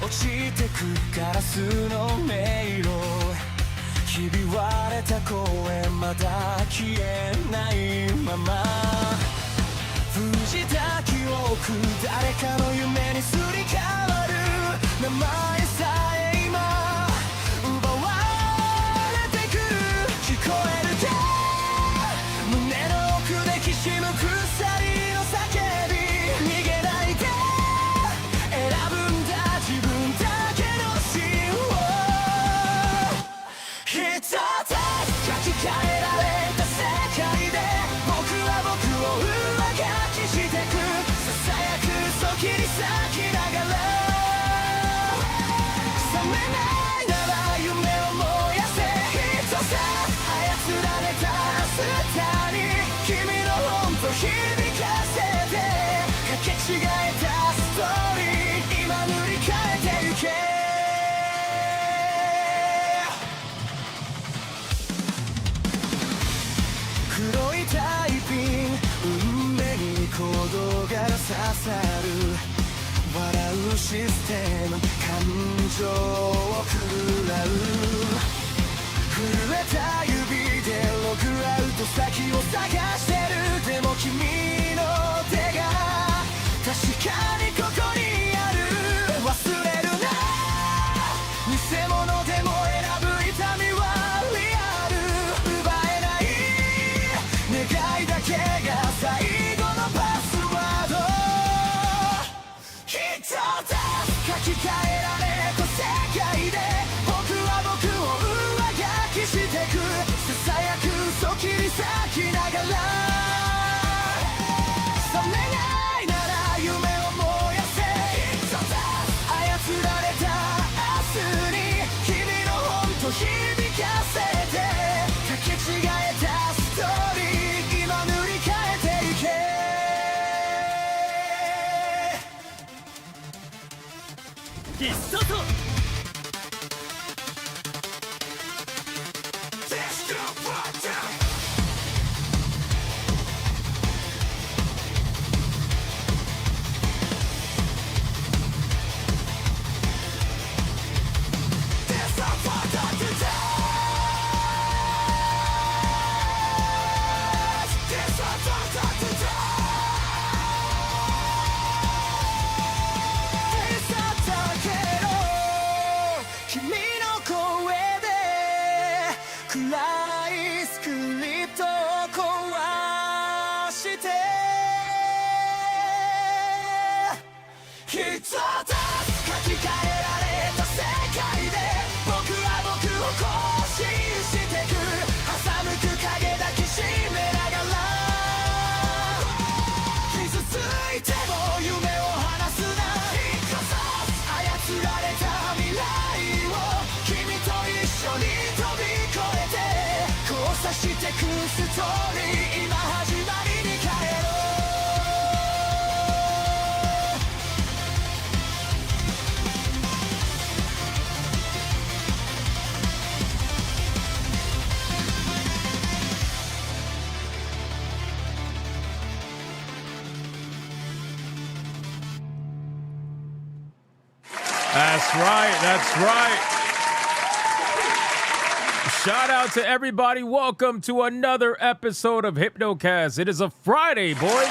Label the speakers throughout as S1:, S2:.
S1: 落ちてくガラスの迷路ひび割れた声まだ消えないまま藤た記憶誰かの夢にすり替わる名前さえ今奪われてく聞こえるか胸の奥できしむ鎖の叫び逃げないで選ぶんだ自分だけの芯を一つ書き換えられた世界で僕は僕を上書きしてくささやく嘘切り裂きながら覚めないなら夢を燃やせ一つ操られた明日に君の本と響かせてかけ違えたストーリー今塗り替えてゆけ黒いタイピン運命に鼓動が刺さる笑うシステム感情を狂らう震えた指でログアウト先を探してるでも君の手が確かにここにある忘れるな偽物でも選ぶ痛みはリアル奪えない願いだけが最後のパスワード一つ書き換えられた世界で僕は僕を上書きしてくささやく嘘切り裂きながら覚めないなら夢を燃やせ一つ操られた明日に君の本と響かせてかけ違えたストーリー今塗り替えていけ必殺君の声で暗いスクリプトを壊して一つ書き換えられた世界で僕は僕を更新してく挟むく影抱きしめながら傷ついても夢を離すな一つ操られた未来君と一緒に飛び越えて交差してくストーリー今始まりに帰ろう
S2: That's right. That's right. Shout out to everybody. Welcome to another episode of Hypnocast. It is a Friday, boys.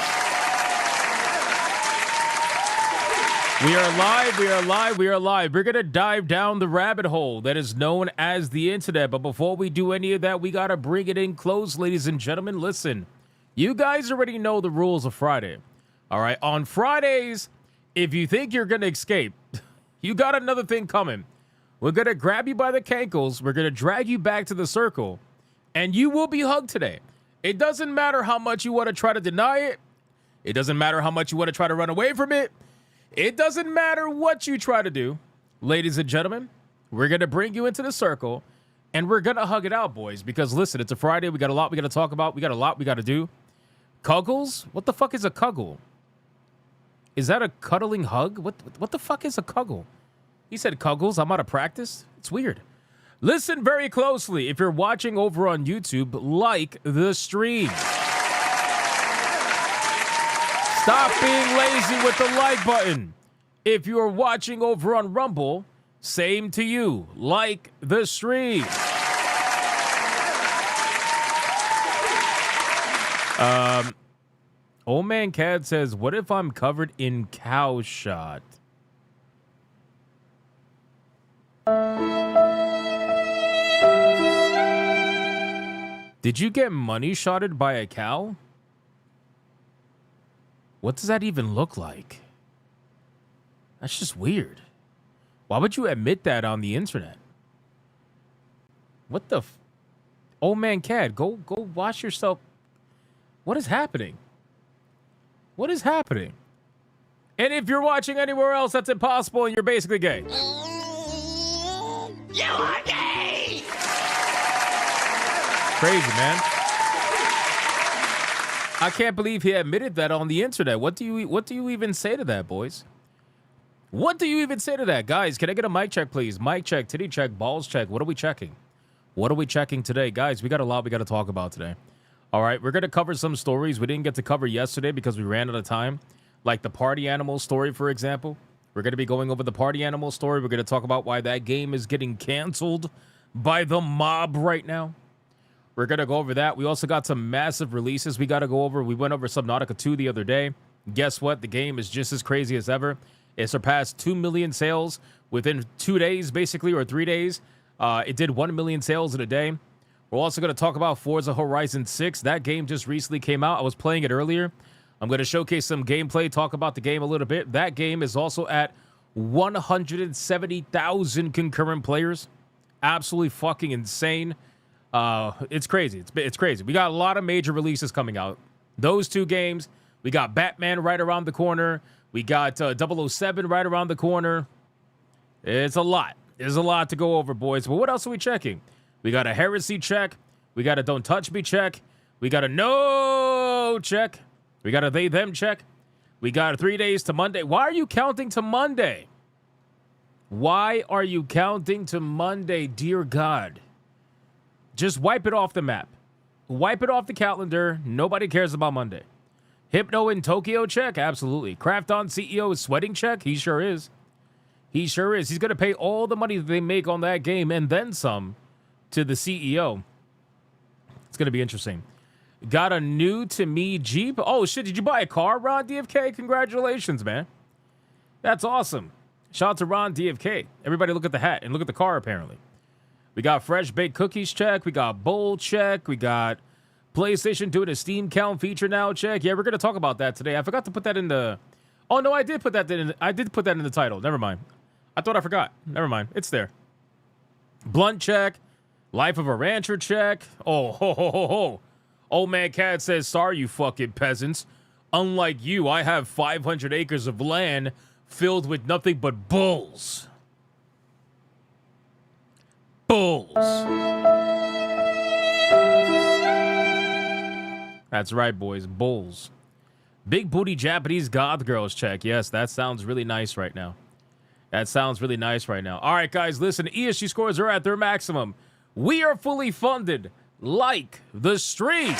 S2: We are live. We are live. We are live. We're going to dive down the rabbit hole that is known as the internet. But before we do any of that, we got to bring it in close, ladies and gentlemen. Listen, you guys already know the rules of Friday. All right. On Fridays, if you think you're going to escape, you got another thing coming. We're going to grab you by the cankles. We're going to drag you back to the circle. And you will be hugged today. It doesn't matter how much you want to try to deny it. It doesn't matter how much you want to try to run away from it. It doesn't matter what you try to do. Ladies and gentlemen, we're going to bring you into the circle. And we're going to hug it out, boys. Because listen, it's a Friday. We got a lot we got to talk about. We got a lot we got to do. Cuggles? What the fuck is a cuggle? Is that a cuddling hug? What the fuck is a cuggle? He said cuggles. I'm out of practice. It's weird. Listen very closely. If you're watching over on YouTube, like the stream. Stop being lazy with the like button. If you are watching over on Rumble, same to you. Like the stream. Old Man Cad says, what if I'm covered in cow shot? Did you get money shotted by a cow? What does that even look like? That's just weird. Why would you admit that on the internet? What the Old Man Cad, go wash yourself. What is happening? What is happening? And if you're watching anywhere else, that's impossible and you're basically gay.
S3: You are gay!
S2: Crazy, man. I can't believe he admitted that on the internet. What do you even say to that, boys? What do you even say to that? Guys, can I get a mic check, please? Mic check, titty check, balls check. What are we checking? What are we checking today? Guys, we got a lot we got to talk about today. All right, we're going to cover some stories we didn't get to cover yesterday because we ran out of time. Like the party animal story, for example. We're going to be going over the party animal story. We're going to talk about why that game is getting canceled by the mob right now. We're going to go over that. We also got some massive releases we got to go over. We went over Subnautica 2 the other day. Guess what? The game is just as crazy as ever. It surpassed 2 million sales within 2 days, basically, or 3 days. It did 1 million sales in a day. We're also going to talk about Forza Horizon 6. That game just recently came out. I was playing it earlier. I'm going to showcase some gameplay, talk about the game a little bit. That game is also at 170,000 concurrent players. Absolutely fucking insane. It's crazy. It's crazy. We got a lot of major releases coming out. Those two games. We got Batman right around the corner. We got 007 right around the corner. It's a lot. There's a lot to go over, boys. But what else are we checking? We got a heresy check. We got a don't touch me check. We got a no check. We got a they them check. We got 3 days to Monday. Why are you counting to Monday? Why are you counting to Monday, dear God? Just wipe it off the map. Wipe it off the calendar. Nobody cares about Monday. Hypno in Tokyo check? Absolutely. Craft on CEO is sweating check? He sure is. He sure is. He's going to pay all the money that they make on that game and then some to the CEO. It's going to be interesting. Got a new to me Jeep. Oh, shit. Did you buy a car, Ron DFK? Congratulations, man. That's awesome. Shout out to Ron DFK. Everybody look at the hat and look at the car, apparently. We got fresh baked cookies check. We got bowl check. We got PlayStation doing a Steam count feature now check. Yeah, we're going to talk about that today. I forgot to put that in the... Oh, no, I did put that in the title. Never mind. I thought I forgot. Never mind. It's there. Blunt check. Life of a Rancher check. Oh, ho, ho, ho, ho. Old Man Cat says, sorry, you fucking peasants. Unlike you, I have 500 acres of land filled with nothing but bulls. Bulls. That's right, boys. Bulls. Big booty Japanese goth girls check. Yes, that sounds really nice right now. That sounds really nice right now. All right, guys, listen. ESG scores are at their maximum. We are fully funded. Like the stream.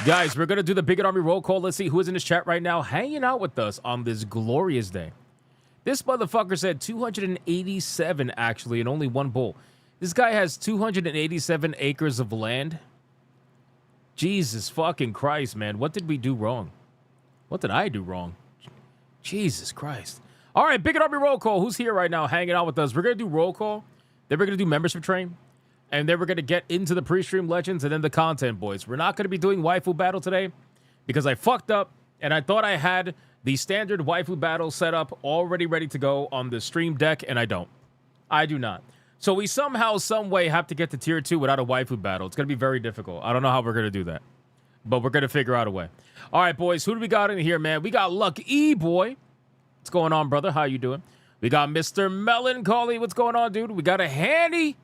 S2: Guys, we're going to do the Bigot Army roll call. Let's see who is in this chat right now hanging out with us on this glorious day. This motherfucker said 287, actually, and only one bull. This guy has 287 acres of land. Jesus fucking Christ, man. What did we do wrong? What did I do wrong? Jesus Christ. All right, Bigot Army roll call. Who's here right now hanging out with us? We're going to do roll call. Then we're going to do membership train. And then we're going to get into the pre-stream legends and then the content, boys. We're not going to be doing waifu battle today because I fucked up and I thought I had the standard waifu battle set up already ready to go on the stream deck, and I don't. I do not. So we somehow, some way have to get to tier 2 without a waifu battle. It's going to be very difficult. I don't know how we're going to do that, but we're going to figure out a way. All right, boys, who do we got in here, man? We got Luck E, boy. What's going on, brother? How you doing? We got Mr. Melancholy. What's going on, dude? We got a Handy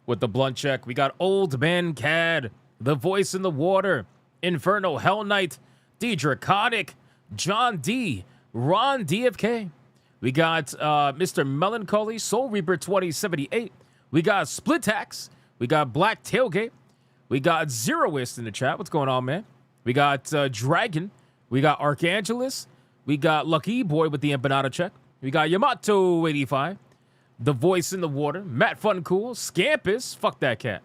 S2: with the blunt check. We got Old Man Cad, the voice in the water, Inferno Hell Knight, D Draconic, John D, Ron DFK. We got Mr. Melancholy, Soul Reaper 2078. We got Splitax. We got Black Tailgate. We got Zeroist in the chat. What's going on, man? We got Dragon. We got Archangelus. We got Lucky Boy with the empanada check. We got Yamato 85. The Voice in the Water. Matt Fun Cool. Scampus. Fuck that cat.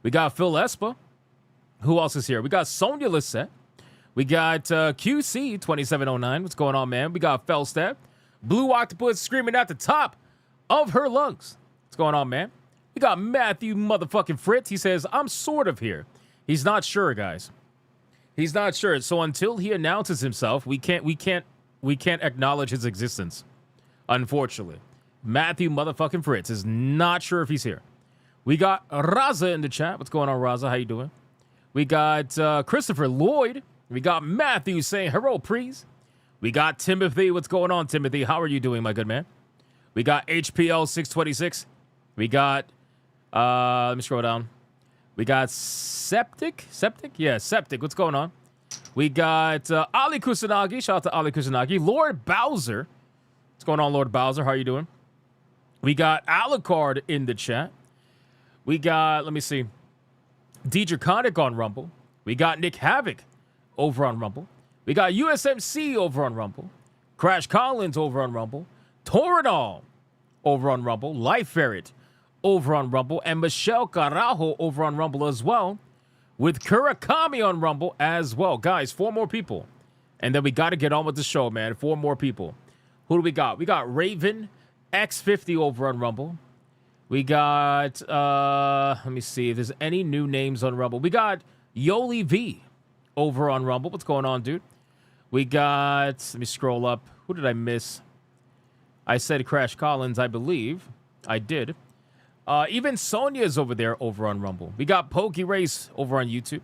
S2: We got Phil Espa. Who else is here? We got Sonia Lissette. We got QC 2709. What's going on, man? We got Fellstab. Blue Octopus screaming at the top of her lungs. What's going on, man? We got Matthew motherfucking Fritz. He says, I'm sort of here. He's not sure, guys. He's not sure. So until he announces himself, we can't acknowledge his existence. Unfortunately. Matthew motherfucking Fritz is not sure if he's here. We got Raza in the chat. What's going on, Raza? How you doing? We got Christopher Lloyd. We got Matthew saying, hello, please. We got Timothy. What's going on, Timothy? How are you doing, my good man? We got HPL 626. We got, let me scroll down. We got Septic. Septic? Yeah, Septic. What's going on? We got Ali Kusanagi. Shout out to Ali Kusanagi. Lord Bowser. What's going on, Lord Bowser? How are you doing? We got Alucard in the chat. We got, let me see, Draconic on Rumble. We got Nick Havoc over on Rumble. We got USMC over on Rumble. Crash Collins over on Rumble. Toradol over on Rumble. Life Ferret over on Rumble. And Michelle Carajo over on Rumble as well. With Kurakami on Rumble as well. Guys, 4 more people. And then we got to get on with the show, man. 4 more people. Who do we got? We got Raven X50 over on Rumble. We got, let me see if there's any new names on Rumble. We got Yoli V over on Rumble. What's going on, dude? We got, let me scroll up. Who did I miss? I said Crash Collins, I believe. I did. Even Sonia's over there over on Rumble. We got Pokey Race over on YouTube.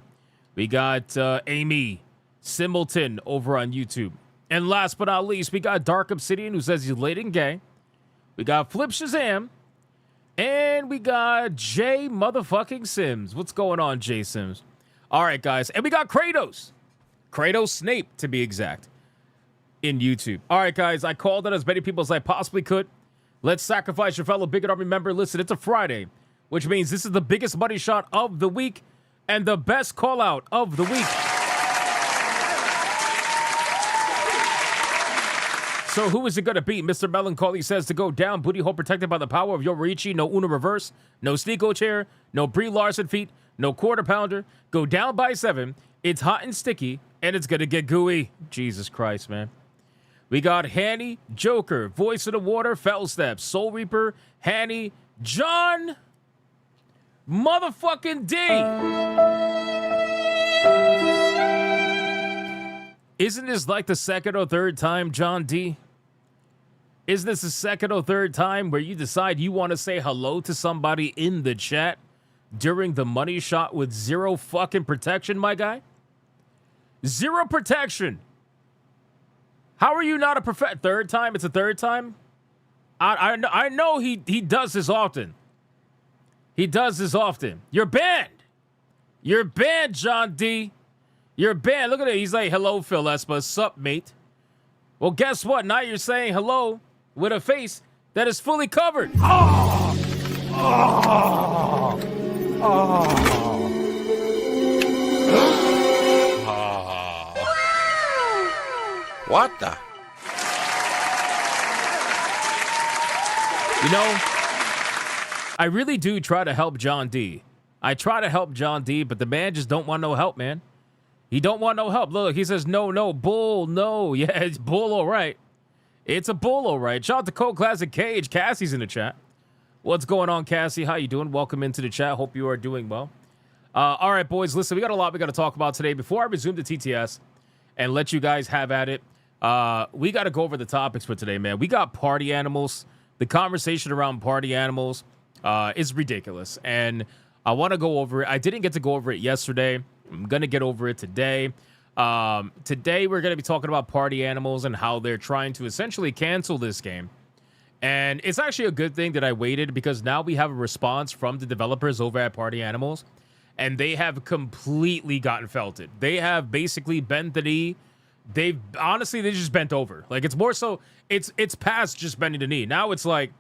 S2: We got Amy Simbleton over on YouTube. And last but not least, we got Dark Obsidian who says he's late and gay. We got Flip Shazam. And we got Jay motherfucking Sims. What's going on, Jay Sims? All right, guys. And we got Kratos. Kratos Snape, to be exact, in YouTube. All right, guys. I called on as many people as I possibly could. Let's sacrifice your fellow Bigot Army member. Listen, it's a Friday, which means this is the biggest money shot of the week and the best call out of the week. So who is it going to be? Mr. Melancholy says to go down. Booty hole protected by the power of Yoriichi. No Uno reverse. No Sneako chair. No Brie Larson feet. No quarter pounder. Go down by 7. It's hot and sticky. And it's going to get gooey. Jesus Christ, man. We got Hanny, Joker, Voice of the Water, Fellstep, Soul Reaper, Hanny, John motherfucking D. Isn't this like the second or third time, John D? Isn't this the second or third time where you decide you want to say hello to somebody in the chat during the money shot with 0 fucking protection, my guy? 0 protection. How are you not a third time? It's a third time? I know he does this often. He does this often. You're banned. You're banned, John D. You're banned. Look at it. He's like, hello, Phil Espa. Sup, mate? Well, guess what? Now you're saying hello with a face that is fully covered. Oh! Oh! Oh!
S3: What the?
S2: You know, I really do try to help John D. I try to help John D, but the man just don't want no help, man. He don't want no help. Look, he says, no, bull, no. Yeah, it's bull, all right. It's a bull, all right. Shout out to Cold Classic Cage. Cassie's in the chat. What's going on, Cassie? How you doing? Welcome into the chat. Hope you are doing well. All right, boys, listen, we got a lot we got to talk about today. Before I resume the TTS and let you guys have at it, we got to go over the topics for today, man. We got party animals. The conversation around party animals is ridiculous, and I want to go over it. I didn't get to go over it yesterday. I'm going to get over it today. Today, we're going to be talking about party animals and how they're trying to essentially cancel this game. And it's actually a good thing that I waited, because now we have a response from the developers over at Party Animals, and they have completely gotten felted. They have basically bent the knee. They just bent over. Like, it's more so, it's past just bending the knee. Now it's like,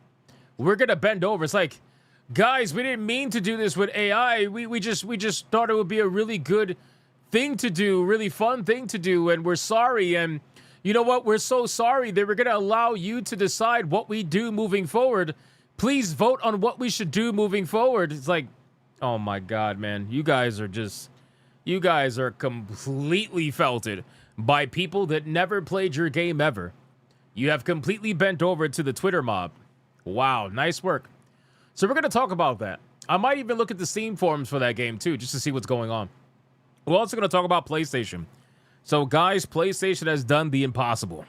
S2: we're going to bend over. It's like, guys, we didn't mean to do this with AI. We just thought it would be a really good thing to do, really fun thing to do, and we're sorry. And you know what? We're so sorry that we're going to allow you to decide what we do moving forward. Please vote on what we should do moving forward. It's like, oh my God, man. You guys are completely felted by people that never played your game ever. You have completely bent over to the Twitter mob. Wow, nice work. So we're going to talk about that. I might even look at the Steam forums for that game too, just to see what's going on. We're also going to talk about PlayStation. So guys, PlayStation has done the impossible.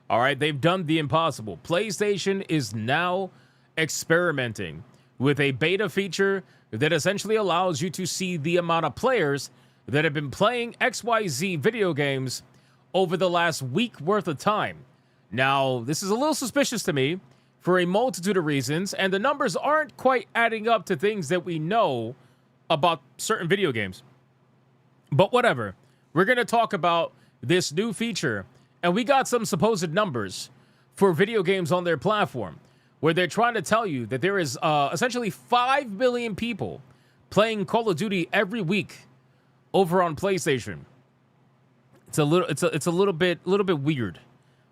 S2: All right, they've done the impossible. PlayStation is now experimenting with a beta feature that essentially allows you to see the amount of players that have been playing XYZ video games over the last week worth of time. Now, this is a little suspicious to me for a multitude of reasons, and the numbers aren't quite adding up to things that we know about certain video games. But whatever. We're going to talk about this new feature, and we got some supposed numbers for video games on their platform, where they're trying to tell you that there is essentially 5 million people playing Call of Duty every week over on PlayStation. It's a little bit weird.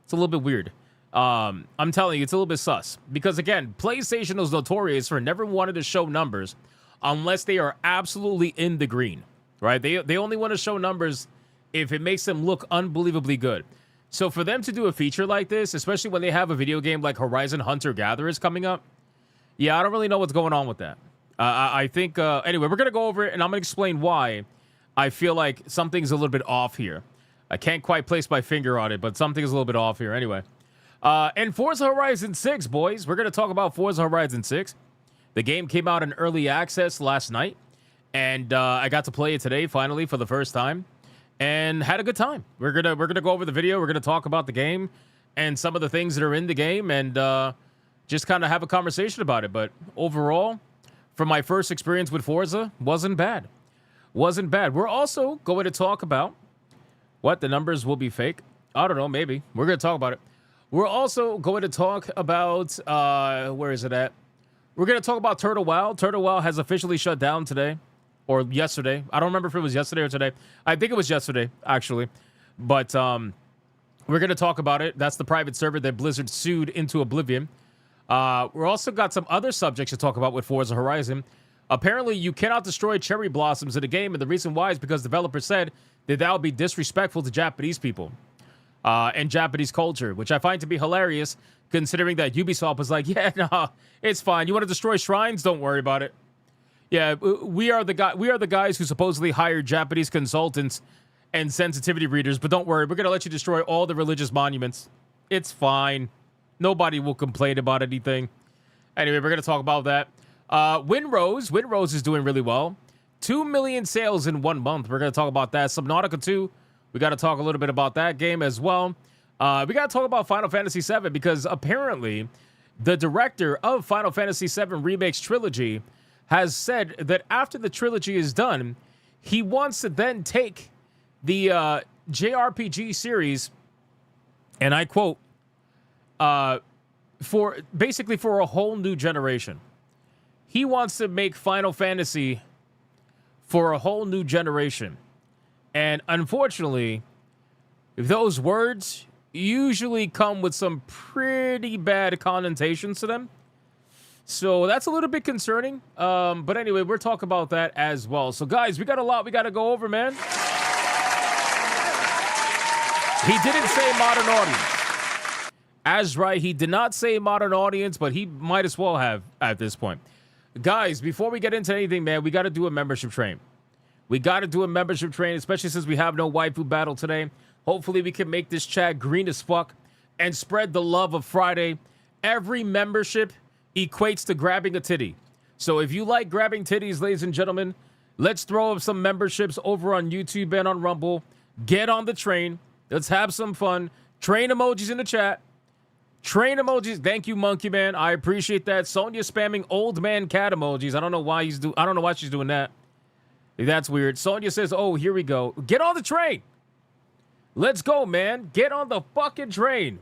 S2: It's a little bit weird. I'm telling you, it's a little bit sus. Because again, PlayStation is notorious for never wanting to show numbers unless they are absolutely in the green, right? They only want to show numbers if it makes them look unbelievably good. So for them to do a feature like this, especially when they have a video game like Horizon Hunter Gatherers coming up, yeah, I don't really know what's going on with that. I think, anyway, we're going to go over it, and I'm going to explain why I feel like something's a little bit off here. I can't quite place my finger on it, but something's a little bit off here. Anyway, and Forza Horizon 6, boys. We're going to talk about Forza Horizon 6. The game came out in early access last night, and I got to play it today, finally, for the first time, and had a good time. We're gonna go over the video. We're gonna talk about the game and some of the things that are in the game, and just kind of have a conversation about it. But overall, from my first experience with Forza, wasn't bad. Wasn't bad. We're also going to talk about what the numbers will be fake. I don't know. Maybe we're gonna talk about it. We're also going to talk about where is it at? We're gonna talk about Turtle Wow. Turtle Wow has officially shut down today. Or yesterday. I don't remember if it was yesterday or today. I think it was yesterday, actually. But we're going to talk about it. That's the private server that Blizzard sued into oblivion. We're also got some other subjects to talk about with Forza Horizon. Apparently, you cannot destroy cherry blossoms in the game, and the reason why is because developers said that would be disrespectful to Japanese people and Japanese culture, which I find to be hilarious, considering that Ubisoft was like, yeah, no, it's fine. You want to destroy shrines? Don't worry about it. Yeah, we are the guys who supposedly hired Japanese consultants and sensitivity readers, but don't worry, we're going to let you destroy all the religious monuments. It's fine. Nobody will complain about anything. Anyway, we're going to talk about that. Windrose is doing really well. 2 million sales in 1 month. We're going to talk about that. Subnautica 2, we got to talk a little bit about that game as well. We got to talk about Final Fantasy VII because apparently the director of Final Fantasy VII Remake's trilogy has said that after the trilogy is done, he wants to then take the JRPG series, and I quote, for a whole new generation. He wants to make Final Fantasy for a whole new generation. And unfortunately, those words usually come with some pretty bad connotations to them. So that's a little bit concerning. But anyway, we'll talk about that as well. So guys, we got a lot we got to go over, man. He didn't say modern audience. As right, he did not say modern audience, but he might as well have at this point. Guys, before we get into anything, man, we got to do a membership train. We got to do a membership train, especially since we have no waifu battle today. Hopefully we can make this chat green as fuck and spread the love of Friday. Every membership equates to grabbing a titty. So if you like grabbing titties, ladies and gentlemen, let's throw up some memberships over on YouTube and on Rumble. Get on the train. Let's have some fun. Train emojis in the chat. Train emojis. Thank you, Monkey Man. I appreciate that. Sonya spamming old man cat emojis. I don't know why I don't know why she's doing that. That's weird. Sonya says, "Oh, here we go. Get on the train. Let's go, man. Get on the fucking train."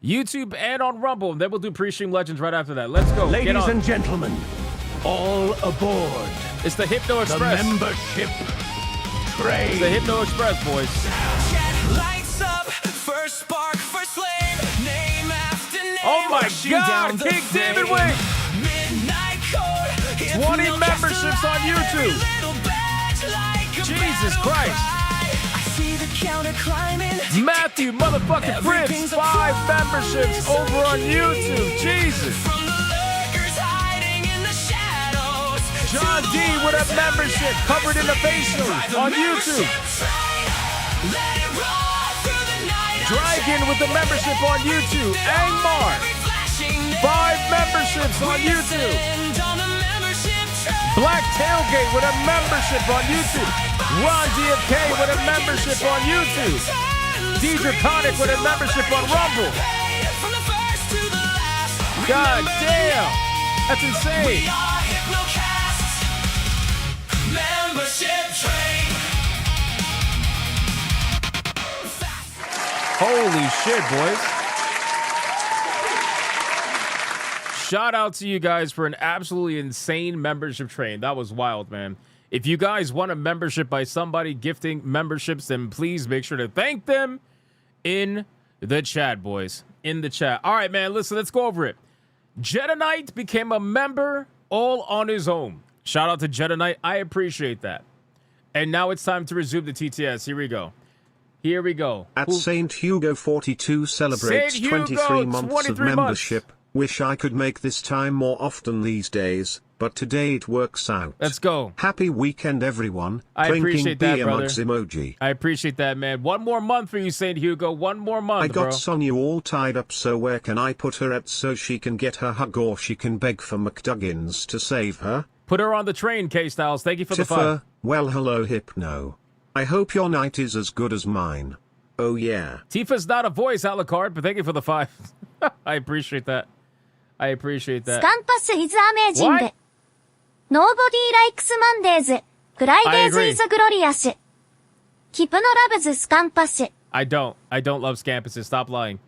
S2: YouTube and on Rumble. Then we'll do pre-stream legends right after that. Let's go.
S1: Ladies and gentlemen, all aboard.
S2: It's the Hypno Express.
S1: The membership
S2: It's the Hypno Express, boys.
S1: Lights up, first spark, first flame, name after name.
S2: Oh my
S1: rushing
S2: God,
S1: down the
S2: King David
S1: flame.
S2: Wing.
S1: Midnight code,
S2: 20
S1: Hypnocast
S2: memberships on
S1: alive,
S2: YouTube.
S1: every little badge like a
S2: Jesus
S1: battle
S2: Christ.
S1: cry. I see the counter climbing.
S2: Matthew motherfucking Fritz, 5 memberships over on YouTube. Jesus.
S1: From the lurkers hiding in the shadows.
S2: John D with a membership covered in a facial on YouTube.
S1: Let it roll through the night.
S2: Dragon with the membership on YouTube. Angmar, 5 memberships on YouTube. Black Tailgate with a membership on YouTube. Ron DFK with a membership on YouTube. Deidre Connick with a membership on Rumble. God damn. That's insane.
S1: Membership train.
S2: Holy shit, boys. Shout out to you guys for an absolutely insane membership train. That was wild, man. If you guys want a membership by somebody gifting memberships, then please make sure to thank them in the chat, boys. In the chat. All right, man, listen, let's go over it. Jedi Knight became a member all on his own. Shout out to Jedi Knight. I appreciate that. And now it's time to resume the TTS. Here we go. Here we go.
S3: At St. Hugo 42 celebrates
S2: Saint Hugo,
S3: 23 months
S2: 23
S3: of
S2: months.
S3: membership. Wish I could make this time more often these days, but today it works out.
S2: Let's go.
S3: Happy weekend, everyone.
S2: I appreciate that,
S3: beer
S2: brother.
S3: mugs emoji.
S2: I appreciate that, man. One more month for you, St. Hugo. One more month,
S3: I got
S2: bro.
S3: Sonia all tied up, so where can I put her at so she can get her hug, or she can beg for McDuggins to save her?
S2: Put her on the train, K-Styles. Thank you for the
S3: Tiffer,
S2: 5.
S3: well hello Hypno. I hope your night is as good as mine. Oh yeah.
S2: Tifa's not a voice, Alucard, but thank you for the 5. I appreciate that. I appreciate
S4: ス
S2: that.
S4: カンパス is amazing.
S2: What?
S4: Nobody likes Mondays. Fridays
S2: agree.
S4: is glorious. Kipno loves Scampus.
S2: I don't love Scampuses. Stop lying.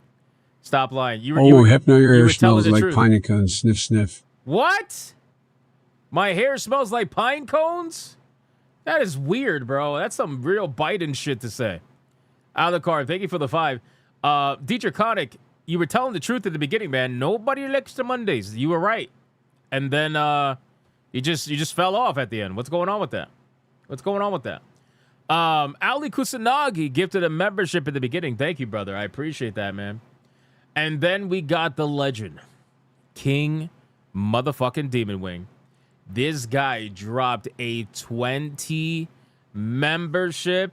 S2: Stop lying. You were,
S5: Oh,
S2: you were,
S5: Hypno, your
S2: you
S5: hair
S2: were telling
S5: smells
S2: the
S5: like
S2: truth.
S5: pine cones. Sniff, sniff.
S2: What? My hair smells like pine cones? That is weird, bro. That's some real Biden shit to say. Alucard, thank you for the 5. Dietrich Connick, you were telling the truth at the beginning, man. Nobody likes the Mondays. You were right. And then you just fell off at the end. What's going on with that? What's going on with that? Ali Kusanagi gifted a membership at the beginning. Thank you, brother. I appreciate that, man. And then we got the legend, King motherfucking Demon Wing. This guy dropped a 20 membership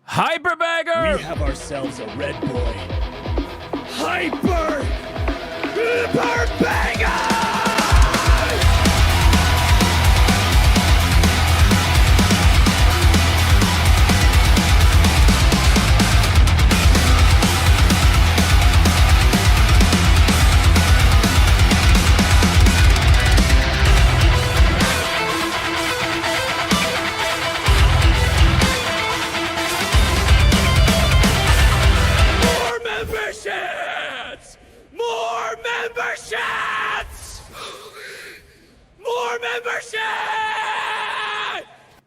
S2: hyperbagger.
S6: We have ourselves a red boy. Hyper banger! More memberships! More memberships! More memberships!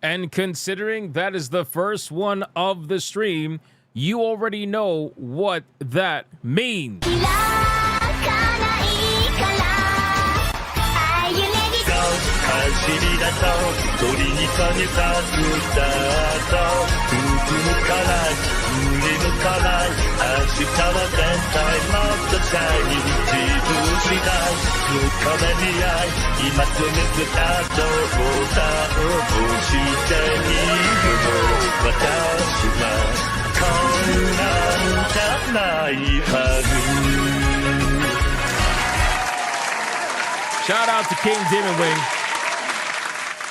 S2: And considering that is the first one of the stream, you already know what that means.
S4: 開かないからAre you ready?
S6: 走り出そう鳥に下げた歌と吹くのから揺れるから明日は絶対もっとチャイニー自分次第深めに合い今すぐスタートボタンを押してみるの私はこんなんじゃないはず
S2: Shout out to King Demon Wing.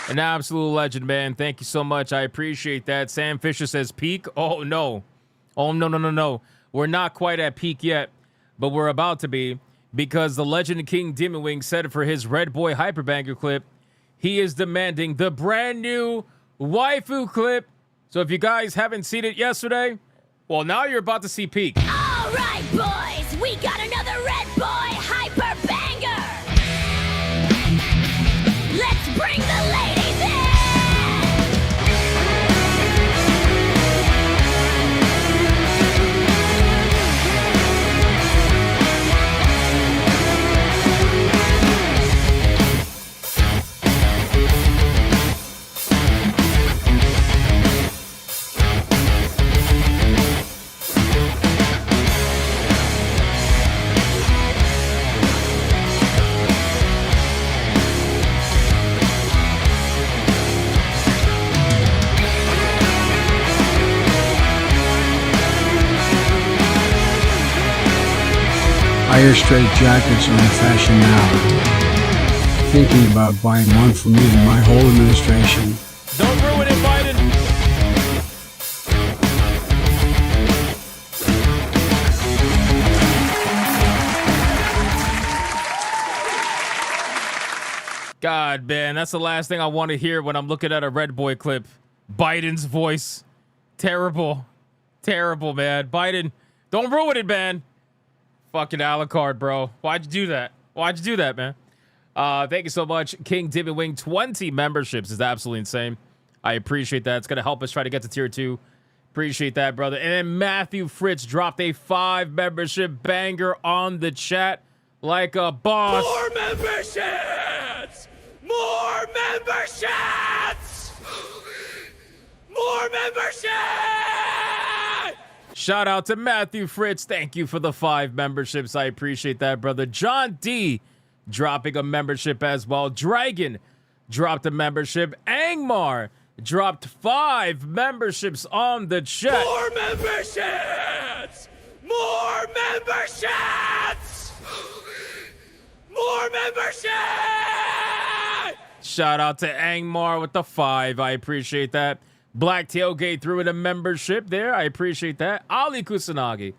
S2: An absolute legend, man. Thank you so much. I appreciate that. Sam Fisher says peak. Oh, no. Oh, no. We're not quite at peak yet, but we're about to be because the legend King Demon Wing said for his Red Boy Hyperbanger clip, he is demanding the brand new waifu clip. So if you guys haven't seen it yesterday, well, now you're about to see peak.
S4: All right, boys, we got another Red Boy Hyper Banger. Let's bring the ladies in.
S5: Dire straight jackets are in fashion now. Thinking about buying one for me and my whole administration.
S2: Don't ruin it, Biden. God, man, that's the last thing I want to hear when I'm looking at a Red Boy clip. Biden's voice. Terrible. Terrible, man. Biden, don't ruin it, man. Fucking Alucard, bro. Why'd you do that? Why'd you do that, man? Thank you so much. King David Wing, 20 memberships is absolutely insane. I appreciate that. It's going to help us try to get to tier 2. Appreciate that, brother. And then Matthew Fritz dropped a 5 membership banger on the chat like a boss.
S6: More memberships! More memberships! More memberships!
S2: Shout out to Matthew Fritz. Thank you for the 5 memberships. I appreciate that, brother. John D dropping a membership as well. Dragon dropped a membership. Angmar dropped 5 memberships on the chat.
S6: More memberships! More memberships! More memberships!
S2: Shout out to Angmar with the 5. I appreciate that. Black Tailgate threw in a membership there. I appreciate that. Ali Kusanagi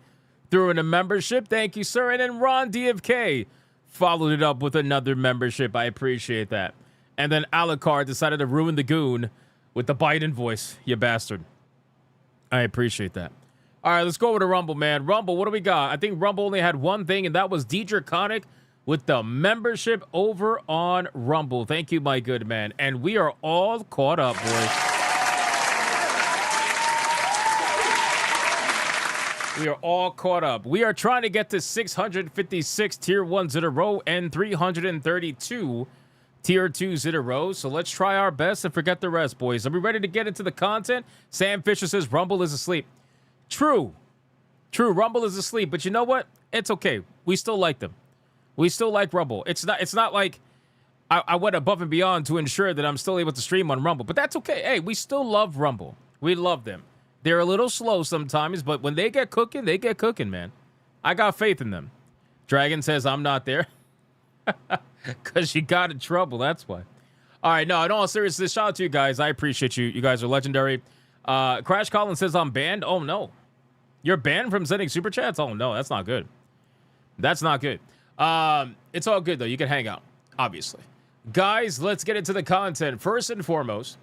S2: threw in a membership. Thank you, sir. And then Ron DFK followed it up with another membership. I appreciate that. And then Alucard decided to ruin the goon with the Biden voice. You bastard. I appreciate that. All right, let's go over to Rumble, man. Rumble, what do we got? I think Rumble only had one thing, and that was Deidre Connick with the membership over on Rumble. Thank you, my good man. And we are all caught up, boys. We are all caught up. We are trying to get to 656 tier 1s in a row and 332 tier 2s in a row. So let's try our best and forget the rest, boys. Are we ready to get into the content? Sam Fisher says Rumble is asleep. True. True, Rumble is asleep. But you know what? It's okay. We still like them. We still like Rumble. It's not like I went above and beyond to ensure that I'm still able to stream on Rumble. But that's okay. Hey, we still love Rumble. We love them. They're a little slow sometimes, but when they get cooking, man. I got faith in them. Dragon says I'm not there. Because you got in trouble, that's why. All right, no, in all seriousness, shout out to you guys. I appreciate you. You guys are legendary. Crash Collins says I'm banned. Oh, no. You're banned from sending super chats? Oh, no, that's not good. That's not good. It's all good, though. You can hang out, obviously. Guys, let's get into the content. First and foremost,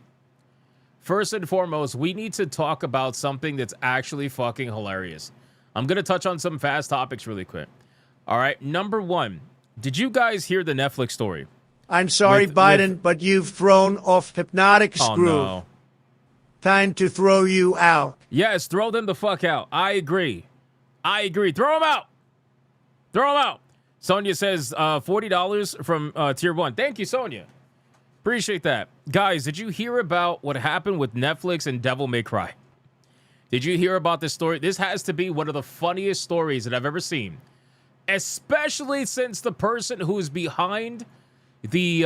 S2: we need to talk about something that's actually fucking hilarious. I'm going to touch on some fast topics really quick. All right, number 1. Did you guys hear the Netflix story?
S7: I'm sorry, Biden, but you've thrown off Hypnotic's groove.
S2: No.
S7: Time to throw you out.
S2: Yes, throw them the fuck out. I agree. Throw them out. Sonia says $40 from tier 1. Thank you, Sonia. Appreciate that. Guys, did you hear about what happened with Netflix and Devil May Cry? Did you hear about this story? This has to be one of the funniest stories that I've ever seen. Especially since the person who is behind the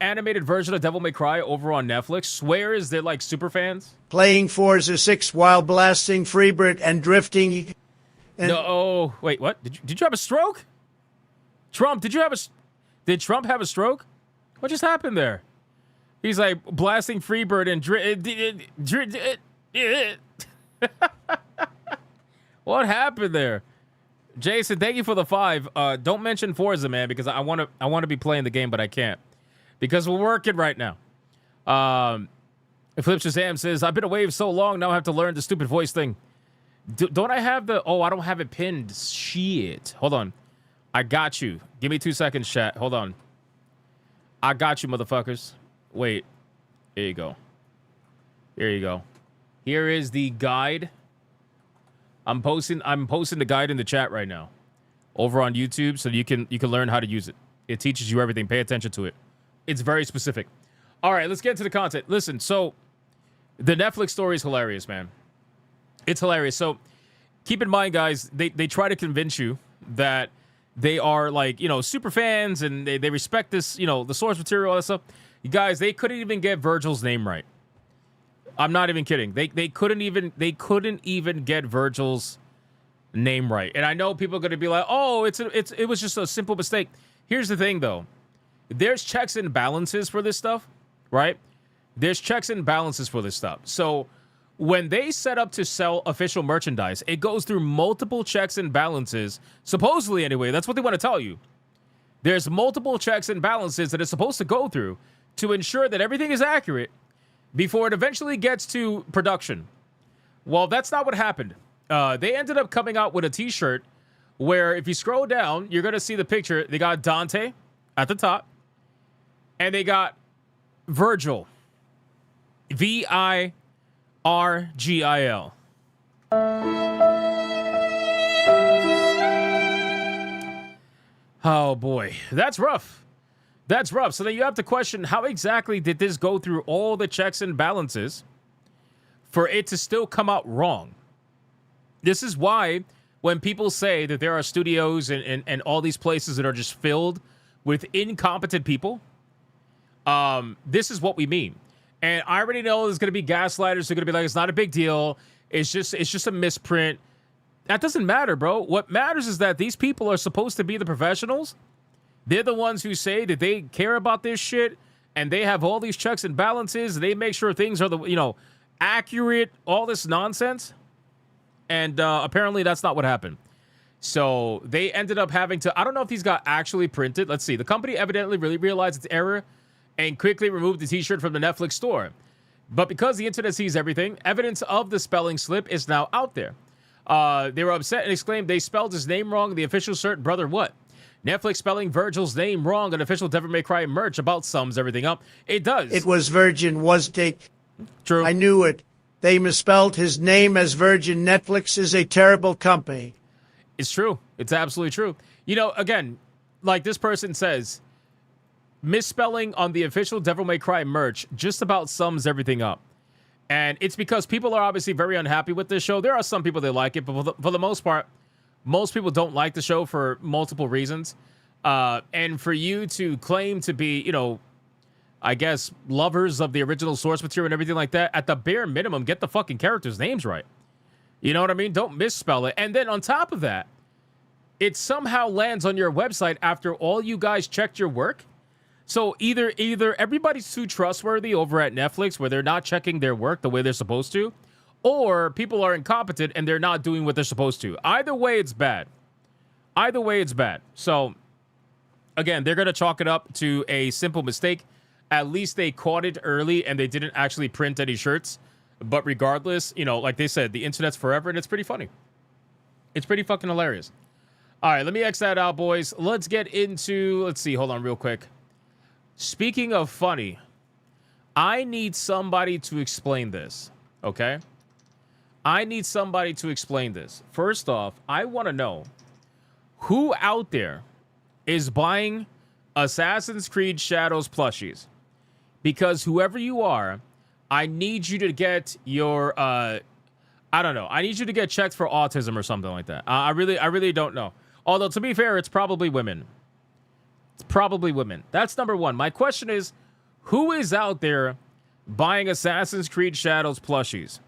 S2: animated version of Devil May Cry over on Netflix swears they're like super fans.
S7: Playing Forza 6 while blasting Freebird and drifting.
S2: No, wait, what? Did you have a stroke? Trump, did Trump have a stroke? What just happened there? He's like blasting Freebird and what happened there? Jason, thank you for the 5. Don't mention Forza, man, because I want to be playing the game, but I can't because we're working right now. Flip Shazam says, I've been away for so long, now I have to learn the stupid voice thing. Don't I have the... Oh, I don't have it pinned. Shit. Hold on. I got you. Give me 2 seconds, chat. Hold on. I got you, motherfuckers. Wait. Here you go. Here is the guide. I'm posting the guide in the chat right now over on YouTube so you can learn how to use it. It teaches you everything. Pay attention to it. It's very specific. All right, let's get into the content. Listen, so the Netflix story is hilarious, man. It's hilarious. So keep in mind, guys, they try to convince you that they are like, super fans and they respect this, the source material, all that stuff. You guys, they couldn't even get Virgil's name right. I'm not even kidding. They couldn't even get Virgil's name right. And I know people are going to be like, "Oh, it was just a simple mistake." Here's the thing, though. There's checks and balances for this stuff, right? There's checks and balances for this stuff. So when they set up to sell official merchandise, it goes through multiple checks and balances. Supposedly, anyway, that's what they want to tell you. There's multiple checks and balances that it's supposed to go through to ensure that everything is accurate before it eventually gets to production. Well, that's not what happened. They ended up coming out with a t-shirt where if you scroll down, you're going to see the picture. They got Dante at the top, and they got Virgil. Virgil. Oh, boy. That's rough. That's rough. So then you have to question, how exactly did this go through all the checks and balances for it to still come out wrong? This is why when people say that there are studios and all these places that are just filled with incompetent people, this is what we mean. And I already know there's going to be gaslighters who are going to be like, it's not a big deal. It's just a misprint. That doesn't matter, bro. What matters is that these people are supposed to be the professionals. They're the ones who say that they care about this shit, and they have all these checks and balances. They make sure things are accurate, all this nonsense. And apparently that's not what happened. So they ended up having to, I don't know if these got actually printed. Let's see. The company evidently really realized its error and quickly removed the t-shirt from the Netflix store. But because the internet sees everything, evidence of the spelling slip is now out there. They were upset and exclaimed they spelled his name wrong. The official shirt, brother, what? Netflix spelling Virgil's name wrong. An official Devil May Cry merch about sums everything up. It does.
S7: It was Virgin, was take.
S2: True.
S7: I knew it. They misspelled his name as Virgin. Netflix is a terrible company.
S2: It's true. It's absolutely true. You know, again, like this person says, misspelling on the official Devil May Cry merch just about sums everything up. And it's because people are obviously very unhappy with this show. There are some people that like it, but for the most part, most people don't like the show for multiple reasons. And for you to claim to be, I guess, lovers of the original source material and everything like that, at the bare minimum, get the fucking characters' names right. You know what I mean? Don't misspell it. And then on top of that, it somehow lands on your website after all you guys checked your work. So either everybody's too trustworthy over at Netflix where they're not checking their work the way they're supposed to, or people are incompetent and they're not doing what they're supposed to. Either way, it's bad. Either way, it's bad. So, again, they're going to chalk it up to a simple mistake. At least they caught it early and they didn't actually print any shirts. But regardless, like they said, the internet's forever and it's pretty funny. It's pretty fucking hilarious. All right, let me X that out, boys. Let's get into, let's see, hold on real quick. Speaking of funny, I need somebody to explain this, okay? I need somebody to explain this. First off, I want to know who out there is buying Assassin's Creed Shadows plushies. Because whoever you are, I need you to get your, I don't know. I need you to get checked for autism or something like that. I really don't know. Although, to be fair, it's probably women. It's probably women. That's number one. My question is, who is out there buying Assassin's Creed Shadows plushies?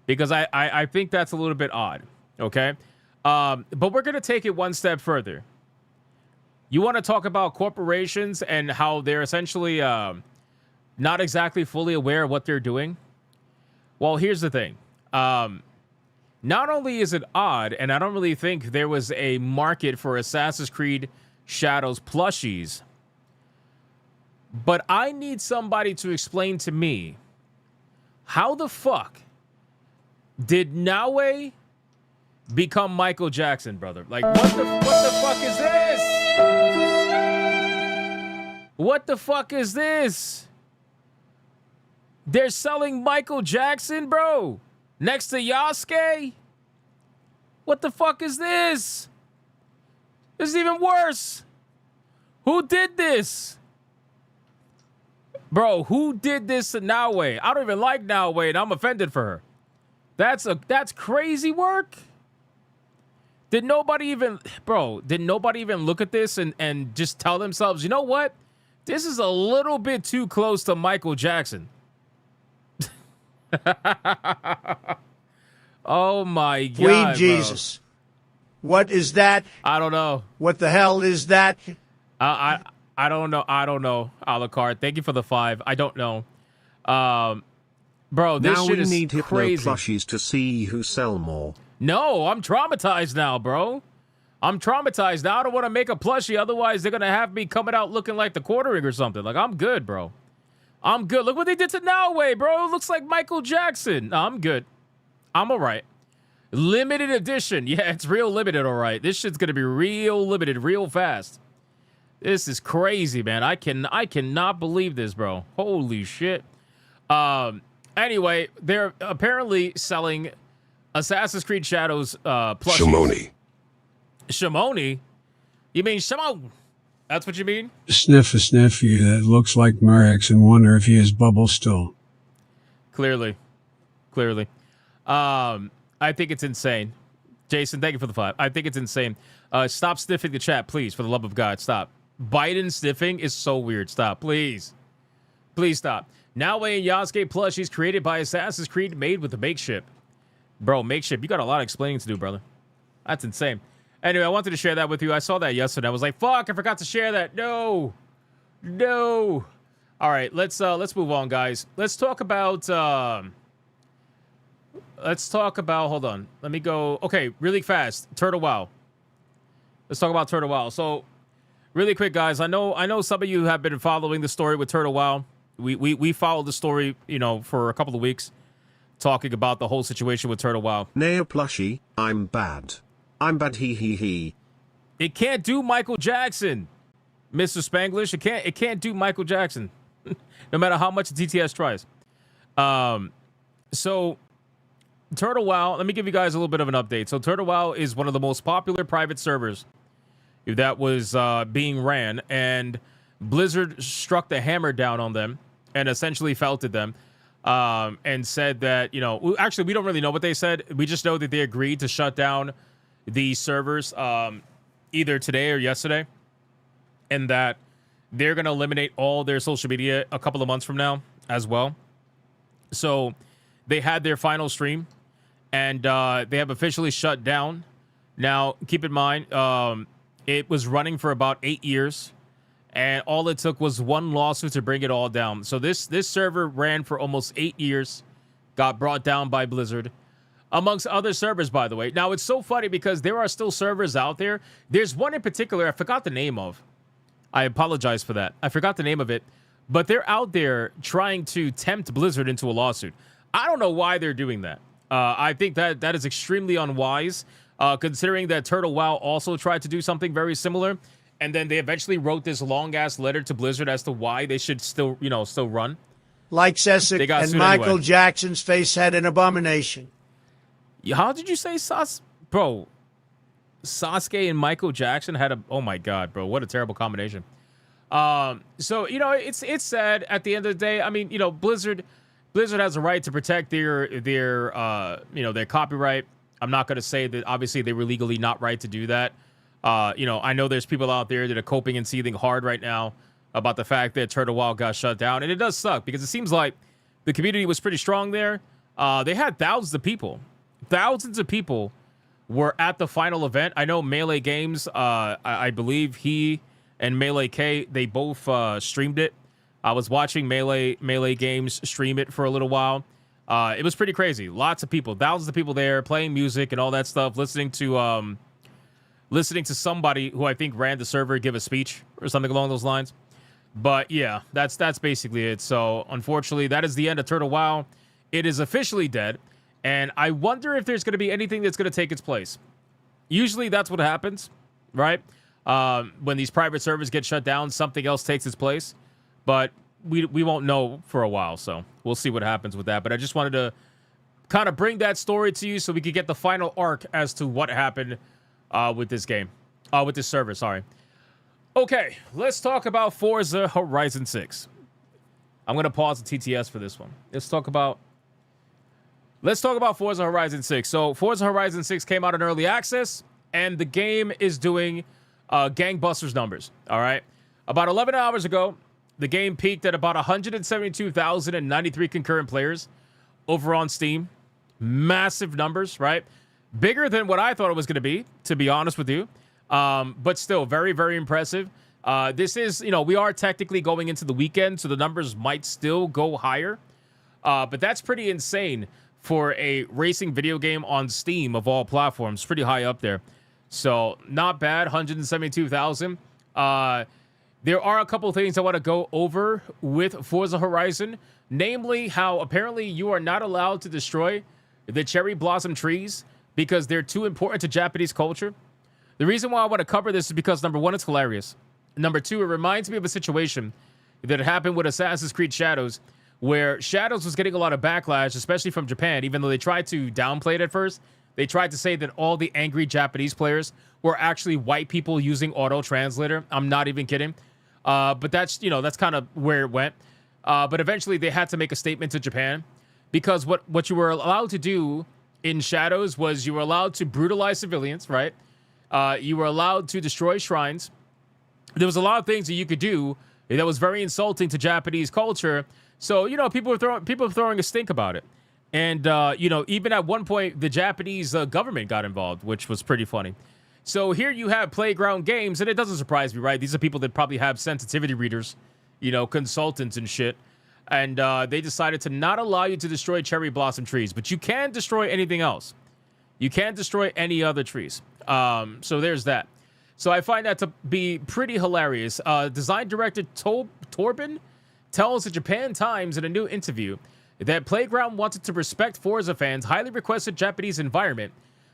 S2: Because I think that's a little bit odd, okay? But we're going to take it one step further. You want to talk about corporations and how they're essentially not exactly fully aware of what they're doing? Well, here's the thing. Not only is it odd, and I don't really think there was a market for Assassin's Creed Shadows plushies, but I need somebody to explain to me how the fuck did Naue become Michael Jackson, brother? Like, what the fuck is this? What the fuck is this? They're selling Michael Jackson, bro, next to Yasuke? What the fuck is this? This is even worse. Who did this? Bro, who did this to Naue? I don't even like Naue, and I'm offended for her. That's crazy work. Did nobody even look at this and just tell themselves, you know what? This is a little bit too close to Michael Jackson. Oh my God,
S7: We Jesus. What is that?
S2: I don't know.
S7: What the hell is that?
S2: I don't know. I don't know. Alucard, thank you for the 5. I don't know. Bro, this
S3: Now
S2: shit
S3: we
S2: is
S3: need
S2: crazy.
S3: Hypno plushies to see who sell more.
S2: No, I'm traumatized now, bro. I'm traumatized now. I don't want to make a plushie. Otherwise, they're going to have me coming out looking like the quartering or something. Like, I'm good, bro. I'm good. Look what they did to Noway, bro. It looks like Michael Jackson. No, I'm good. I'm all right. Limited edition. Yeah, it's real limited, all right. This shit's going to be real limited, real fast. This is crazy, man. I cannot believe this, bro. Holy shit. Anyway, they're apparently selling Assassin's Creed Shadows plushies. Shimoni? You mean Shimon? That's what you mean?
S5: Sniff a sniffy that looks like Murex and wonder if he has bubbles still.
S2: Clearly. I think it's insane. Jason, thank you for the 5. I think it's insane. Stop sniffing the chat, please, for the love of God. Stop. Biden sniffing is so weird. Stop, please. Please stop. Noway and Yasuke plushies created by Assassin's Creed made with the makeshift. Bro, makeshift, you got a lot of explaining to do, brother. That's insane. Anyway, I wanted to share that with you. I saw that yesterday. I was like, fuck, I forgot to share that. No. All right, let's move on, guys. Let's talk about hold on. Let me go. Okay, really fast. Turtle Wow. Let's talk about Turtle Wow. So, really quick, guys. I know some of you have been following the story with Turtle Wow. We followed the story, for a couple of weeks, talking about the whole situation with Turtle Wow.
S3: Neo plushie, I'm bad. I'm bad, he.
S2: It can't do Michael Jackson, Mr. Spanglish. It can't do Michael Jackson, no matter how much TTS tries. So Turtle Wow, let me give you guys a little bit of an update. So Turtle Wow is one of the most popular private servers that was being ran, and Blizzard struck the hammer down on them and essentially felted them, and said that, actually, we don't really know what they said. We just know that they agreed to shut down the servers either today or yesterday, and that they're going to eliminate all their social media a couple of months from now as well. So they had their final stream, and they have officially shut down. Now, keep in mind, it was running for about 8 years, and all it took was one lawsuit to bring it all down. So this server ran for almost 8 years, got brought down by Blizzard, amongst other servers, by the way. Now, it's so funny because there are still servers out there. There's one in particular I forgot the name of. I apologize for that. I forgot the name of it. But they're out there trying to tempt Blizzard into a lawsuit. I don't know why they're doing that. I think that is extremely unwise, considering that Turtle Wow also tried to do something very similar. And then they eventually wrote this long-ass letter to Blizzard as to why they should still run.
S7: Like Sessick
S2: They got
S7: and
S2: sued
S7: Michael
S2: anyway.
S7: Jackson's face had an abomination.
S2: How did you say Bro, Sasuke and Michael Jackson had oh my God, bro, what a terrible combination. So, it's sad at the end of the day. I mean, Blizzard has a right to protect their copyright. I'm not going to say that obviously they were legally not right to do that. I know there's people out there that are coping and seething hard right now about the fact that Turtle Wow got shut down. And it does suck because it seems like the community was pretty strong there. They had thousands of people. Thousands of people were at the final event. I know Melee Games, I believe he and Melee K, they both streamed it. I was watching Melee Games stream it for a little while. It was pretty crazy. Lots of people, thousands of people there playing music and all that stuff, listening to somebody who I think ran the server give a speech or something along those lines. But yeah, that's basically it. So unfortunately, that is the end of Turtle Wow. It is officially dead. And I wonder if there's going to be anything that's going to take its place. Usually that's what happens, right? When these private servers get shut down, something else takes its place. But we won't know for a while, so we'll see what happens with that. But I just wanted to kind of bring that story to you so we could get the final arc as to what happened with this game. With this server, sorry. Okay, let's talk about Forza Horizon 6. I'm going to pause the TTS for this one. Let's talk about Forza Horizon 6. So Forza Horizon 6 came out in early access, and the game is doing gangbusters numbers, all right? About 11 hours ago, the game peaked at about 172,093 concurrent players over on Steam. Massive numbers, right? Bigger than what I thought it was going to be honest with you. But still very, very impressive. This is, we are technically going into the weekend, so the numbers might still go higher. But that's pretty insane for a racing video game on Steam of all platforms. Pretty high up there. So not bad, 172,000. There are a couple of things I want to go over with Forza Horizon, namely how apparently you are not allowed to destroy the cherry blossom trees because they're too important to Japanese culture. The reason why I want to cover this is because, number one, it's hilarious. Number two, it reminds me of a situation that happened with Assassin's Creed Shadows, where Shadows was getting a lot of backlash, especially from Japan, even though they tried to downplay it at first. They tried to say that all the angry Japanese players were actually white people using auto translator. I'm not even kidding. But that's kind of where it went. But eventually they had to make a statement to Japan because what you were allowed to do in Shadows was you were allowed to brutalize civilians, right? You were allowed to destroy shrines. There was a lot of things that you could do that was very insulting to Japanese culture. So, people were throwing a stink about it. And, even at one point, the Japanese government got involved, which was pretty funny. So here you have Playground Games, and it doesn't surprise me, right? These are people that probably have sensitivity readers, consultants and shit. And they decided to not allow you to destroy cherry blossom trees, but you can destroy anything else. You can't destroy any other trees. So there's that. So I find that to be pretty hilarious. Design director Torben tells the Japan Times in a new interview that Playground wanted to respect Forza fans' highly requested Japanese environment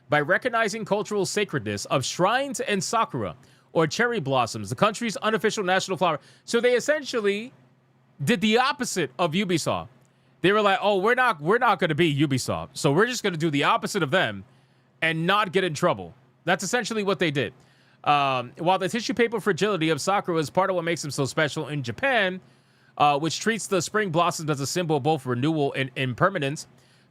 S2: by recognizing cultural sacredness of shrines and sakura, or cherry blossoms, the country's unofficial national flower. So they essentially did the opposite of Ubisoft. They were like, oh, we're not going to be Ubisoft. So we're just going to do the opposite of them and not get in trouble. That's essentially what they did. While the tissue paper fragility of sakura is part of what makes them so special in Japan, which treats the spring blossoms as a symbol of both renewal and impermanence,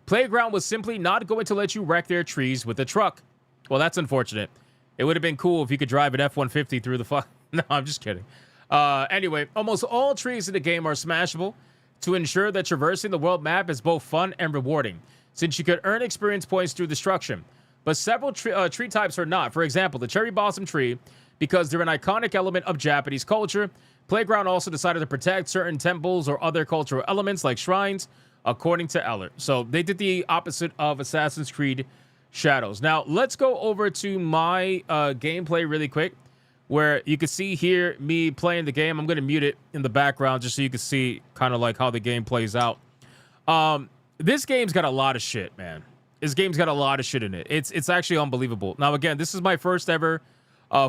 S2: Playground was simply not going to let you wreck their trees with a truck. Well, that's unfortunate. It would have been cool if you could drive an F-150 through the No, I'm just kidding. Anyway, almost all trees in the game are smashable to ensure that traversing the world map is both fun and rewarding, since you could earn experience points through destruction. But several tree types are not. For example, the cherry blossom tree, because they're an iconic element of Japanese culture. Playground also decided to protect certain temples or other cultural elements like shrines, according to Eller. So they did the opposite of Assassin's Creed Shadows. Now, let's go over to my gameplay really quick, where you can see here me playing the game. I'm going to mute it in the background just so you can see kind of like how the game plays out. This game's got a lot of shit, man. This game's got a lot of shit in it. It's actually unbelievable. Now, again, this is my first ever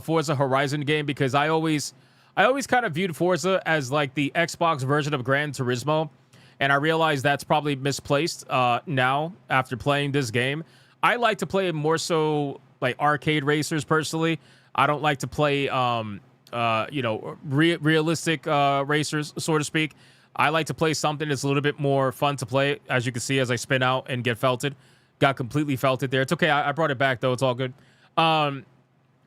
S2: Forza Horizon game because I always kind of viewed Forza as like the Xbox version of Gran Turismo, and I realize that's probably misplaced now after playing this game. I like to play more so like arcade racers personally. I don't like to play realistic racers, so to speak. I like to play something that's a little bit more fun to play, as you can see as I spin out and get felted. Got completely felted there. It's okay. I brought it back, though. It's all good. But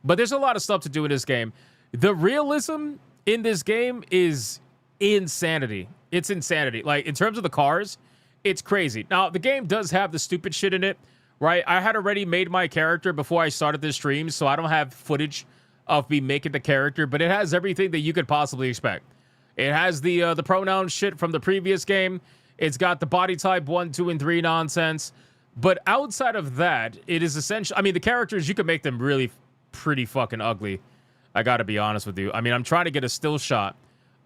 S2: there's a lot of stuff to do in this game. The realism in this game is insanity. It's insanity. Like, in terms of the cars, it's crazy. Now, the game does have the stupid shit in it, right? I had already made my character before I started this stream, so I don't have footage of me making the character, but it has everything that you could possibly expect. It has the pronoun shit from the previous game. It's got the body type 1, 2, and 3 nonsense. But outside of that, it is essential. I mean, the characters, you can make them really pretty fucking ugly. I got to be honest with you. I mean, I'm trying to get a still shot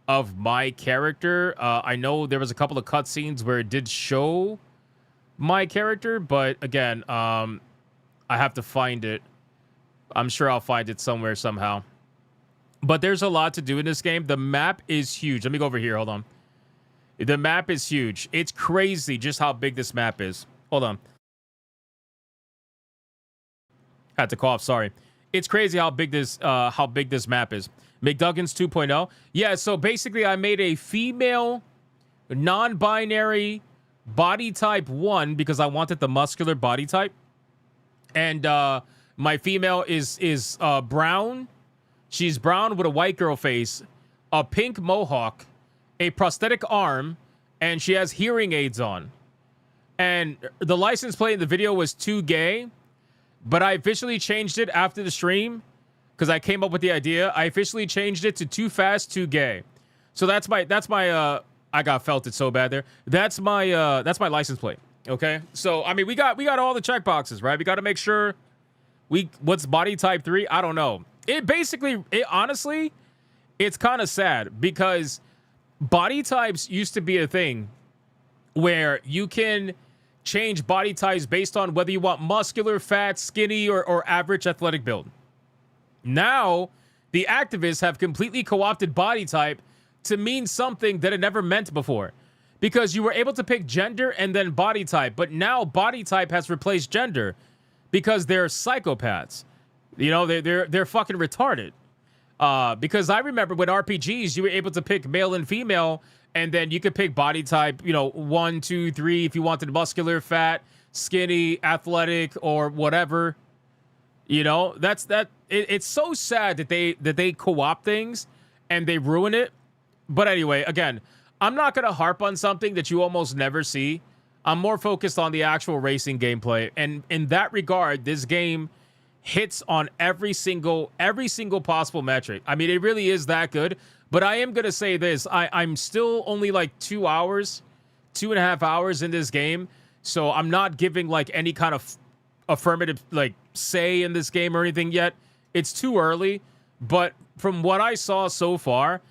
S2: of my character. I know there was a couple of cutscenes where it did show my character, but again, I have to find it. I'm sure I'll find it somewhere somehow. But there's a lot to do in this game. The map is huge. Let me go over here. Hold on. The map is huge. It's crazy just how big this map is. Hold on. Had to cough. Sorry. It's crazy how big this map is. McDuggan's 2.0. Yeah, so basically I made a female non-binary body type 1 because I wanted the muscular body type. And my female is brown. She's brown with a white girl face, a pink mohawk, a prosthetic arm, and she has hearing aids on. And the license plate in the video was too gay. but I officially changed it after the stream because I came up with the idea. I officially changed it to too fast, too gay. So that's my I got felted so bad there. That's my license plate. Okay. So I mean we got all the check boxes, right? We got to make sure what's body type 3? I don't know. Honestly, it's kind of sad because body types used to be a thing where you can change body types based on whether you want muscular, fat, skinny, or average athletic build. Now, the activists have completely co-opted body type to mean something that it never meant before. Because you were able to pick gender and then body type, but now body type has replaced gender because they're psychopaths. You know, they're fucking retarded. Because I remember when RPGs, you were able to pick male and female, and then you could pick body type, 1, 2, 3, if you wanted muscular, fat, skinny, athletic, or whatever. It's so sad that they co-opt things and they ruin it. But anyway, again, I'm not going to harp on something that you almost never see. I'm more focused on the actual racing gameplay. And in that regard, this game hits on every single possible metric. I mean, it really is that good. But I am going to say this. I'm still only like 2.5 hours in this game. So I'm not giving like any kind of affirmative like say in this game or anything yet. It's too early. But from what I saw so far,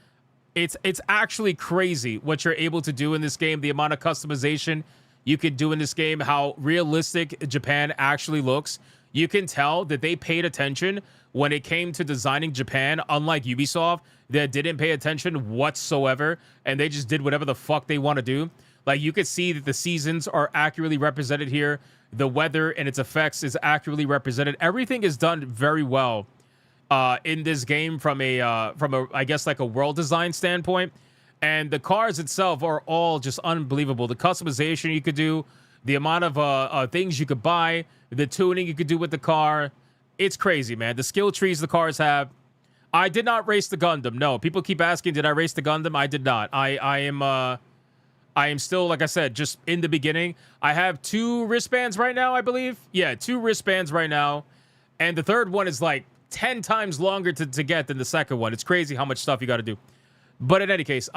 S2: it's actually crazy what you're able to do in this game. The amount of customization you can do in this game, how realistic Japan actually looks. You can tell that they paid attention when it came to designing Japan, unlike Ubisoft, that didn't pay attention whatsoever, and they just did whatever the fuck they want to do. Like, you could see that the seasons are accurately represented here. The weather and its effects is accurately represented. Everything is done very well in this game from a I guess like a world design standpoint. And the cars itself are all just unbelievable. The customization you could do, the amount of things you could buy, the tuning you could do with the car. It's crazy, man. The skill trees the cars have. I did not race the Gundam. No, people keep asking, did I race the Gundam? I did not. I am still, like I said, just in the beginning. I have 2 wristbands right now, I believe. Yeah, 2 wristbands right now. And the third one is like 10 times longer to get than the second one. It's crazy how much stuff you got to do. But in any case,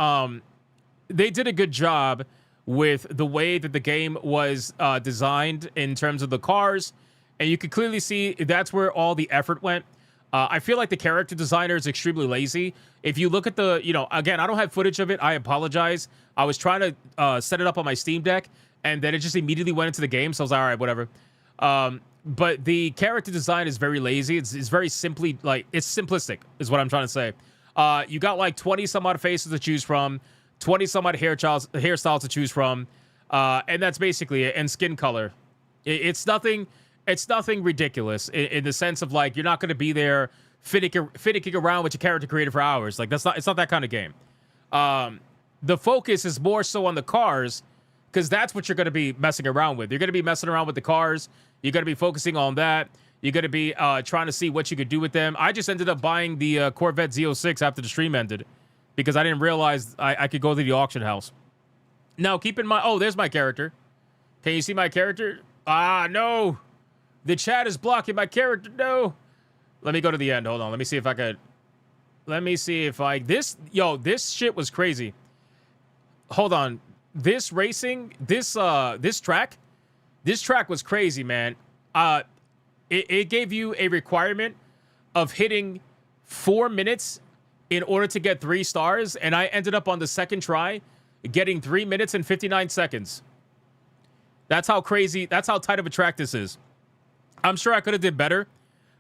S2: they did a good job with the way that the game was designed in terms of the cars. And you could clearly see that's where all the effort went. I feel like the character designer is extremely lazy. If you look at the, again, I don't have footage of it. I apologize. I was trying to set it up on my Steam Deck, and then it just immediately went into the game. So I was like, all right, whatever. But the character design is very lazy. It's very simply, like, it's simplistic is what I'm trying to say. You got like 20 some odd faces to choose from, 20 some odd hairstyles to choose from. And that's basically it. And skin color. It's nothing ridiculous in the sense of like, you're not going to be there finicking around with your character creator for hours. Like it's not that kind of game. The focus is more so on the cars, because that's what you're going to be messing around with. You're going to be messing around with the cars. You're going to be focusing on that. You're going to be trying to see what you could do with them. I just ended up buying the Corvette Z06 after the stream ended because I didn't realize I could go to the auction house. Now, keep in mind... Oh, there's my character. Can you see my character? Ah, no. The chat is blocking my character. No. Let me go to the end. Hold on. Let me see if I could... Let me see if I... This shit was crazy. Hold on. This racing... This track was crazy, man. It gave you a requirement of hitting 4 minutes in order to get 3 stars, and I ended up on the second try getting 3 minutes and 59 seconds. That's how crazy, that's how tight of a track this is. I'm sure I could have did better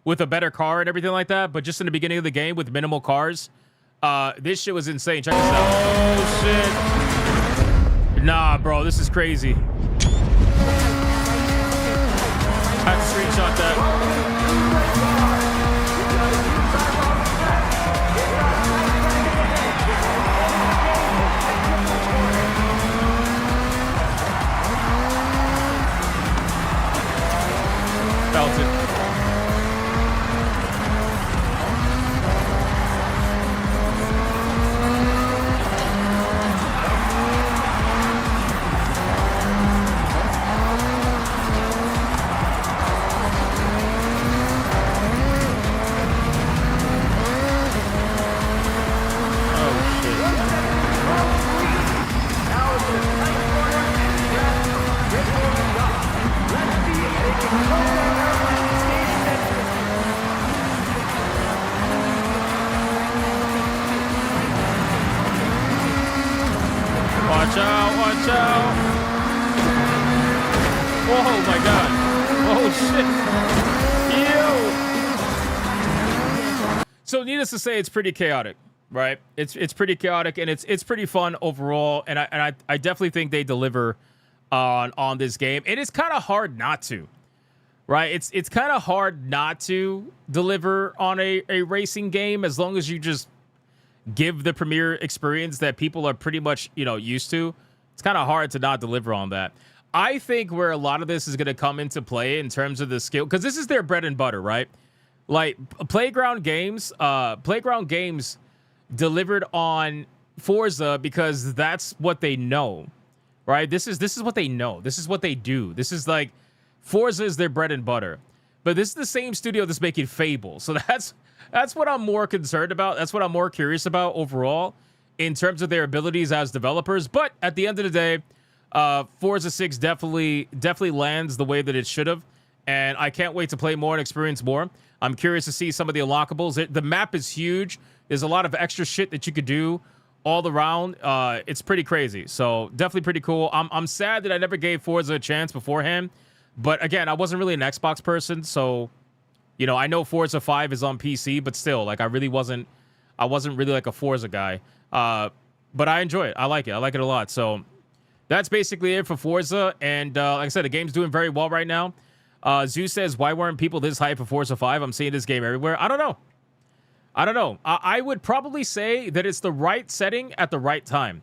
S2: with a better car and everything like that, but just in the beginning of the game with minimal cars, this shit was insane. Check this out. Oh, shit. Nah, bro, this is crazy. I have to screenshot that. Felt it. Watch out. Oh my god. Oh shit. Ew. So needless to say, it's pretty chaotic, right? It's pretty chaotic, and it's pretty fun overall, and I definitely think they deliver on this game. And it's kind of hard not to. Right, it's kind of hard not to deliver on a racing game as long as you just give the premiere experience that people are pretty much, used to. It's kind of hard to not deliver on that. I think where a lot of this is going to come into play in terms of the skill, because this is their bread and butter, right? Like Playground Games delivered on Forza because that's what they know, right? This is what they know. This is what they do. This is like Forza is their bread and butter. But this is the same studio that's making Fable. So that's what I'm more concerned about. That's what I'm more curious about overall in terms of their abilities as developers. But at the end of the day, Forza 6 definitely lands the way that it should have. And I can't wait to play more and experience more. I'm curious to see some of the unlockables. The map is huge. There's a lot of extra shit that you could do all around. It's pretty crazy. So definitely pretty cool. I'm sad that I never gave Forza a chance beforehand. But again, I wasn't really an Xbox person, so I know Forza 5 is on PC, but still, like I wasn't really like a Forza guy. But I enjoy it. I like it. I like it a lot. So that's basically it for Forza. And like I said, the game's doing very well right now. Zeus says, why weren't people this hyped for Forza 5? I'm seeing this game everywhere. I don't know. I would probably say that it's the right setting at the right time.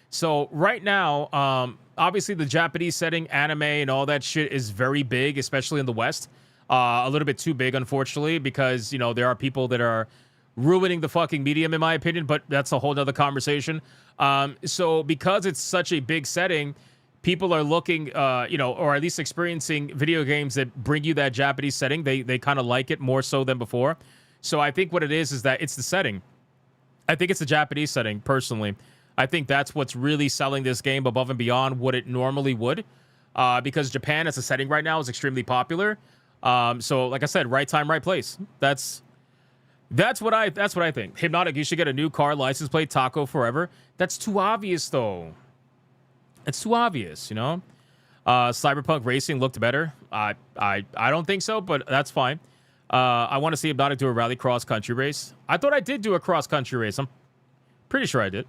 S2: So right now, obviously the Japanese setting, anime and all that shit is very big, especially in the West. A little bit too big, unfortunately, because, there are people that are ruining the fucking medium, in my opinion, but that's a whole nother conversation. So because it's such a big setting, people are looking, or at least experiencing video games that bring you that Japanese setting. They kind of like it more so than before. So I think what it is that it's the setting. I think it's the Japanese setting, personally. I think that's what's really selling this game above and beyond what it normally would, because Japan as a setting right now is extremely popular. So, like I said, right time, right place. That's what I think. Hypnotic, you should get a new car license plate, Taco Forever. That's too obvious, though. It's too obvious, Cyberpunk Racing looked better. I don't think so, but that's fine. I want to see Hypnotic do a rally cross country race. I thought I did do a cross country race. I'm pretty sure I did.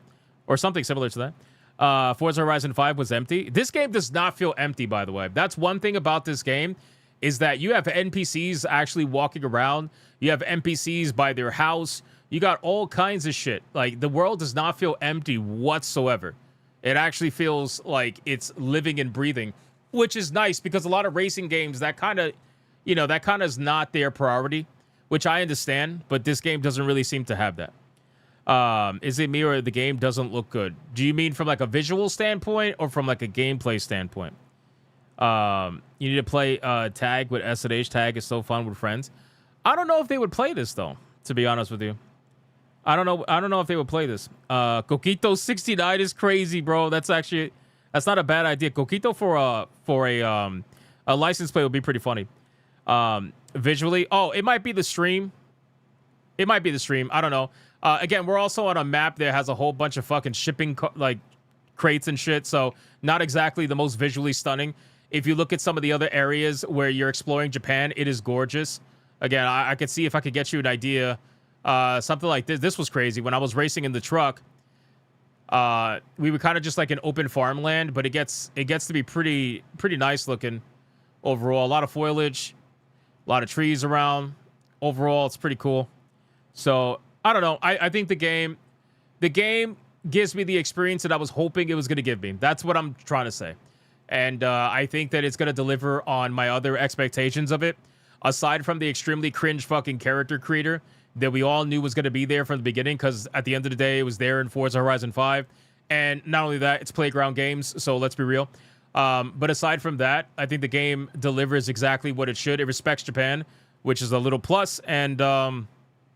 S2: Or something similar to that. Forza Horizon 5 was empty. This game does not feel empty, by the way. That's one thing about this game, is that you have NPCs actually walking around. You have NPCs by their house. You got all kinds of shit. Like, the world does not feel empty whatsoever. It actually feels like it's living and breathing, which is nice, because a lot of racing games, that kind of is not their priority, which I understand, but this game doesn't really seem to have that. Is it me or the game doesn't look good? Do you mean from like a visual standpoint or from like a gameplay standpoint? You need to play tag with S&H. Tag is so fun with friends. I don't know if they would play this, though, to be honest with you. I don't know if they would play this. Coquito 69 is crazy, bro. That's not a bad idea. Coquito for a license plate would be pretty funny. Visually, it might be the stream. I don't know. Again, we're also on a map that has a whole bunch of fucking shipping crates and shit, so not exactly the most visually stunning. If you look at some of the other areas where you're exploring Japan, it is gorgeous. Again, I could see if I could get you an idea. Something like this. This was crazy. When I was racing in the truck, we were kind of just like an open farmland, but it gets to be pretty nice looking overall. A lot of foliage, a lot of trees around. Overall, it's pretty cool. So I don't know. I think the game gives me the experience that I was hoping it was going to give me. That's what I'm trying to say. And I think that it's going to deliver on my other expectations of it. Aside from the extremely cringe fucking character creator that we all knew was going to be there from the beginning, because at the end of the day, it was there in Forza Horizon 5. And not only that, it's Playground Games, so let's be real. But aside from that, I think the game delivers exactly what it should. It respects Japan, which is a little plus. And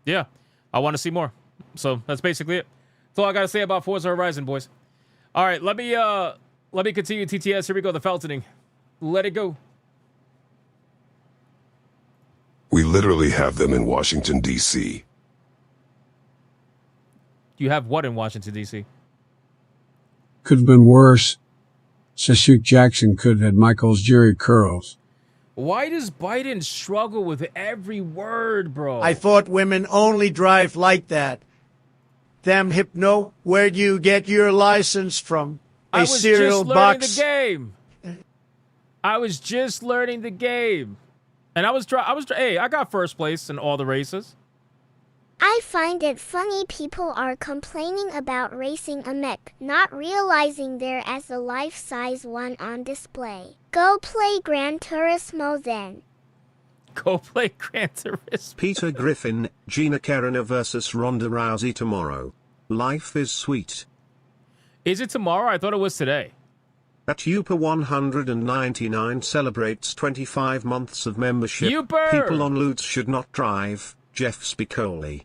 S2: yeah, I want to see more. So that's basically it. That's all I got to say about Forza Horizon, boys. All right, let me continue TTS. Here we go, the Feltoning. Let it go.
S8: We literally have them in Washington, D.C.
S2: You have what in Washington, D.C.?
S5: Could have been worse. Sasuke Jackson could have had Michael's Jerry curls.
S2: Why does Biden struggle with every word, bro?
S7: I thought women only drive like that. Damn Hypno, where'd you get your license from?
S2: I
S7: A
S2: was
S7: cereal
S2: just learning
S7: box?
S2: the game. I was just learning the game. And hey, I got first place in all the races.
S4: I find it funny people are complaining about racing a mech, not realizing there is a life-size one on display. Go play Gran Turismo then.
S2: Go play Gran Turismo.
S3: Peter Griffin, Gina Carano versus Ronda Rousey tomorrow. Life is sweet.
S2: Is it tomorrow? I thought it was today.
S3: At Uper 199 celebrates 25 months of membership.
S2: Uper!
S3: People on Lutz should not drive. Jeff Spicoli.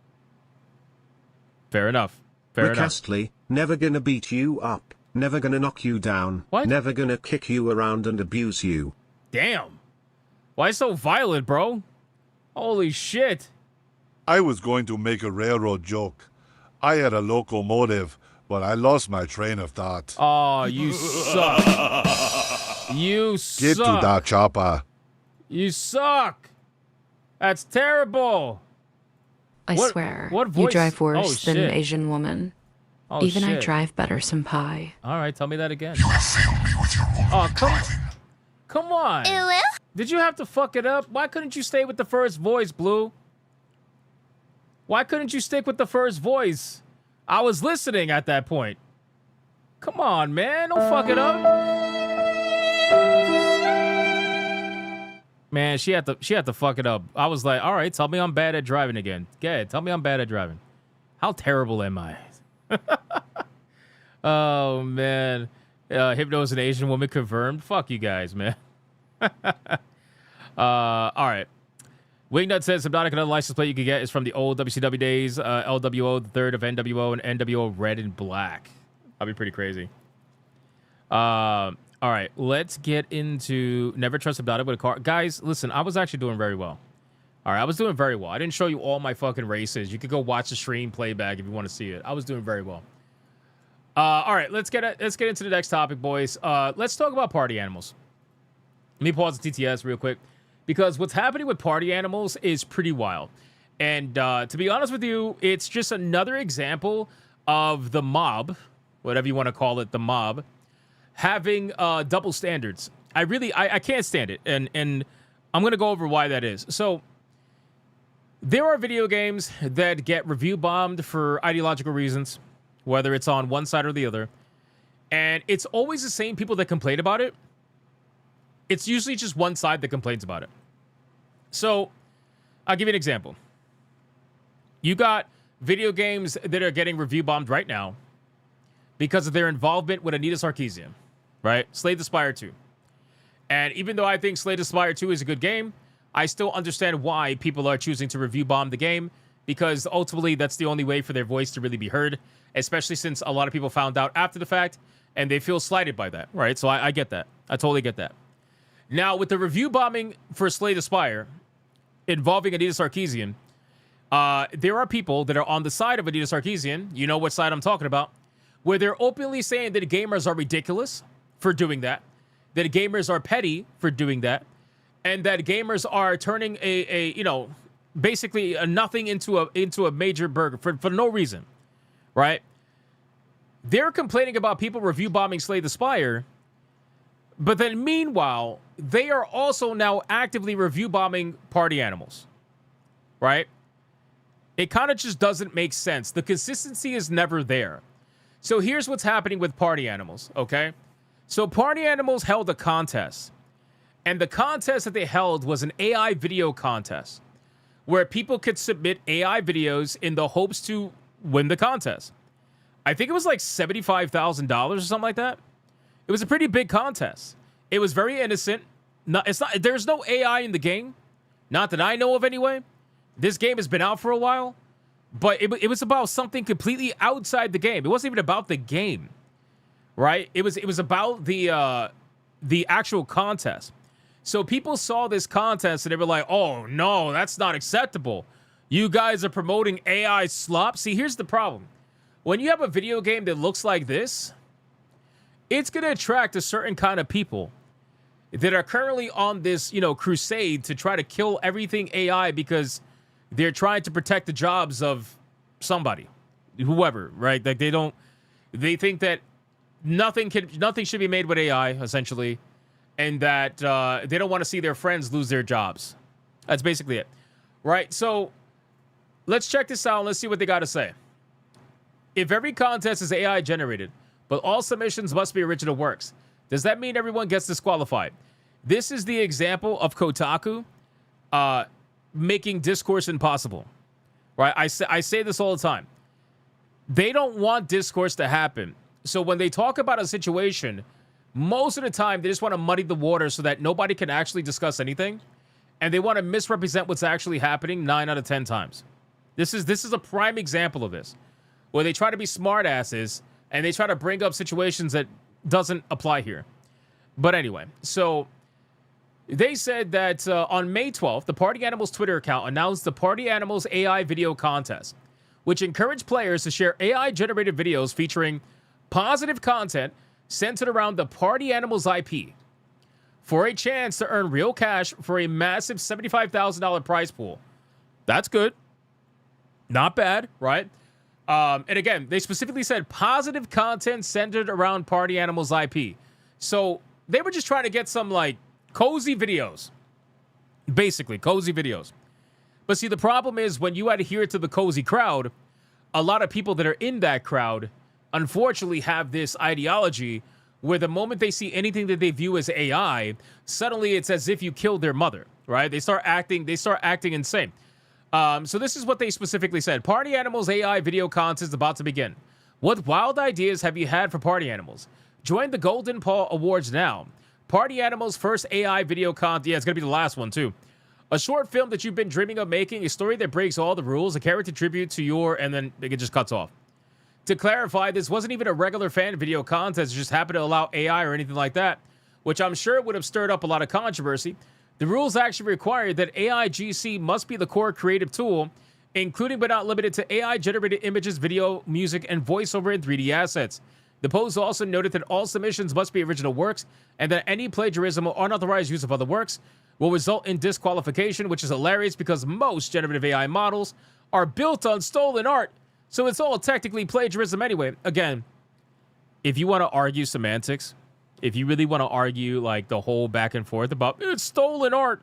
S2: Fair enough. Fair
S3: Rick
S2: enough.
S3: Astley, never gonna beat you up, never gonna knock you down,
S2: What?
S3: never gonna kick you around and abuse you.
S2: Damn. Why so violent, bro? Holy shit.
S9: I was going to make a railroad joke. I had a locomotive, but I lost my train of thought.
S2: Oh, you suck. You suck.
S9: Get to that chopper.
S2: You suck. That's terrible.
S10: I
S2: What-
S10: swear,
S2: what
S10: you
S2: voice-
S10: drive worse
S2: Oh,
S10: than an
S2: shit.
S10: Asian woman.
S2: Oh,
S10: Even I
S2: shit.
S10: drive better, senpai.
S2: All right, tell me that again. Oh, come on. Did you have to fuck it up? Why couldn't you stay with the first voice, Blue? Why couldn't you stick with the first voice? I was listening at that point. Come on, man. Don't fuck it up. Man, she had to fuck it up. I was like, all right, tell me I'm bad at driving again. Go ahead, tell me I'm bad at driving. How terrible am I? Oh, man. Hypno is an Asian woman confirmed. Fuck you guys, man. All right. Wingnut says Hypnotic, another license plate you can get is from the old WCW days. LWO, the third of NWO, and NWO red and black. That'd be pretty crazy. All right. Let's get into Never Trust Hypnotic with a car. Guys, listen, I was actually doing very well. All right. I was doing very well. I didn't show you all my fucking races. You could go watch the stream playback if you want to see it. I was doing very well. All right. Let's get into the next topic, boys. Let's talk about party animals. Let me pause the TTS real quick, because what's happening with party animals is pretty wild. And to be honest with you, it's just another example of the mob, whatever you want to call it, the mob, having double standards. I can't stand it. And I'm going to go over why that is. So there are video games that get review bombed for ideological reasons, whether it's on one side or the other. And it's always the same people that complain about it. It's usually just one side that complains about it. So I'll give you an example. You got video games that are getting review bombed right now because of their involvement with Anita Sarkeesian, right? Slay the Spire 2. And even though I think Slay the Spire 2 is a good game, I still understand why people are choosing to review bomb the game, because ultimately that's the only way for their voice to really be heard, especially since a lot of people found out after the fact and they feel slighted by that, right? So I get that. I totally get that. Now, with the review bombing for Slay the Spire involving Anita Sarkeesian, there are people that are on the side of Anita Sarkeesian, you know what side I'm talking about, where they're openly saying that gamers are ridiculous for doing that gamers are petty for doing that, and that gamers are turning basically a nothing into a major burger for no reason, right? They're complaining about people review bombing Slay the Spire, but then meanwhile, they are also now actively review bombing party animals, right? It kind of just doesn't make sense. The consistency is never there. So here's what's happening with party animals, okay? So party animals held a contest, and the contest that they held was an AI video contest where people could submit AI videos in the hopes to win the contest. I think it was like $75,000 or something like that. It was a pretty big contest. It was very innocent. There's no AI in the game. Not that I know of anyway. This game has been out for a while. But it was about something completely outside the game. It wasn't even about the game. Right? It was about the actual contest. So people saw this contest and they were like, oh no, that's not acceptable. You guys are promoting AI slop. See, here's the problem. When you have a video game that looks like this, it's going to attract a certain kind of people that are currently on this, crusade to try to kill everything AI because they're trying to protect the jobs of somebody, whoever, right? Like they think that nothing should be made with AI, essentially, and that they don't want to see their friends lose their jobs. That's basically it, right? So let's check this out and let's see what they got to say. If every contest is AI generated, but all submissions must be original works, does that mean everyone gets disqualified? This is the example of Kotaku making discourse impossible, right? I say this all the time. They don't want discourse to happen. So when they talk about a situation, most of the time they just want to muddy the water so that nobody can actually discuss anything. And they want to misrepresent what's actually happening 9 out of 10 times. This is a prime example of this, where they try to be smartasses and they try to bring up situations that doesn't apply here. But anyway, so they said that on May 12th, the Party Animals Twitter account announced the Party Animals AI video contest, which encouraged players to share AI-generated videos featuring positive content centered around the Party Animals IP for a chance to earn real cash for a massive $75,000 prize pool. That's good. Not bad, right? And again, they specifically said positive content centered around Party Animals IP. So they were just trying to get some, like, cozy videos. Basically, cozy videos. But see, the problem is when you adhere to the cozy crowd, a lot of people that are in that crowd unfortunately have this ideology where the moment they see anything that they view as AI, suddenly it's as if you killed their mother, right? They start acting insane. So this is what they specifically said. Party Animals AI video contest is about to begin. What wild ideas have you had for Party Animals? Join the Golden Paw Awards now. Party Animals' first AI video contest. Yeah, it's going to be the last one, too. A short film that you've been dreaming of making, a story that breaks all the rules, a character tribute to your, and then it just cuts off. To clarify, this wasn't even a regular fan video contest. It just happened to allow AI or anything like that, which I'm sure would have stirred up a lot of controversy. The rules actually require that AI GC must be the core creative tool, including but not limited to AI-generated images, video, music, and voiceover and 3D assets. The post also noted that all submissions must be original works and that any plagiarism or unauthorized use of other works will result in disqualification, which is hilarious because most generative AI models are built on stolen art, so it's all technically plagiarism anyway. Again, if you want to argue semantics, if you really want to argue like the whole back and forth about it's stolen art,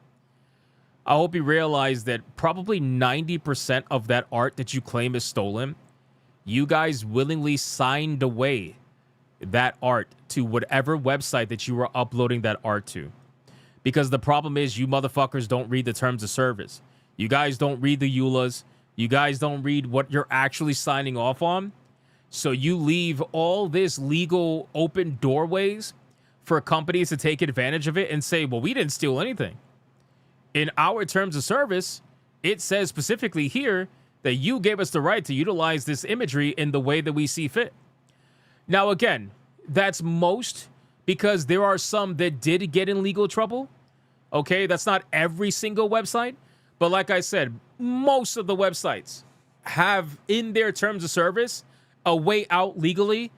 S2: I hope you realize that probably 90% of that art that you claim is stolen, you guys willingly signed away that art to whatever website that you were uploading that art to. Because the problem is you motherfuckers don't read the terms of service. You guys don't read the EULAs. You guys don't read what you're actually signing off on. So you leave all this legal open doorways for companies to take advantage of it and say, well, we didn't steal anything. In our terms of service, it says specifically here that you gave us the right to utilize this imagery in the way that we see fit. Now, again, that's most because there are some that did get in legal trouble. Okay, that's not every single website. But like I said, most of the websites have in their terms of service a way out legally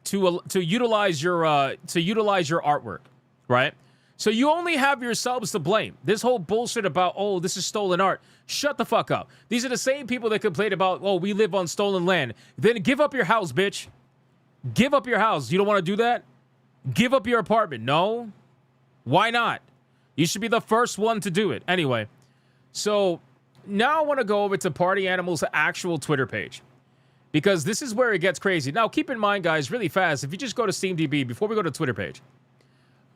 S2: to utilize your artwork, right? So you only have yourselves to blame. This whole bullshit about, oh, this is stolen art. Shut the fuck up. These are the same people that complain about, oh, we live on stolen land. Then give up your house, bitch. Give up your house. You don't want to do that? Give up your apartment. No? Why not? You should be the first one to do it. Anyway, so now I want to go over to Party Animals' actual Twitter page, because this is where it gets crazy. Now, keep in mind, guys, really fast, if you just go to SteamDB before we go to Twitter page.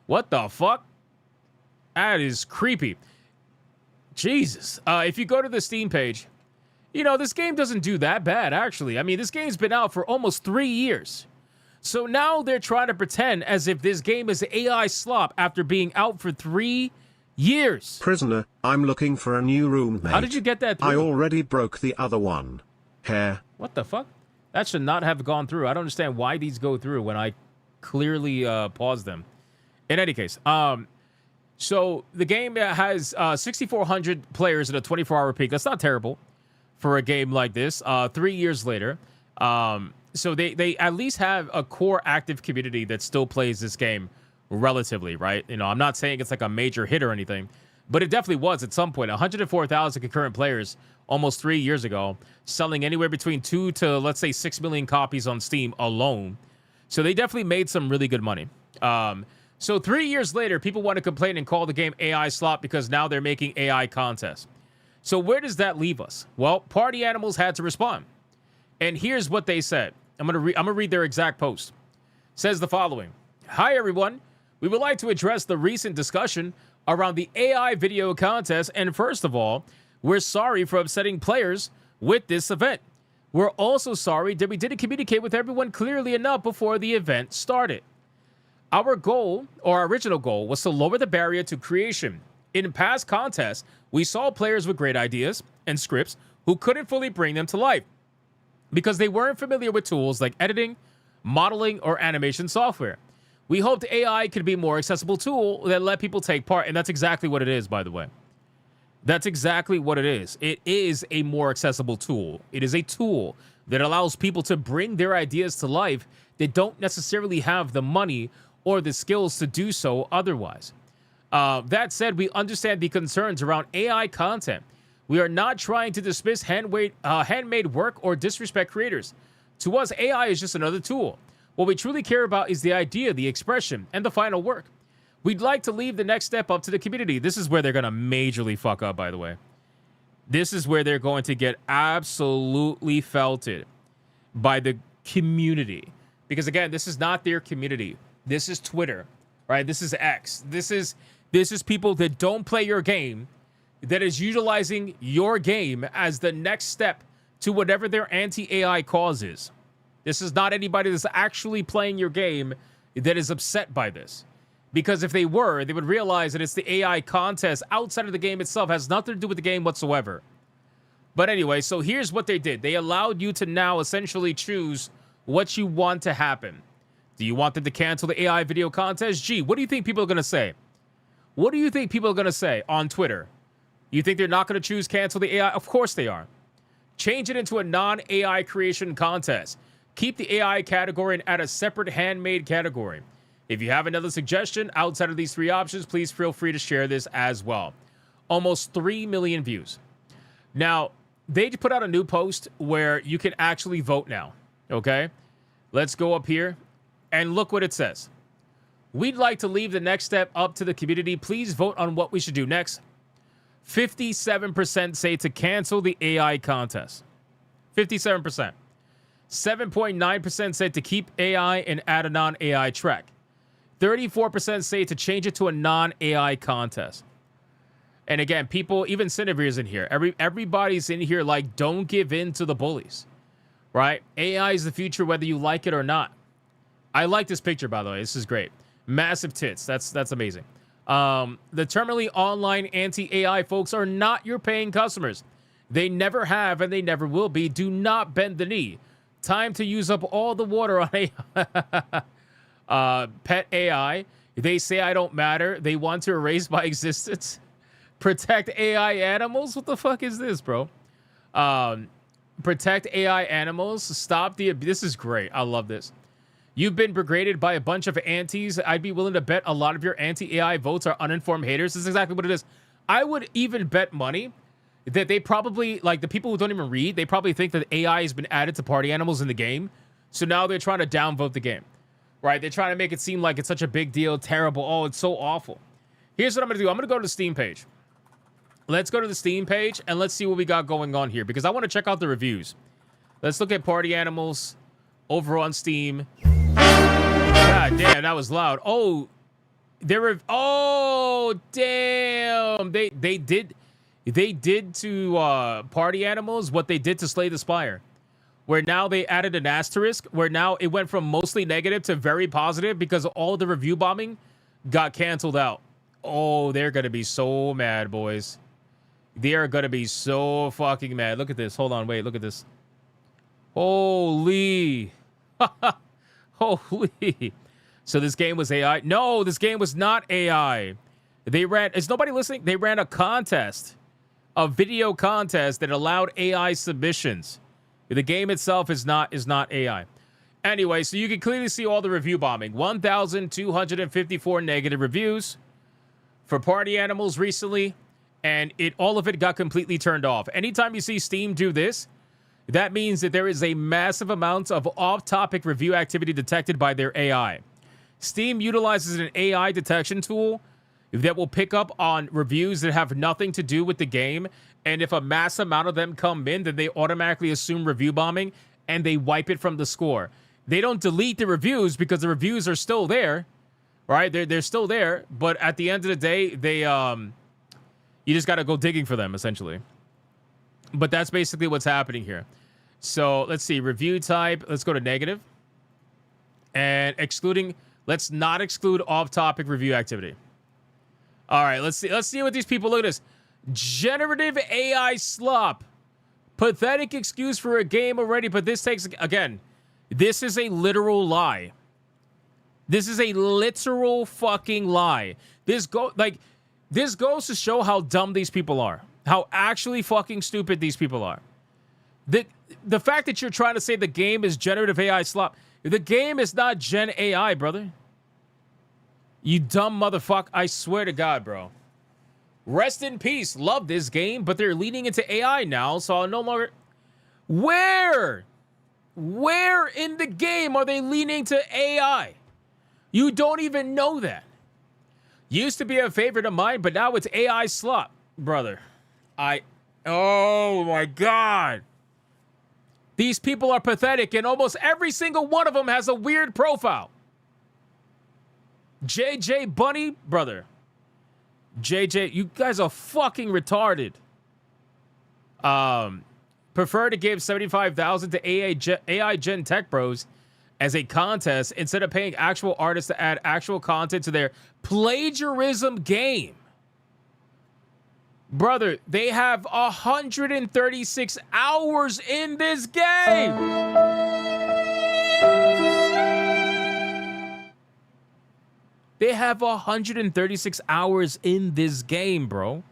S2: What the fuck? That is creepy. Jesus. If you go to the Steam page, you know, this game doesn't do that bad, actually. I mean, this game's been out for almost 3 years. So now they're trying to pretend as if this game is AI slop after being out for 3 years.
S3: Prisoner, I'm looking for a new roommate.
S2: How did you get that through?
S3: I already broke the other one. Hair.
S2: What the fuck? That should not have gone through. I don't understand why these go through when I clearly paused them. In any case, so the game has 6,400 players at a 24-hour peak. That's not terrible for a game like this. 3 years later, So they at least have a core active community that still plays this game relatively, right? You know, I'm not saying it's like a major hit or anything, but it definitely was at some point. 104,000 concurrent players almost 3 years ago, selling anywhere between 2 to, let's say, 6 million copies on Steam alone. So they definitely made some really good money. So 3 years later, people want to complain and call the game AI slop because now they're making AI contests. So where does that leave us? Well, Party Animals had to respond. And here's what they said. I'm gonna read their exact post. It says the following. Hi, everyone. We would like to address the recent discussion around the AI video contest. And first of all, we're sorry for upsetting players with this event. We're also sorry that we didn't communicate with everyone clearly enough before the event started. Our goal, or our original goal, was to lower the barrier to creation. In past contests, we saw players with great ideas and scripts who couldn't fully bring them to life because they weren't familiar with tools like editing, modeling, or animation software. We hoped AI could be a more accessible tool that let people take part, and that's exactly what it is, by the way. That's exactly what it is. It is a more accessible tool. It is a tool that allows people to bring their ideas to life that don't necessarily have the money or the skills to do so otherwise. That said, we understand the concerns around AI content. We are not trying to dismiss handmade work or disrespect creators. To us, AI is just another tool. What we truly care about is the idea, the expression, and the final work. We'd like to leave the next step up to the community. This is where they're going to majorly fuck up, by the way. This is where they're going to get absolutely felted by the community. Because, again, this is not their community. This is Twitter, right? This is X. This is people that don't play your game, that is utilizing your game as the next step to whatever their anti-AI cause is. This is not anybody that's actually playing your game that is upset by this. Because if they were, they would realize that it's the AI contest outside of the game itself, has nothing to do with the game whatsoever. But anyway, so here's what they did. They allowed you to now essentially choose what you want to happen. Do you want them to cancel the AI video contest? Gee, what do you think people are going to say? What do you think people are going to say on Twitter? You think they're not going to choose cancel the AI? Of course they are. Change it into a non-AI creation contest. Keep the AI category and add a separate handmade category. If you have another suggestion outside of these three options, please feel free to share this as well. Almost 3 million views. Now, they put out a new post where you can actually vote now. Okay? Let's go up here and look what it says. We'd like to leave the next step up to the community. Please vote on what we should do next. 57% say to cancel the AI contest. 57%. 7.9% said to keep AI and add a non-AI track. 34% say to change it to a non-AI contest. And again, people, even Cinevere's in here. Everybody's in here like, don't give in to the bullies, right? AI is the future, whether you like it or not. I like this picture, by the way. This is great. Massive tits. That's amazing. The terminally online anti-AI folks are not your paying customers. They never have and they never will be. Do not bend the knee. Time to use up all the water on AI. Pet AI. They say I don't matter. They want to erase my existence. Protect AI animals. What the fuck is this, bro? Protect AI animals. Stop the... This is great. I love this. You've been degraded by a bunch of antis. I'd be willing to bet a lot of your anti-AI votes are uninformed haters. This is exactly what it is. I would even bet money that they probably, like the people who don't even read, they probably think that AI has been added to party animals in the game. So now they're trying to downvote the game, right? They're trying to make it seem like it's such a big deal, terrible. Oh, it's so awful. Here's what I'm going to do. I'm going to go to the Steam page. Let's go to the Steam page and let's see what we got going on here because I want to check out the reviews. Let's look at party animals over on Steam. God damn, that was loud. Oh, there were. Oh, damn. They did to party animals what they did to Slay the Spire, where now they added an asterisk, where now it went from mostly negative to very positive because all the review bombing got canceled out. Oh, they're gonna be so mad, boys. They are gonna be so fucking mad. Look at this. Hold on, wait. Look at this. Holy. Holy. So this game was AI? No, this game was not AI. They ran, is nobody listening? They ran a contest, a video contest that allowed AI submissions. The game itself is not AI. Anyway, so you can clearly see all the review bombing. 1,254 negative reviews for Party Animals recently, and all of it got completely turned off. Anytime you see Steam do this, that means that there is a massive amount of off-topic review activity detected by their AI. Steam utilizes an AI detection tool that will pick up on reviews that have nothing to do with the game, and if a mass amount of them come in, then they automatically assume review bombing, and they wipe it from the score. They don't delete the reviews because the reviews are still there, right? They're still there, but at the end of the day, you just got to go digging for them, essentially. But that's basically what's happening here. So let's see, review type. Let's go to negative. And let's not exclude off-topic review activity. All right, let's see what these people, look at this. Generative AI slop. Pathetic excuse for a game already, but this takes, again, this is a literal lie. This is a literal fucking lie. This goes to show how dumb these people are. How actually fucking stupid these people are. The fact that you're trying to say the game is generative AI slop. The game is not Gen AI, brother. You dumb motherfucker. I swear to God, bro. Rest in peace. Love this game, but they're leaning into AI now, so I'll no longer... Where in the game are they leaning to AI? You don't even know that. Used to be a favorite of mine, but now it's AI slop, brother. Oh my God. These people are pathetic, and almost every single one of them has a weird profile. JJ Bunny, brother. JJ, you guys are fucking retarded. Prefer to give $75,000 to AI Gen Tech Bros as a contest instead of paying actual artists to add actual content to their plagiarism game. Brother, they have 136 hours in this game. They have 136 hours in this game, bro.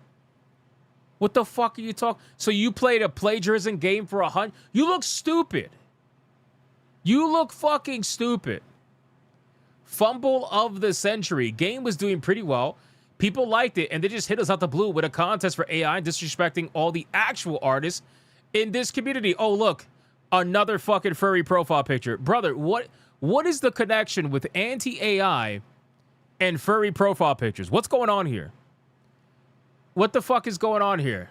S2: What the fuck are you talking? So you played a plagiarism game for 100? You look stupid. You look fucking stupid. Fumble of the century. Game was doing pretty well. People liked it, and they just hit us out the blue with a contest for AI, disrespecting all the actual artists in this community. Oh, look. Another fucking furry profile picture. Brother, what is the connection with anti-AI and furry profile pictures? What's going on here? What the fuck is going on here?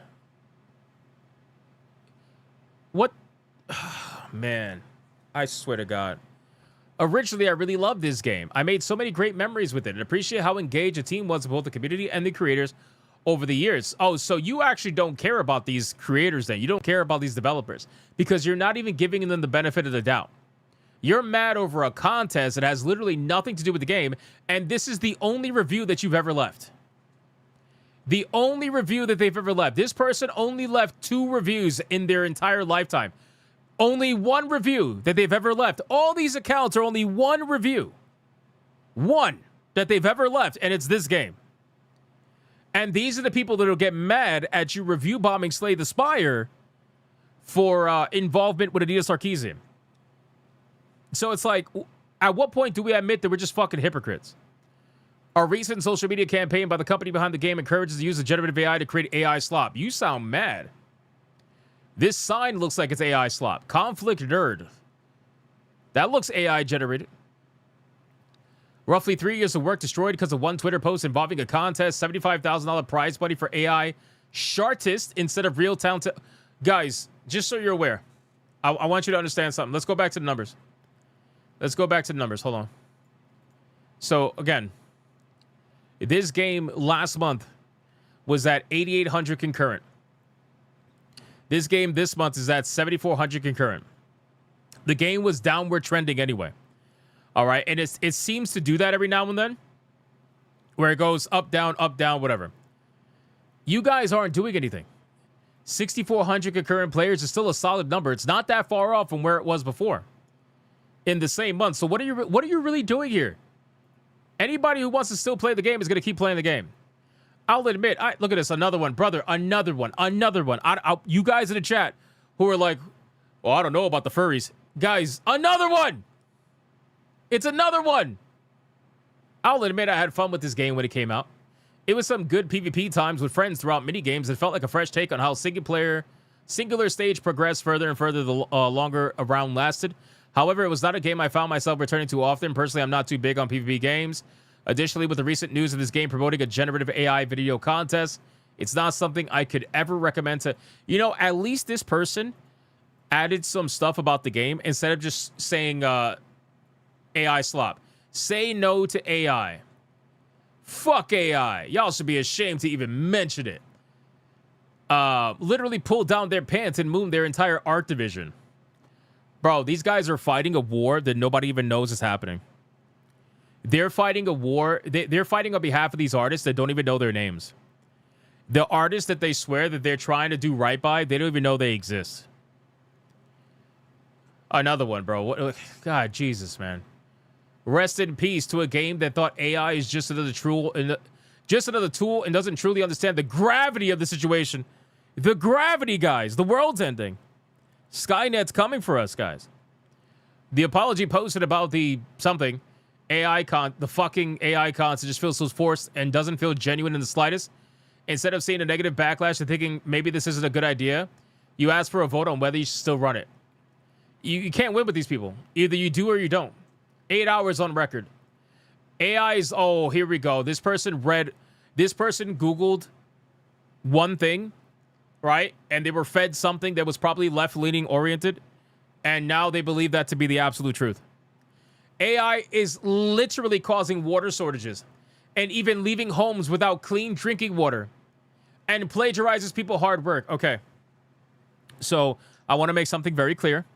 S2: What? Man, I swear to God. Originally, I really loved this game. I made so many great memories with it and appreciate how engaged the team was with both the community and the creators over the years. Oh, so you actually don't care about these creators then. You don't care about these developers because you're not even giving them the benefit of the doubt. You're mad over a contest that has literally nothing to do with the game, and this is the only review that you've ever left. The only review that they've ever left. This person only left 2 reviews in their entire lifetime. Only 1 review that they've ever left. All these accounts are only 1 review. 1 that they've ever left, and it's this game. And these are the people that will get mad at you review bombing Slay the Spire for involvement with Anita Sarkeesian. So it's like, at what point do we admit that we're just fucking hypocrites? Our recent social media campaign by the company behind the game encourages the use of generative AI to create AI slop. You sound mad. This sign looks like it's AI slop. Conflict nerd. That looks AI generated. Roughly 3 years of work destroyed because of one Twitter post involving a contest. $75,000 prize money for AI Shartist instead of real talent. Guys, just so you're aware, I want you to understand something. Let's go back to the numbers. Hold on. So, again, this game last month was at 8,800 concurrent. This game this month is at 7,400 concurrent. The game was downward trending anyway. All right, and it seems to do that every now and then, where it goes up, down, whatever. You guys aren't doing anything. 6,400 concurrent players is still a solid number. It's not that far off from where it was before in the same month. So what are you really doing here? Anybody who wants to still play the game is going to keep playing the game. I'll admit, look at this, another one, brother, another one. You guys in the chat who are like, well, I don't know about the furries. Guys, another one. It's another one. I'll admit I had fun with this game when it came out. It was some good PvP times with friends throughout mini games. It felt like a fresh take on how singular stage progressed further and further the longer a round lasted. However, it was not a game I found myself returning to often. Personally, I'm not too big on PvP games. Additionally, with the recent news of this game promoting a generative AI video contest, it's not something I could ever recommend to... You know, at least this person added some stuff about the game instead of just saying AI slop. Say no to AI. Fuck AI. Y'all should be ashamed to even mention it. Literally pulled down their pants and mooned their entire art division. Bro, these guys are fighting a war that nobody even knows is happening. They're fighting a war. They're fighting on behalf of these artists that don't even know their names. The artists that they swear that they're trying to do right by, they don't even know they exist. Another one, bro. God, Jesus, man. Rest in peace to a game that thought AI is just another tool and doesn't truly understand the gravity of the situation. The gravity, guys. The world's ending. Skynet's coming for us, guys. The apology posted about the fucking AI concept just feels so forced and doesn't feel genuine in the slightest. Instead of seeing a negative backlash and thinking maybe this isn't a good idea, you ask for a vote on whether you should still run it. You can't win with these people. Either you do or you don't. 8 hours on record. AI's, oh, here we go. This person Googled one thing, right? And they were fed something that was probably left-leaning oriented. And now they believe that to be the absolute truth. AI is literally causing water shortages and even leaving homes without clean drinking water and plagiarizes people hard work. Okay. So I want to make something very clear.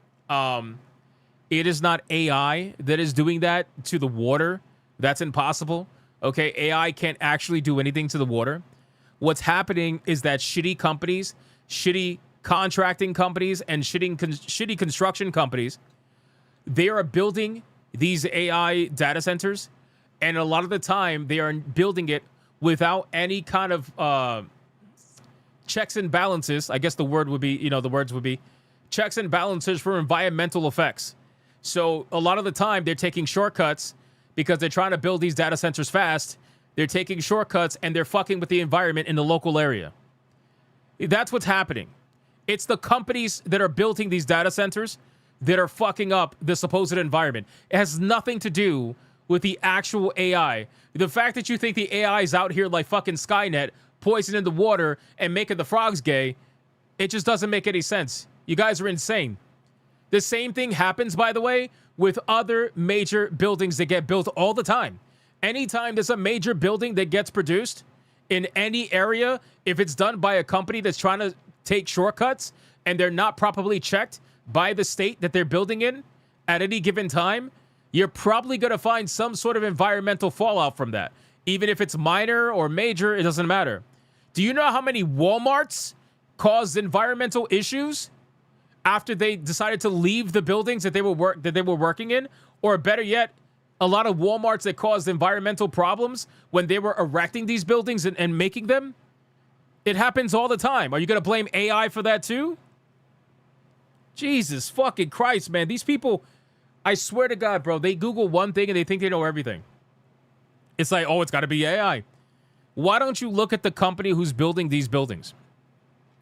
S2: It is not AI that is doing that to the water. That's impossible. Okay, AI can't actually do anything to the water. What's happening is that shitty companies, shitty contracting companies, and shitty construction companies, they are building these AI data centers, and a lot of the time they are building it without any kind of checks and balances. I guess the words would be checks and balances for environmental effects. So a lot of the time they're taking shortcuts because they're trying to build these data centers fast. They're taking shortcuts and they're fucking with the environment in the local area. That's what's happening. It's the companies that are building these data centers that are fucking up the supposed environment. It has nothing to do with the actual AI. The fact that you think the AI is out here like fucking Skynet, poisoning the water and making the frogs gay, it just doesn't make any sense. You guys are insane. The same thing happens, by the way, with other major buildings that get built all the time. Anytime there's a major building that gets produced in any area, if it's done by a company that's trying to take shortcuts and they're not properly checked by the state that they're building in at any given time, you're probably going to find some sort of environmental fallout from that. Even if it's minor or major, it doesn't matter. Do you know how many Walmarts caused environmental issues after they decided to leave the buildings that they were working in? Or better yet, a lot of Walmarts that caused environmental problems when they were erecting these buildings and making them? It happens all the time. Are you going to blame AI for that too? Jesus fucking Christ, man. These people, I swear to God, bro, they Google one thing and they think they know everything. It's like, oh, it's got to be AI. Why don't you look at the company who's building these buildings?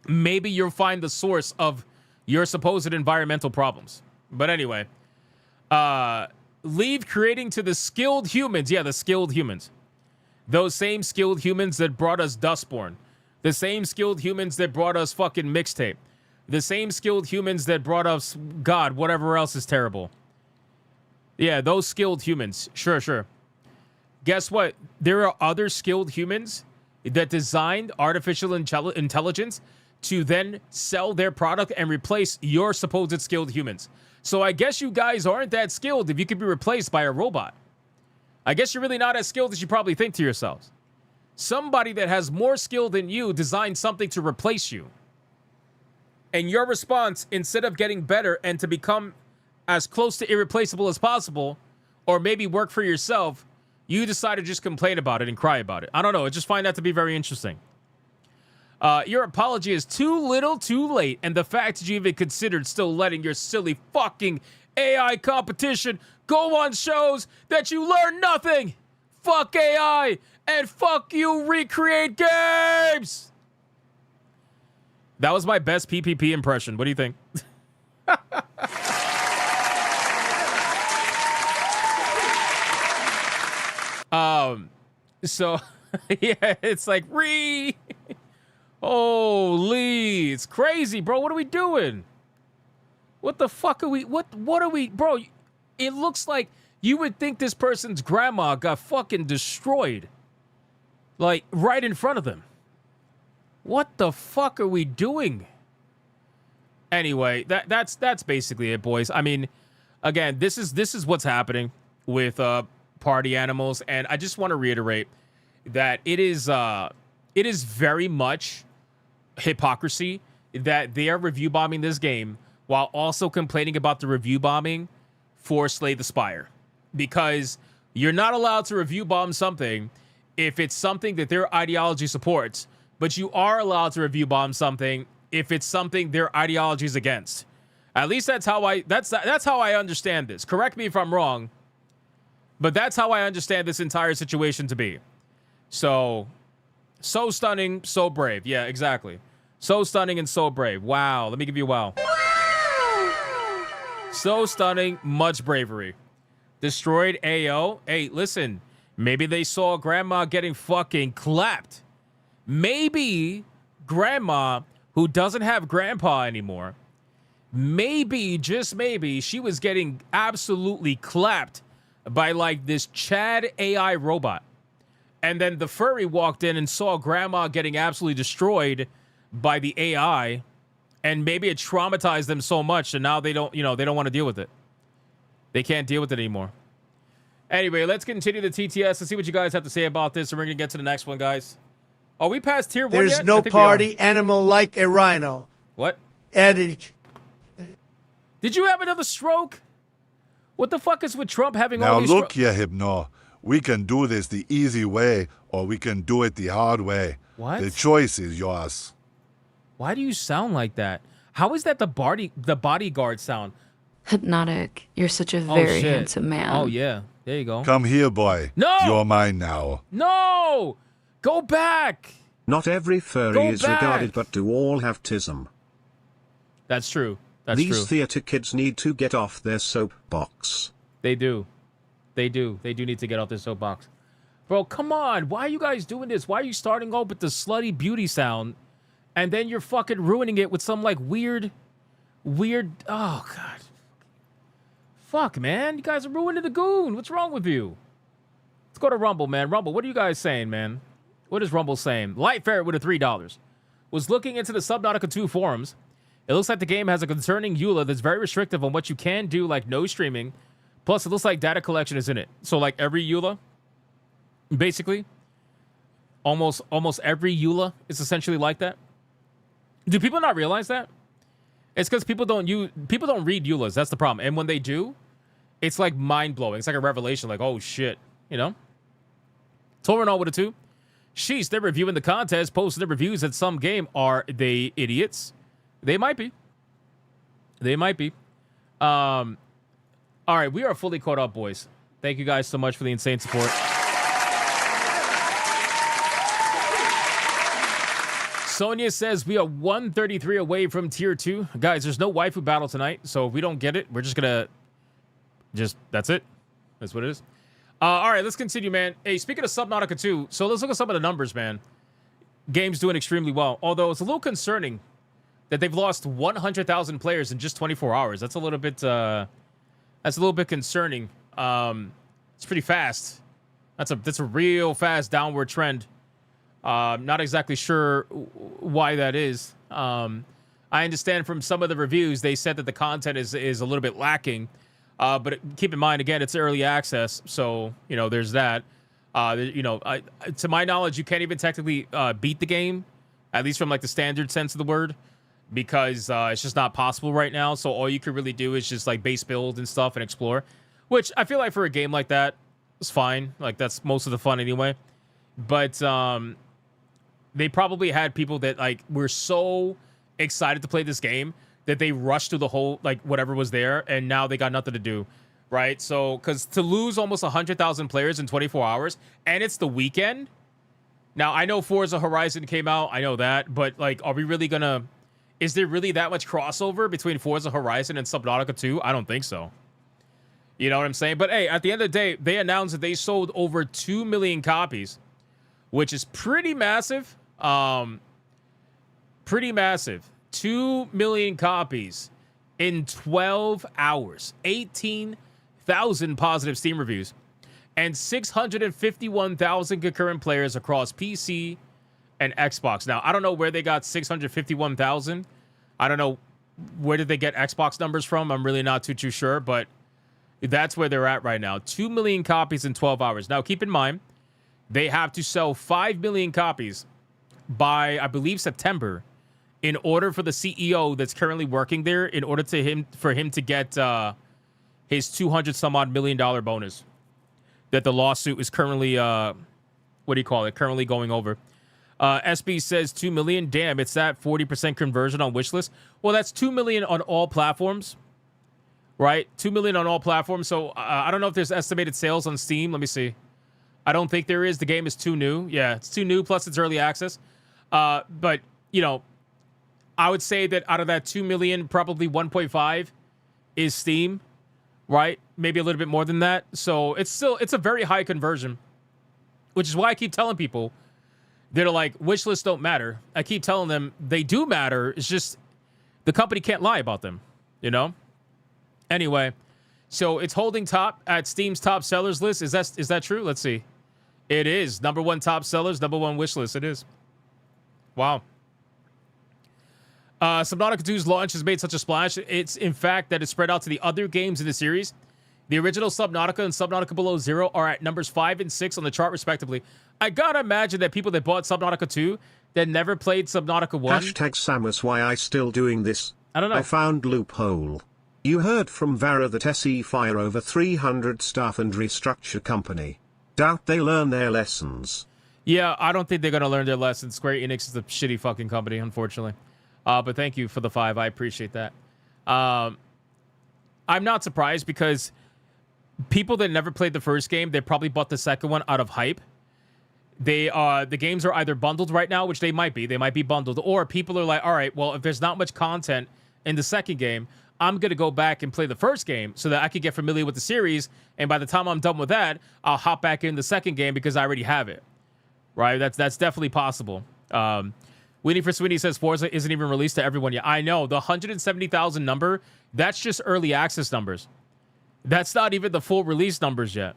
S2: Maybe you'll find the source of your supposed environmental problems. But anyway, leave creating to the skilled humans. Yeah, the skilled humans. Those same skilled humans that brought us Dustborn. The same skilled humans that brought us fucking Mixtape. The same skilled humans that brought us, God, whatever else is terrible. Yeah, those skilled humans. Sure. Guess what? There are other skilled humans that designed artificial intelligence to then sell their product and replace your supposed skilled humans. So I guess you guys aren't that skilled if you could be replaced by a robot. I guess you're really not as skilled as you probably think to yourselves. Somebody that has more skill than you designed something to replace you. And your response, instead of getting better and to become as close to irreplaceable as possible, or maybe work for yourself, you decide to just complain about it and cry about it. I don't know. I just find that to be very interesting. Your apology is too little too late, and the fact that you even considered still letting your silly fucking AI competition go on shows that you learn nothing. Fuck AI and fuck you, Recreate Games. That was my best PPP impression. What do you think? So yeah, it's like holy, it's crazy, bro. What are we doing? What the fuck are we? What are we, bro? It looks like you would think this person's grandma got fucking destroyed, like right in front of them. What the fuck are we doing? Anyway, that's basically it, boys. I mean, again, this is what's happening with party animals, and I just want to reiterate that it is very much hypocrisy that they are review bombing this game while also complaining about the review bombing for Slay the Spire, because you're not allowed to review bomb something if it's something that their ideology supports, but you are allowed to review bomb something if it's something their ideology is against. At least that's how I understand this. Correct me if I'm wrong, but that's how I understand this entire situation to be. So stunning, so brave. Yeah, exactly. So stunning and so brave. Wow. Let me give you a wow. So stunning, much bravery. Destroyed AO. Hey, listen. Maybe they saw grandma getting fucking clapped. Maybe grandma, who doesn't have grandpa anymore, maybe, just maybe, she was getting absolutely clapped by like this Chad AI robot. And then the furry walked in and saw grandma getting absolutely destroyed by the AI, and maybe it traumatized them so much, and now they don't want to deal with it. They can't deal with it anymore. Anyway, let's continue the TTS and see what you guys have to say about this, and we're going to get to the next one, guys. Are we past tier 1 yet?
S7: There's no party animal like a rhino.
S2: What?
S7: Eddie.
S2: Did you have another stroke? What the fuck is with Trump having
S9: now
S2: all these...
S9: Now look here, Hypno. We can do this the easy way, or we can do it the hard way.
S2: What?
S9: The choice is yours.
S2: Why do you sound like that? How is that the bodyguard sound?
S10: Hypnotic, you're such a very handsome man.
S2: Oh, yeah. There you go.
S9: Come here, boy.
S2: No!
S9: You're mine now.
S2: No! Go back!
S3: Not every furry is regarded, but do all have tism.
S2: That's true. That's
S3: These
S2: true.
S3: theater kids need to get off their soapbox.
S2: They do. They do. They do need to get off their soapbox. Bro, come on. Why are you guys doing this? Why are you starting off with the slutty beauty sound, and then you're fucking ruining it with some, like, weird... Oh, God. Fuck, man. You guys are ruining the goon. What's wrong with you? Let's go to Rumble, man. Rumble, what are you guys saying, man? What is Rumble saying? Light Ferret with a $3. Was looking into the Subnautica 2 forums. It looks like the game has a concerning EULA that's very restrictive on what you can do, like no streaming. Plus, it looks like data collection is in it. So, like, every EULA, basically, almost every EULA is essentially like that. Do people not realize that? It's because people don't read EULAs. That's the problem. And when they do, it's like mind-blowing. It's like a revelation, like, oh, shit, you know? Torinol with a 2. Sheesh, they're reviewing the contest, posting their reviews at some game. Are they idiots? They might be. They might be. All right, we are fully caught up, boys. Thank you guys so much for the insane support. Sonia says we are 133 away from tier 2. Guys, there's no waifu battle tonight, so if we don't get it, we're just gonna... that's it. That's what it is. All right, let's continue, man. Hey, speaking of Subnautica 2, so let's look at some of the numbers, man. Game's doing extremely well, although it's a little concerning that they've lost 100,000 players in just 24 hours. That's a little bit concerning. It's pretty fast. That's a real fast downward trend. Not exactly sure why that is. I understand from some of the reviews, they said that the content is a little bit lacking. But keep in mind, again, it's early access. So, there's that. To my knowledge, you can't even technically beat the game, at least from like the standard sense of the word, because it's just not possible right now. So all you can really do is just like base build and stuff and explore, which I feel like for a game like that, it's fine. Like that's most of the fun anyway. But they probably had people that like were so excited to play this game that they rushed through the whole like whatever was there, and now they got nothing to do. right? So, because to lose almost 100,000 players in 24 hours, and it's the weekend. Now, I know Forza Horizon came out. I know that. But, like, are we really going to... Is there really that much crossover between Forza Horizon and Subnautica 2? I don't think so. You know what I'm saying? But, hey, at the end of the day, they announced that they sold over 2 million copies, which is pretty massive. Pretty massive. 2 million copies in 12 hours. 18,000 positive Steam reviews. And 651,000 concurrent players across PC and Xbox. Now, I don't know where they got 651,000. I don't know where did they get Xbox numbers from. I'm really not too sure, but that's where they're at right now. 2 million copies in 12 hours. Now, keep in mind, they have to sell 5 million copies by, I believe, September in order for the CEO that's currently working there, in order for him to get his $200-some-odd million bonus that the lawsuit is currently, currently going over. SB says 2 million. Damn, it's that 40% conversion on wishlist. Well, that's 2 million on all platforms, right? 2 million on all platforms. So I don't know if there's estimated sales on Steam. Let me see. I don't think there is. The game is too new. Yeah, it's too new. Plus, it's early access. But, you know, I would say that out of that 2 million, probably 1.5 is Steam, right? Maybe a little bit more than that. So it's a very high conversion, which is why I keep telling people that are like, wish lists don't matter. I keep telling them they do matter. It's just the company can't lie about them, you know? Anyway, so it's holding top at Steam's top sellers list. Is that true? Let's see. It is. Number 1 top sellers, number 1 wish list. It is. Wow. Subnautica 2's launch has made such a splash. It's, in fact, that it's spread out to the other games in the series. The original Subnautica and Subnautica Below Zero are at numbers 5 and 6 on the chart, respectively. I gotta imagine that people that bought Subnautica 2 that never played Subnautica 1...
S3: Hashtag Samus, why I still doing this?
S2: I don't know.
S3: I found loophole. You heard from Vara that SE fire over 300 staff and restructure company. Doubt they learn their lessons.
S2: Yeah, I don't think they're gonna learn their lessons. Square Enix is a shitty fucking company, unfortunately. But thank you for the 5. I appreciate that. I'm not surprised because people that never played the first game, they probably bought the second one out of hype. The games are either bundled right now, which they might be. They might be bundled. Or people are like, all right, well, if there's not much content in the second game, I'm going to go back and play the first game so that I can get familiar with the series. And by the time I'm done with that, I'll hop back in the second game because I already have it. Right? That's definitely possible. Winnie for Sweeney says Forza isn't even released to everyone yet. I know. The 170,000 number, that's just early access numbers. That's not even the full release numbers yet.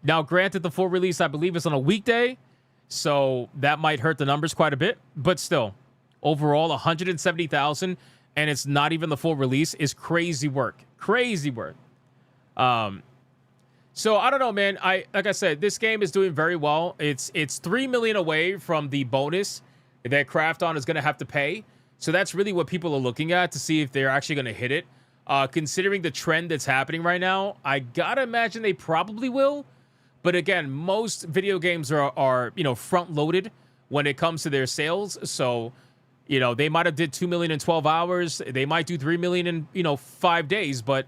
S2: Now, granted, the full release, I believe, is on a weekday, so that might hurt the numbers quite a bit. But still, overall, 170,000, and it's not even the full release, is crazy work. Crazy work. So, I don't know, man. Like I said, this game is doing very well. It's 3 million away from the bonus that Krafton is going to have to pay. So that's really what people are looking at to see if they're actually going to hit it. Considering the trend that's happening right now, I gotta imagine they probably will. But again, most video games are front loaded when it comes to their sales. So, they might have did 2 million in 12 hours. They might do 3 million in 5 days, but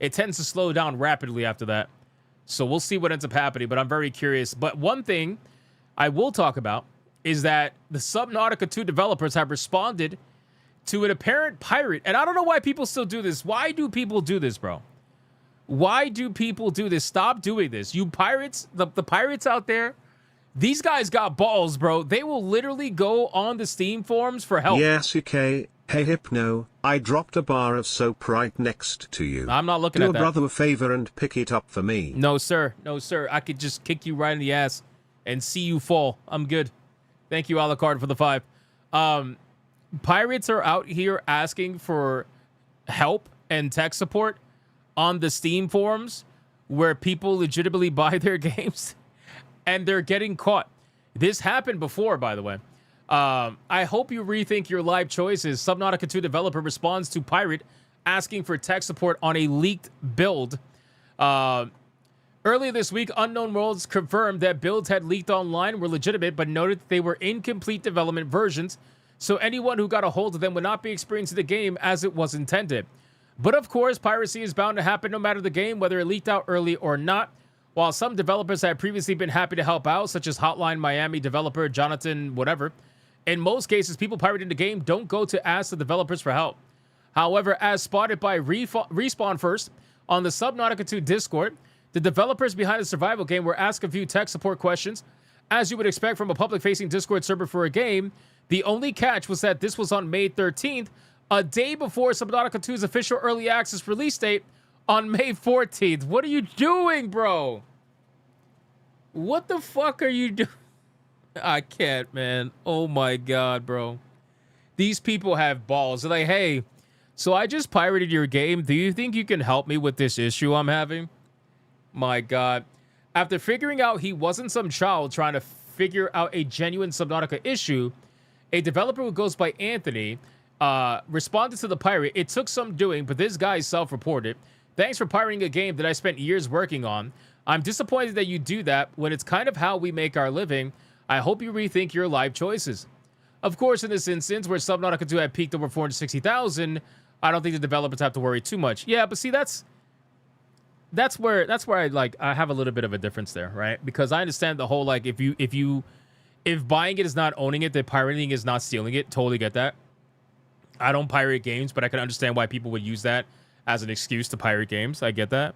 S2: it tends to slow down rapidly after that. So we'll see what ends up happening. But I'm very curious. But one thing I will talk about is that the Subnautica 2 developers have responded to an apparent pirate. And I don't know why people still do this. Why do people do this, bro? Why do people do this? Stop doing this. You pirates, the pirates out there, these guys got balls, bro. They will literally go on the Steam forums for help.
S3: Yes, okay. Hey, Hypno, I dropped a bar of soap right next to you.
S2: I'm not looking
S3: Do
S2: at that.
S3: a brother a favor and pick it up for me.
S2: No, sir. No, sir. I could just kick you right in the ass and see you fall. I'm good. Thank you, Alucard, for the 5. Pirates are out here asking for help and tech support on the Steam forums where people legitimately buy their games and they're getting caught. This happened before, by the way. I hope you rethink your life choices. Subnautica 2 developer responds to pirate asking for tech support on a leaked build. Earlier this week, Unknown Worlds confirmed that builds had leaked online were legitimate, but noted that they were incomplete development versions, so anyone who got a hold of them would not be experiencing the game as it was intended. But of course, piracy is bound to happen no matter the game, whether it leaked out early or not. While some developers have previously been happy to help out, such as Hotline Miami developer Jonathan whatever, in most cases, people pirating the game don't go to ask the developers for help. However, as spotted by Respawn First on the Subnautica 2 Discord, the developers behind the survival game were asked a few tech support questions. As you would expect from a public-facing Discord server for a game, the only catch was that this was on May 13th, a day before Subnautica 2's official early access release date on May 14th. What are you doing, bro? What the fuck are you doing? I can't, man. Oh my God, bro. These people have balls. They're like, hey, so I just pirated your game. Do you think you can help me with this issue I'm having? My God. After figuring out he wasn't some child trying to figure out a genuine Subnautica issue, a developer who goes by Anthony responded to the pirate. It took some doing, but this guy self-reported. Thanks for pirating a game that I spent years working on. I'm disappointed that you do that when it's kind of how we make our living. I hope you rethink your life choices. Of course, in this instance, where Subnautica 2 had peaked over 460,000, I don't think the developers have to worry too much. Yeah, but see, that's where I have a little bit of a difference there, right? Because I understand the whole, like, if buying it is not owning it, then pirating is not stealing it. Totally get that. I don't pirate games, but I can understand why people would use that as an excuse to pirate games. I get that.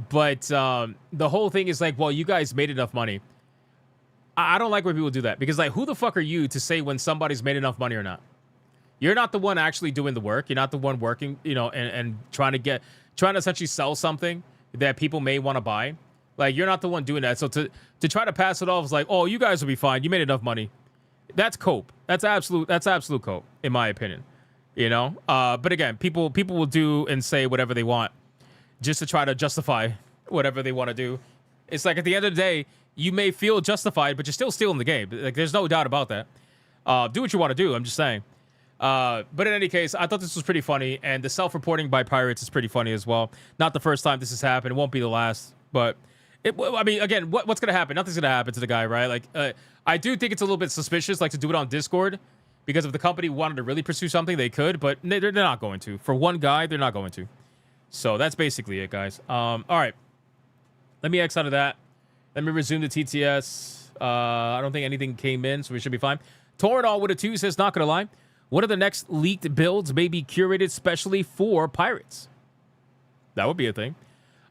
S2: But the whole thing is like, well, you guys made enough money. I don't like when people do that, because, like, who the fuck are you to say when somebody's made enough money or not? You're not the one actually doing the work. You're not the one working, you know, and trying to essentially sell something that people may want to buy. Like, you're not the one doing that. So to try to pass it off is like, oh, you guys will be fine. You made enough money. That's cope. That's absolute cope, in my opinion. You know? But again, people will do and say whatever they want just to try to justify whatever they want to do. It's like, at the end of the day, you may feel justified, but you're still stealing the game. Like, there's no doubt about that. Do what you want to do. I'm just saying. But in any case, I thought this was pretty funny, and the self-reporting by pirates is pretty funny as well. Not the first time this has happened. It won't be the last, but I mean, again, what's going to happen? Nothing's going to happen to the guy, right? Like, I do think it's a little bit suspicious, like, to do it on Discord, because if the company wanted to really pursue something, they could, but they're not going to. For one guy, they're not going to. So that's basically it, guys. All right. Let me X out of that. Let me resume the TTS. I don't think anything came in, so we should be fine. Toradol with a 2 says, not going to lie. What are the next leaked builds may be curated specially for pirates? That would be a thing.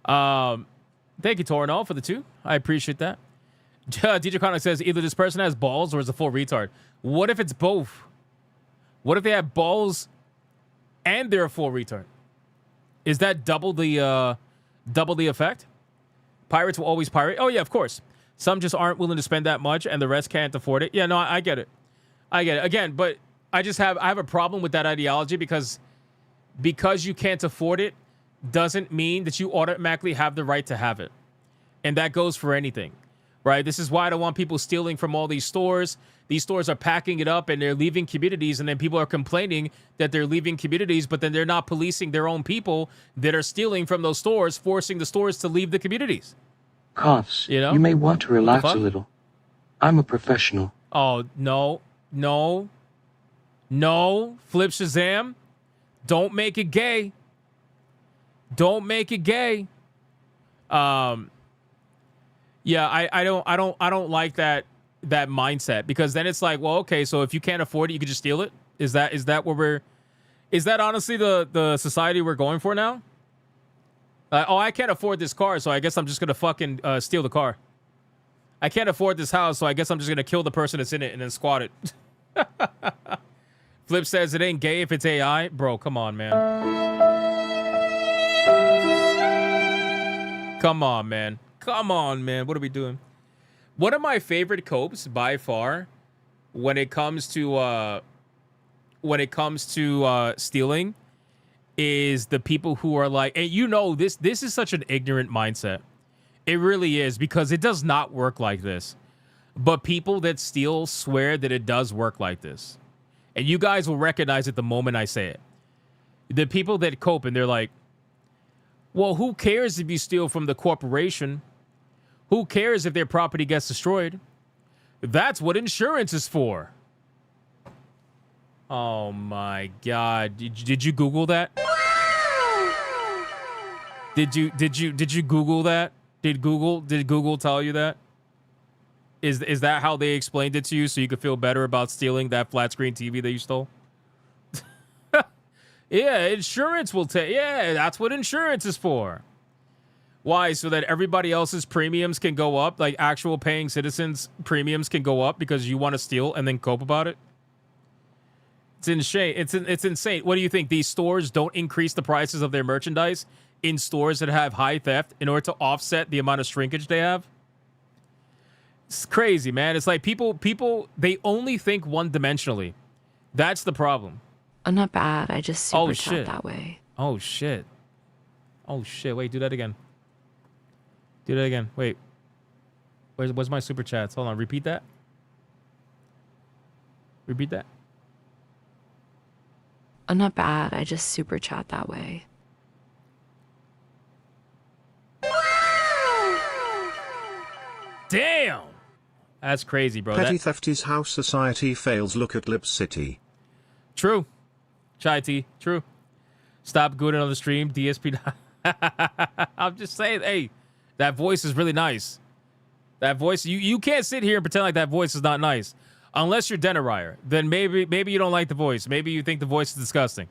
S2: Thank you, Toradol, for the 2. I appreciate that. DJ Chronic says, either this person has balls or is a full retard. What if it's both? What if they have balls and they're a full retard? Is that double the effect? Pirates will always pirate. Oh, yeah, of course. Some just aren't willing to spend that much and the rest can't afford it. Yeah, no, I get it. I get it. Again, but I have a problem with that ideology because you can't afford it doesn't mean that you automatically have the right to have it. And that goes for anything, right? This is why I don't want people stealing from all these stores. These stores are packing it up and they're leaving communities, and then people are complaining that they're leaving communities, but then they're not policing their own people that are stealing from those stores, forcing the stores to leave the communities.
S11: Coughs,
S2: you know?
S11: You may want to relax a little. I'm a professional.
S2: Oh, no. Flip Shazam. Don't make it gay. Don't make it gay. Yeah, I don't like that mindset, because then it's like, well, okay, so if you can't afford it, you can just steal it. Is that honestly the society we're going for now? I can't afford this car, so I guess I'm just gonna fucking steal the car. I can't afford this house, so I guess I'm just gonna kill the person that's in it and then squat it. Flip says it ain't gay if it's AI. Bro, come on, man. Come on, man. What are we doing? One of my favorite copes by far when it comes to stealing is the people who are like, and you know, this is such an ignorant mindset. It really is, because it does not work like this. But people that steal swear that it does work like this. And you guys will recognize it the moment I say it. The people that cope and they're like, well, who cares if you steal from the corporation? Who cares if their property gets destroyed? That's what insurance is for. Oh my God. Did you Google that? Did you Google that? Did Google tell you that? Is that how they explained it to you so you could feel better about stealing that flat screen TV that you stole? Yeah, insurance will take. Yeah, that's what insurance is for. Why? So that everybody else's premiums can go up, like actual paying citizens' premiums can go up because you want to steal and then cope about it. It's insane. It's insane. What do you think? These stores don't increase the prices of their merchandise in stores that have high theft in order to offset the amount of shrinkage they have? It's crazy, man. It's like people, they only think one-dimensionally. That's the problem.
S10: I'm not bad. I just super chat that way.
S2: Oh, shit. Oh, shit. Wait, do that again. Do that again. Wait. Where's my super chats? Hold on. Repeat that. Repeat that.
S10: I'm not bad. I just super chat that way.
S2: Damn. That's crazy, bro.
S3: Petty theft is how society fails. Look at Lip City.
S2: True. Chai tea. True. Stop gooning on the stream. DSP. I'm just saying, hey, that voice is really nice. That voice, you can't sit here and pretend like that voice is not nice. Unless you're Denarier. Then maybe you don't like the voice. Maybe you think the voice is disgusting.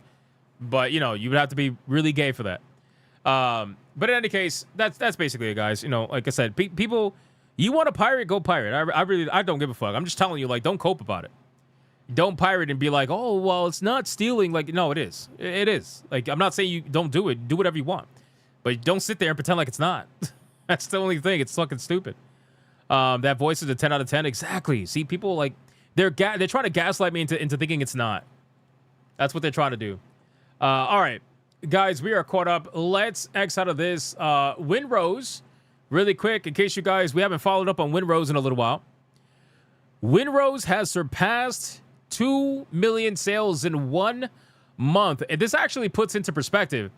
S2: But, you know, you would have to be really gay for that. But in any case, that's basically it, guys. You know, like I said, people, you want to pirate, go pirate. I don't give a fuck. I'm just telling you, like, don't cope about it. Don't pirate and be like, oh, well, it's not stealing. Like, no, it is. It is. Like, I'm not saying you don't do it. Do whatever you want. But don't sit there and pretend like it's not. That's the only thing. It's fucking stupid. That voice is a 10 out of 10. Exactly. See, people, like, they're trying to gaslight me into thinking it's not. That's what they're trying to do. All right. Guys, we are caught up. Let's X out of this. Winrose, really quick, in case you guys, we haven't followed up on Winrose in a little while. Winrose has surpassed 2 million sales in 1 month. And this actually puts into perspective,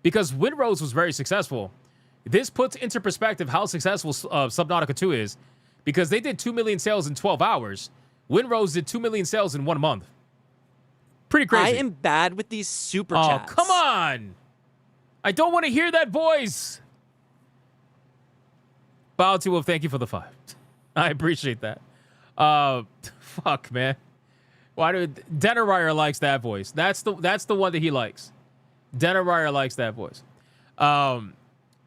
S2: because Winrose was very successful. This puts into perspective how successful Subnautica 2 is, because they did 2 million sales in 12 hours. Winrose did 2 million sales in 1 month. Pretty crazy.
S12: I am bad with these super chats.
S2: Oh, come on. I don't want to hear that voice. Bow to Wolf, thank you for the 5. I appreciate that. Fuck, man. Why do Denarier likes that voice? That's the one that he likes. Denarier likes that voice.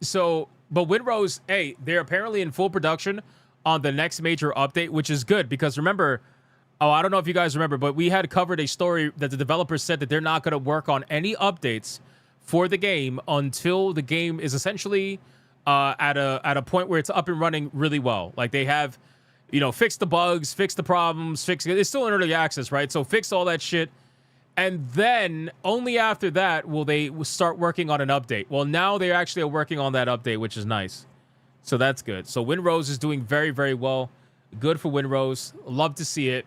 S2: So, but Winrose, hey, they're apparently in full production on the next major update, which is good because remember, I don't know if you guys remember, but we had covered a story that the developers said that they're not going to work on any updates for the game until the game is essentially at a point where it's up and running really well. Like they have, you know, fixed the bugs, fixed the problems, it's still in early access, right? So fix all that shit. And then only after that will they start working on an update. Well, now they actually are working on that update, which is nice. So that's good. So Winrose is doing very, very well. Good for Winrose. Love to see it.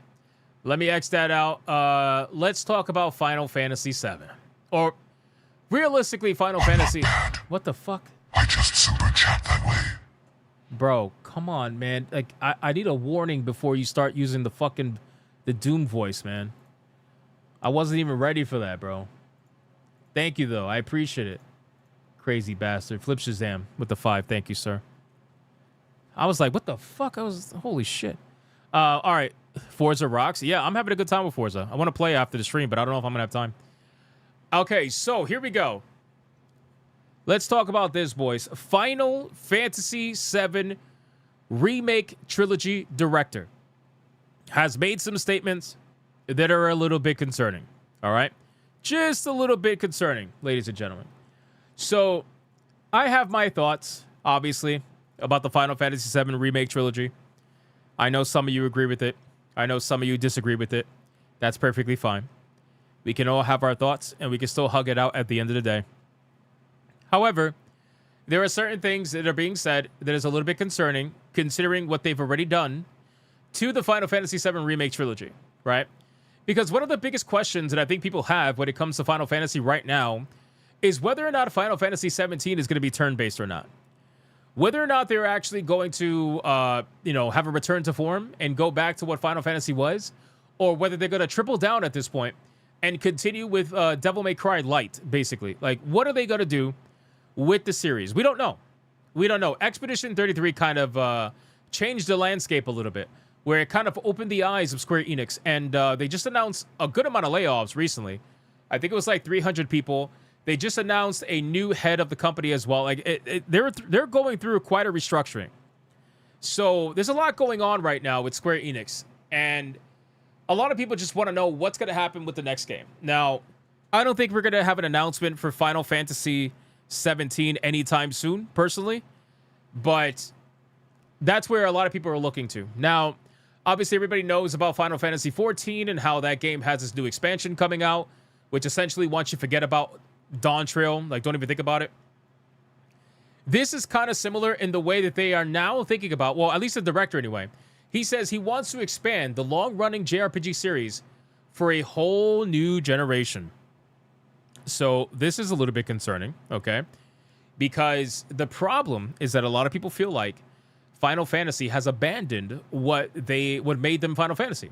S2: Let me X that out. Let's talk about Final Fantasy VII. Or realistically, Final Fantasy... What the fuck?
S8: I just super chat that way.
S2: Bro, come on, man. Like, I need a warning before you start using the Doom voice, man. I wasn't even ready for that, bro. Thank you, though. I appreciate it. Crazy bastard. Flip Shazam with the 5. Thank you, sir. I was like, what the fuck? Holy shit. All right. Forza rocks. Yeah, I'm having a good time with Forza. I want to play after the stream, but I don't know if I'm going to have time. Okay, so here we go. Let's talk about this, boys. Final Fantasy VII Remake Trilogy director has made some statements that are a little bit concerning. All right? Just a little bit concerning, ladies and gentlemen. So, I have my thoughts, obviously, about the Final Fantasy VII Remake Trilogy. I know some of you agree with it. I know some of you disagree with it. That's perfectly fine. We can all have our thoughts, and we can still hug it out at the end of the day. However, there are certain things that are being said that is a little bit concerning, considering what they've already done to the Final Fantasy VII Remake Trilogy, right? Because one of the biggest questions that I think people have when it comes to Final Fantasy right now is whether or not Final Fantasy 17 is going to be turn-based or not. Whether or not they're actually going to, have a return to form and go back to what Final Fantasy was, or whether they're going to triple down at this point and continue with Devil May Cry Light, basically. Like, what are they going to do with the series? We don't know. We don't know. Expedition 33 kind of changed the landscape a little bit, where it kind of opened the eyes of Square Enix, and they just announced a good amount of layoffs recently. I think it was like 300 people. They just announced a new head of the company as well. Like they're going through quite a restructuring. So there's a lot going on right now with Square Enix, and a lot of people just want to know what's going to happen with the next game. Now, I don't think we're going to have an announcement for Final Fantasy 17 anytime soon, personally, but that's where a lot of people are looking to. Now, obviously, everybody knows about Final Fantasy 14 and how that game has this new expansion coming out, which essentially wants you to forget about Dawn Trail, like don't even think about it. This is kind of similar in the way that they are now thinking about, well, at least the director anyway. He says he wants to expand the long-running JRPG series for a whole new generation. So this is a little bit concerning, okay? Because the problem is that a lot of people feel like Final Fantasy has abandoned what made them Final Fantasy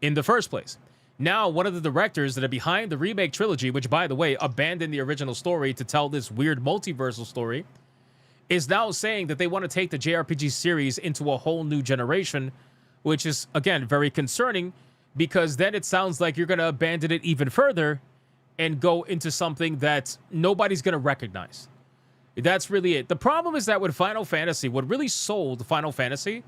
S2: in the first place. Now, one of the directors that are behind the remake trilogy, which, by the way, abandoned the original story to tell this weird multiversal story, is now saying that they want to take the JRPG series into a whole new generation, which is, again, very concerning, because then it sounds like you're going to abandon it even further and go into something that nobody's going to recognize. That's really it. The problem is that with Final Fantasy, what really sold Final Fantasy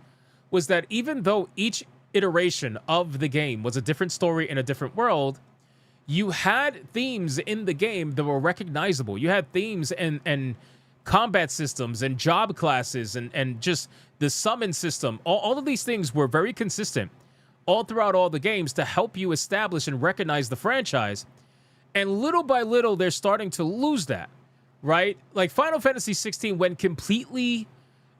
S2: was that even though each iteration of the game was a different story in a different world, you had themes in the game that were recognizable. You had themes and combat systems and job classes and just the summon system. All of these things were very consistent all throughout all the games to help you establish and recognize the franchise. And little by little, they're starting to lose that, right? Like Final Fantasy 16 went completely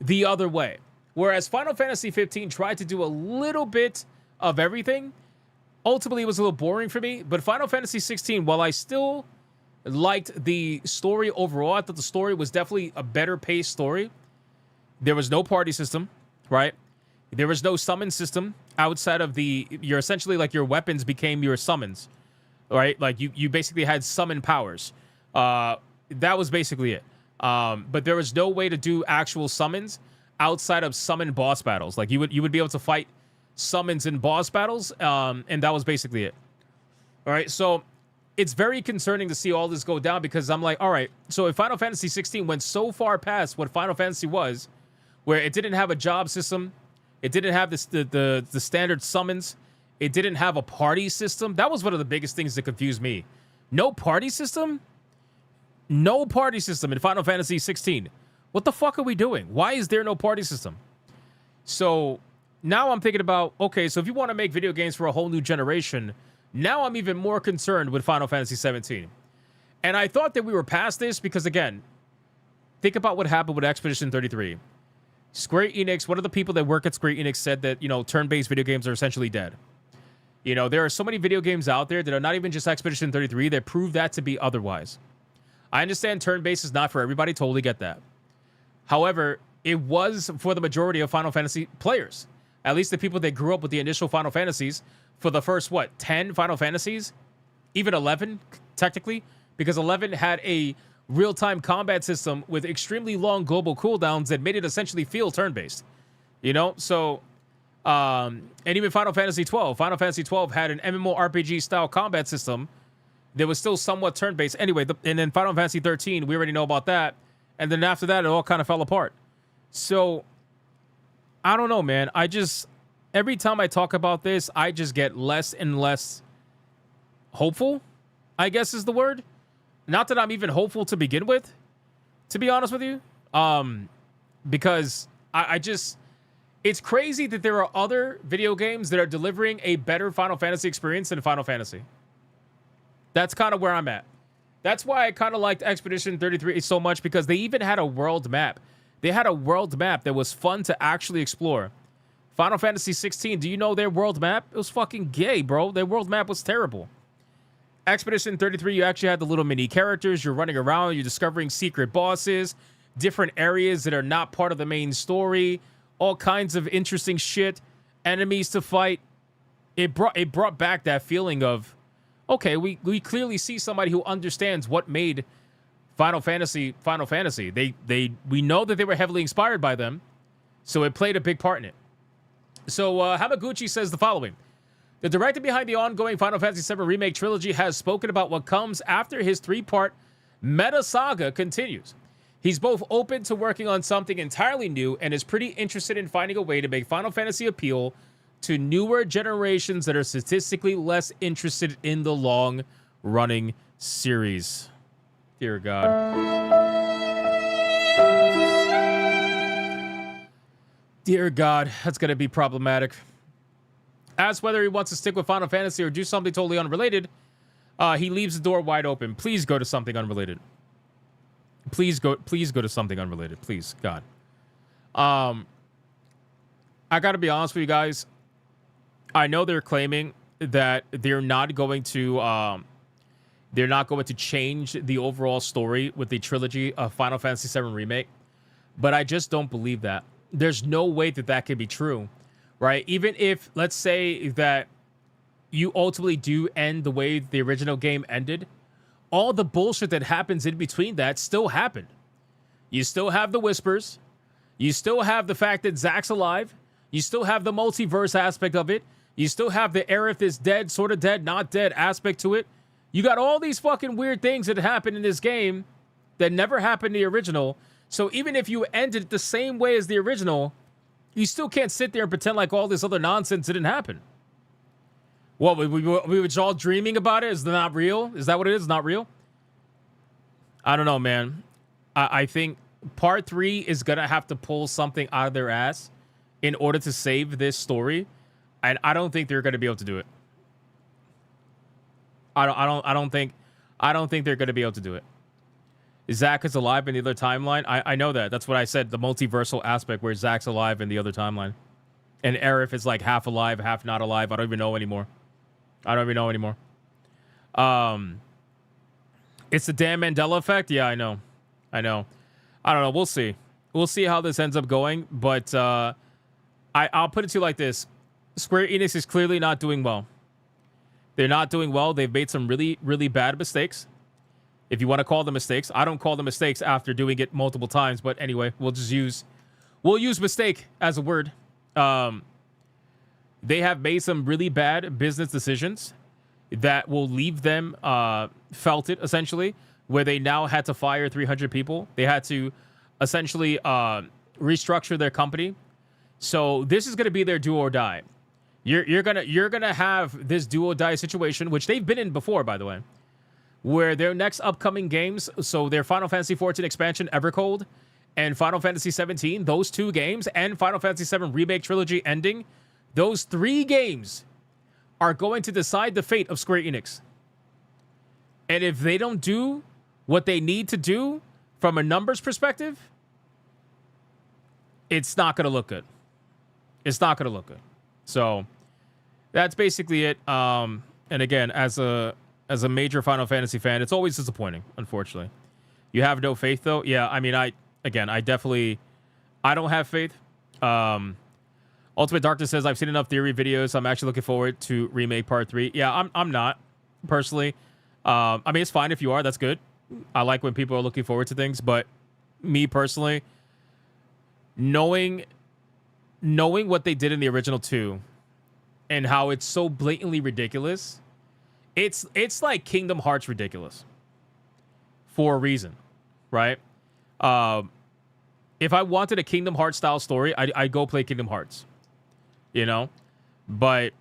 S2: the other way. Whereas Final Fantasy 15 tried to do a little bit of everything. Ultimately, it was a little boring for me. But Final Fantasy 16, while I still liked the story overall, I thought the story was definitely a better paced story. There was no party system, right? There was no summon system outside of you're essentially like your weapons became your summons, right? Like you basically had summon powers. That was basically it. But there was no way to do actual summons outside of summon boss battles. Like you would be able to fight summons in boss battles, and that was basically it. All right, so it's very concerning to see all this go down, because I'm like, all right, so if Final Fantasy 16 went so far past what Final Fantasy was, where it didn't have a job system, it didn't have the standard summons, it didn't have a party system. That was one of the biggest things that confused me. No party system? No party system in Final Fantasy 16. What the fuck are we doing? Why is there no party system? So now I'm thinking about, okay, so if you want to make video games for a whole new generation, now I'm even more concerned with Final Fantasy 17. And I thought that we were past this because, again, think about what happened with Expedition 33. Square Enix, one of the people that work at Square Enix said that, turn-based video games are essentially dead. There are so many video games out there that are not even just Expedition 33 that prove that to be otherwise. I understand turn-based is not for everybody, totally get that. However, it was for the majority of Final Fantasy players. At least the people that grew up with the initial Final Fantasies for the first, 10 Final Fantasies? Even 11, technically? Because 11 had a real-time combat system with extremely long global cooldowns that made it essentially feel turn-based. So, and even Final Fantasy 12. Final Fantasy 12 had an MMORPG-style combat system that was still somewhat turn-based. Anyway, and then Final Fantasy 13, we already know about that. And then after that, it all kind of fell apart. So, I don't know, man. Every time I talk about this, I just get less and less hopeful, I guess is the word. Not that I'm even hopeful to begin with, to be honest with you. Because it's crazy that there are other video games that are delivering a better Final Fantasy experience than Final Fantasy. That's kind of where I'm at. That's why I kind of liked Expedition 33 so much, because they even had a world map. They had a world map that was fun to actually explore. Final Fantasy 16, do you know their world map? It was fucking gay, bro. Their world map was terrible. Expedition 33, you actually had the little mini characters. You're running around. You're discovering secret bosses, different areas that are not part of the main story, all kinds of interesting shit, enemies to fight. It brought back that feeling of, okay, we clearly see somebody who understands what made Final Fantasy. We know that they were heavily inspired by them, so it played a big part in it. So Hamaguchi says the following. The director behind the ongoing Final Fantasy VII Remake trilogy has spoken about what comes after his 3-part meta saga continues. He's both open to working on something entirely new and is pretty interested in finding a way to make Final Fantasy appeal to newer generations that are statistically less interested in the long-running series. Dear God. Dear God, that's going to be problematic. As whether he wants to stick with Final Fantasy or do something totally unrelated, he leaves the door wide open. Please go to something unrelated. Please go to something unrelated. Please, God. I got to be honest with you guys. I know they're claiming that they're not going to change the overall story with the trilogy of Final Fantasy VII Remake, but I just don't believe that. There's no way that can be true, right? Even if, let's say that you ultimately do end the way the original game ended, all the bullshit that happens in between that still happened. You still have the whispers. You still have the fact that Zack's alive. You still have the multiverse aspect of it. You still have the Aerith is dead, sort of dead, not dead aspect to it. You got all these fucking weird things that happen in this game that never happened in the original. So even if you ended it the same way as the original, you still can't sit there and pretend like all this other nonsense didn't happen. What, we were just all dreaming about it? Is it not real? Is that what it is? Not real? I don't know, man. I think part 3 is going to have to pull something out of their ass in order to save this story. And I don't think they're going to be able to do it. I don't think they're going to be able to do it. Zack is alive in the other timeline. I know that. That's what I said. The multiversal aspect where Zack's alive in the other timeline. And Aerith is like half alive, half not alive. I don't even know anymore. It's the damn Mandela effect. Yeah, I know. I don't know. We'll see. We'll see how this ends up going. But I'll put it to you like this. Square Enix is clearly not doing well. They're not doing well. They've made some really, really bad mistakes. If you want to call them mistakes. I don't call them mistakes after doing it multiple times. But anyway, we'll use mistake as a word. They have made some really bad business decisions that will leave them felt it, essentially, where they now had to fire 300 people. They had to essentially restructure their company. So this is going to be their do or die. You're gonna have this do or die situation, which they've been in before, by the way, where their next upcoming games, so their Final Fantasy XIV expansion Evercold and Final Fantasy 17, those 2 games, and Final Fantasy 7 Remake Trilogy ending, those 3 games are going to decide the fate of Square Enix. And if they don't do what they need to do from a numbers perspective, it's not going to look good. It's not going to look good. So that's basically it. And again, as a major Final Fantasy fan, it's always disappointing, unfortunately. You have no faith, though? Yeah, I mean, I don't have faith. Ultimate Darkness says, I've seen enough theory videos. I'm actually looking forward to Remake Part 3. Yeah, I'm not, personally. I mean, it's fine if you are. That's good. I like when people are looking forward to things. But me, personally, knowing what they did in the original 2 and how it's so blatantly ridiculous, it's like Kingdom Hearts ridiculous for a reason, right? If I wanted a Kingdom Hearts style story, I'd go play Kingdom Hearts, you know? But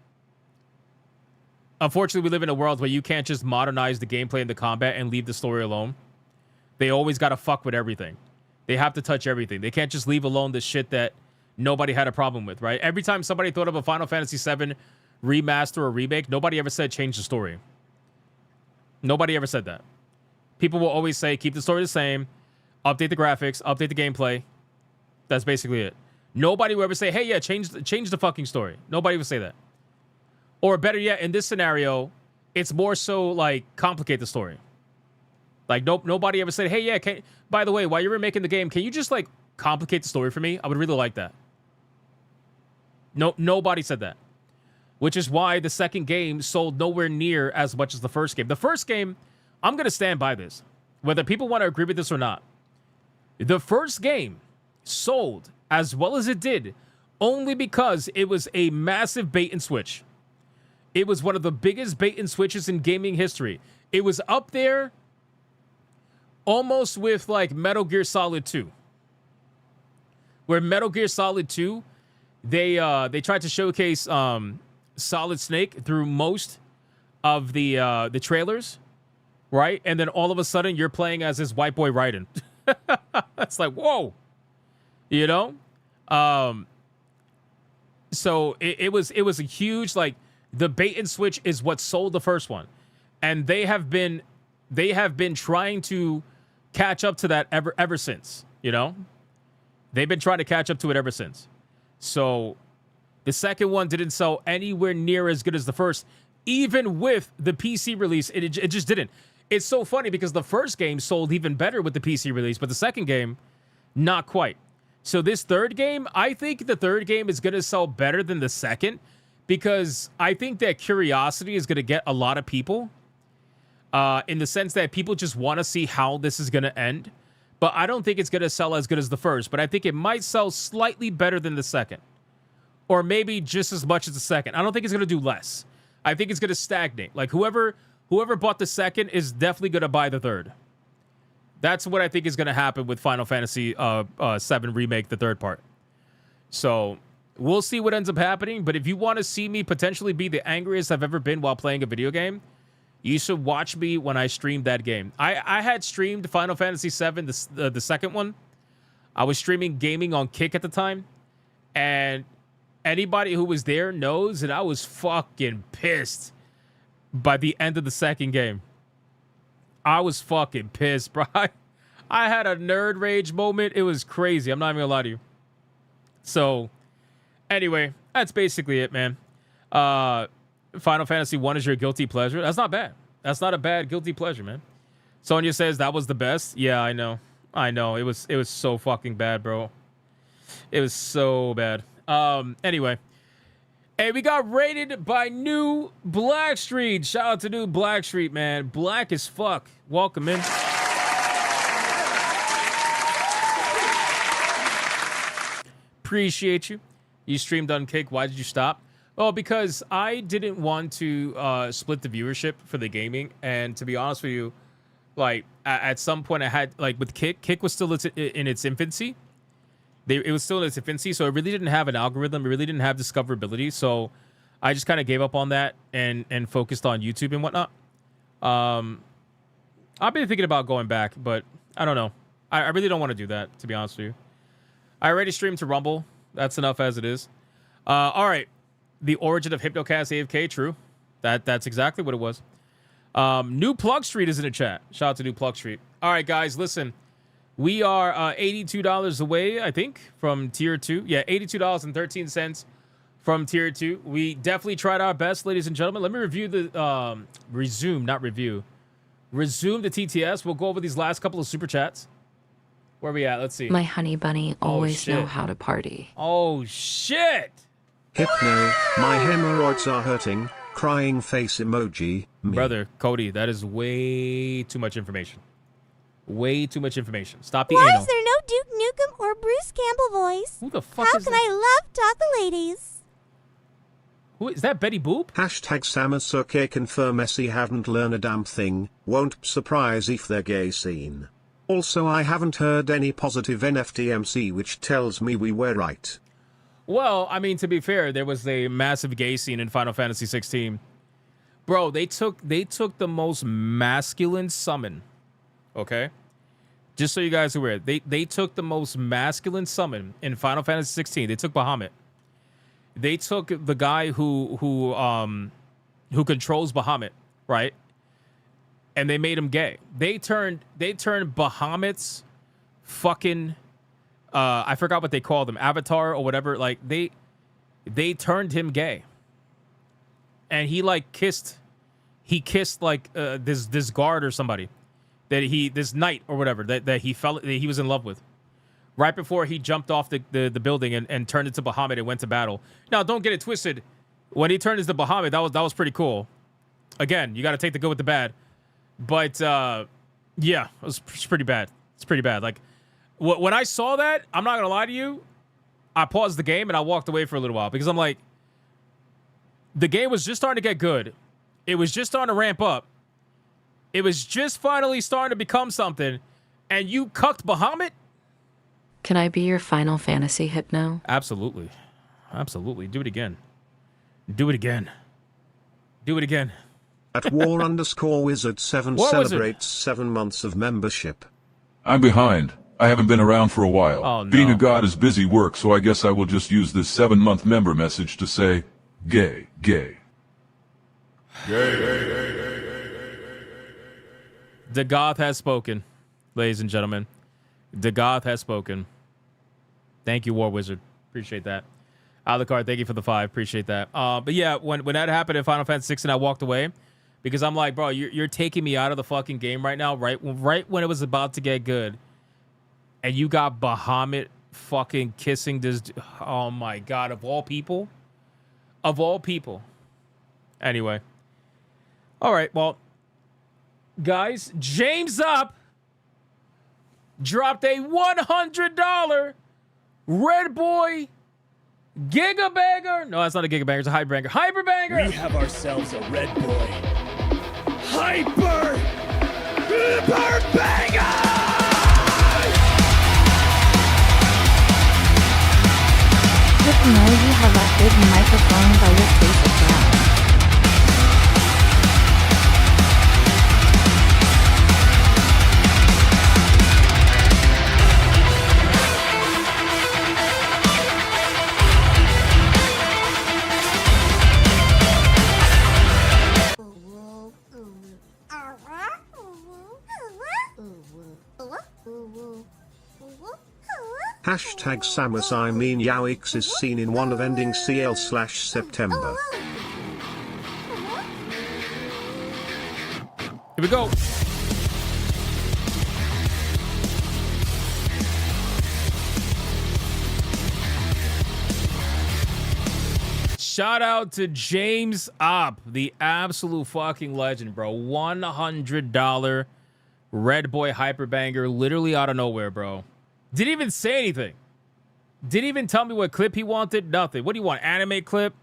S2: unfortunately, we live in a world where you can't just modernize the gameplay and the combat and leave the story alone. They always got to fuck with everything. They have to touch everything. They can't just leave alone the shit that nobody had a problem with, right? Every time somebody thought of a Final Fantasy VII remaster or remake, nobody ever said change the story. Nobody ever said that. People will always say keep the story the same, update the graphics, update the gameplay. That's basically it. Nobody will ever say, hey, yeah, change the fucking story. Nobody would say that. Or better yet, in this scenario, it's more so like complicate the story. Like nobody ever said, hey, yeah, by the way, while you were making the game, can you just like complicate the story for me? I would really like that. Nobody said that. Which is why the second game sold nowhere near as much as the first game. The first game, I'm going to stand by this. whether people want to agree with this or not, the first game sold as well as it did only because it was a massive bait and switch. It was one of the biggest bait and switches in gaming history. It was up there almost with like Metal Gear Solid 2. Where Metal Gear Solid 2, they tried to showcase Solid Snake through most of the trailers, right? And then all of a sudden you're playing as this white boy Raiden. It's like, whoa. You know? So it was a huge, like, the bait and switch is what sold the first one. And they have been trying to catch up to that ever since, you know? They've been trying to catch up to it ever since. So the second one didn't sell anywhere near as good as the first. Even with the PC release, it just didn't. It's so funny because the first game sold even better with the PC release, but the second game, not quite. So this third game, I think the third game is going to sell better than the second because I think that curiosity is going to get a lot of people in the sense that people just want to see how this is going to end. But I don't think it's going to sell as good as the first, but I think it might sell slightly better than the second. Or maybe just as much as the second. I don't think it's going to do less. I think it's going to stagnate. Like whoever bought the second is definitely going to buy the third. That's what I think is going to happen with Final Fantasy VII Remake, the third part. So we'll see what ends up happening. But if you want to see me potentially be the angriest I've ever been while playing a video game, you should watch me when I streamed that game. I had streamed Final Fantasy VII, the second one. I was streaming gaming on Kick at the time. And anybody who was there knows that I was fucking pissed by the end of the second game. I was fucking pissed, bro. I had a nerd rage moment. It was crazy. I'm not even gonna lie to you. So, anyway, that's basically it, man. Final Fantasy 1 is your guilty pleasure. That's not bad. That's not a bad guilty pleasure, man. Sonya says that was the best. Yeah, I know. It was so fucking bad, bro. It was so bad. Anyway. Hey, we got rated by New Blackstreet. Shout out to New Blackstreet, man. Black as fuck. Welcome in. Appreciate you. You streamed on Kick. Why did you stop? Oh, because I didn't want to split the viewership for the gaming. And to be honest with you, like at some point I had, like with Kick was still in its infancy. It was still in its infancy, so it really didn't have an algorithm. It really didn't have discoverability. So I just kind of gave up on that and focused on YouTube and whatnot. I've been thinking about going back, but I don't know. I really don't want to do that, to be honest with you. I already streamed to Rumble. That's enough as it is. All right. The origin of Hypnocast AFK, true. That's exactly what it was. New Plug Street is in the chat. Shout out to New Plug Street. All right, guys, listen. We are $82 away, I think, from Tier 2. Yeah, $82.13 from Tier 2. We definitely tried our best, ladies and gentlemen. Let me review the... resume the TTS. We'll go over these last couple of Super Chats. Where are we at? Let's see.
S10: My honey bunny always know how to party.
S2: Oh, shit!
S3: Hypno, my hemorrhoids are hurting. Crying face emoji. Me.
S2: Brother, Cody, that is way too much information. Way too much information. Stop the
S13: Why
S2: anal.
S13: is there no Duke Nukem or Bruce Campbell voice?
S2: Who the fuck
S13: How
S2: is
S13: can
S2: that?
S13: I love Taco Ladies?
S3: Who is that? Betty Boop? Hashtag Samasuke confirm Messi haven't learned a damn thing. Won't surprise if they're gay scene. Also, I haven't heard any positive NFTMC, which tells me we were right.
S2: Well, I mean, to be fair, there was a massive gay scene in Final Fantasy 16. Bro, they took the most masculine summon. Okay? Just so you guys are aware, they took the most masculine summon in Final Fantasy 16. They took Bahamut. They took the guy who controls Bahamut, right? And they made him gay. They turned Bahamut's fucking I forgot what they called him, avatar or whatever. Like they turned him gay. And he kissed like this guard or somebody this knight or whatever that he was in love with. Right before he jumped off the building and turned into Bahamut and went to battle. Now, don't get it twisted. When he turned into Bahamut, that was pretty cool. Again, you got to take the good with the bad. But Yeah, it's pretty bad. It's pretty bad. Like, when I saw that, I'm not going to lie to you, I paused the game and I walked away for a little while because I'm like, the game was just starting to get good. It was just starting to ramp up. It was just finally starting to become something. And you cucked Bahamut?
S10: Can I be your Final Fantasy, Hypno?
S2: Absolutely. Absolutely. Do it again. Do it again. Do it again.
S3: At war_wizard7
S2: War
S3: celebrates 7 months of membership.
S14: I'm behind. I haven't been around for a while.
S2: Oh, no.
S14: Being a god is busy work, so I guess I will just use this 7-month member message to say, gay, gay.
S2: The Goth has spoken, ladies and gentlemen. The Goth has spoken. Thank you, War Wizard. Appreciate that. Alucard, thank you for the 5. Appreciate that. But yeah, when that happened in Final Fantasy 6 and I walked away, because I'm like, bro, you're taking me out of the fucking game right now, right when it was about to get good. And you got Bahamut fucking kissing this. Oh my God, of all people. Of all people. Anyway. All right, well, guys, James Up dropped a $100 Red Boy Gigabanger. No, that's not a Gigabanger, it's a Hyperbanger. Hyperbanger!
S1: We have ourselves a Red Boy Hyper Banger!
S15: Didn't know you have a big microphone by your face as well.
S3: Hashtag Samus I mean Yowix is seen in one of ending CL/September.
S2: Here we go. Shout out to James Opp, the absolute fucking legend, bro. $100 Red Boy Hyperbanger, literally out of nowhere, bro. Didn't even say anything. Didn't even tell me what clip he wanted. Nothing. What do you want? Anime clip?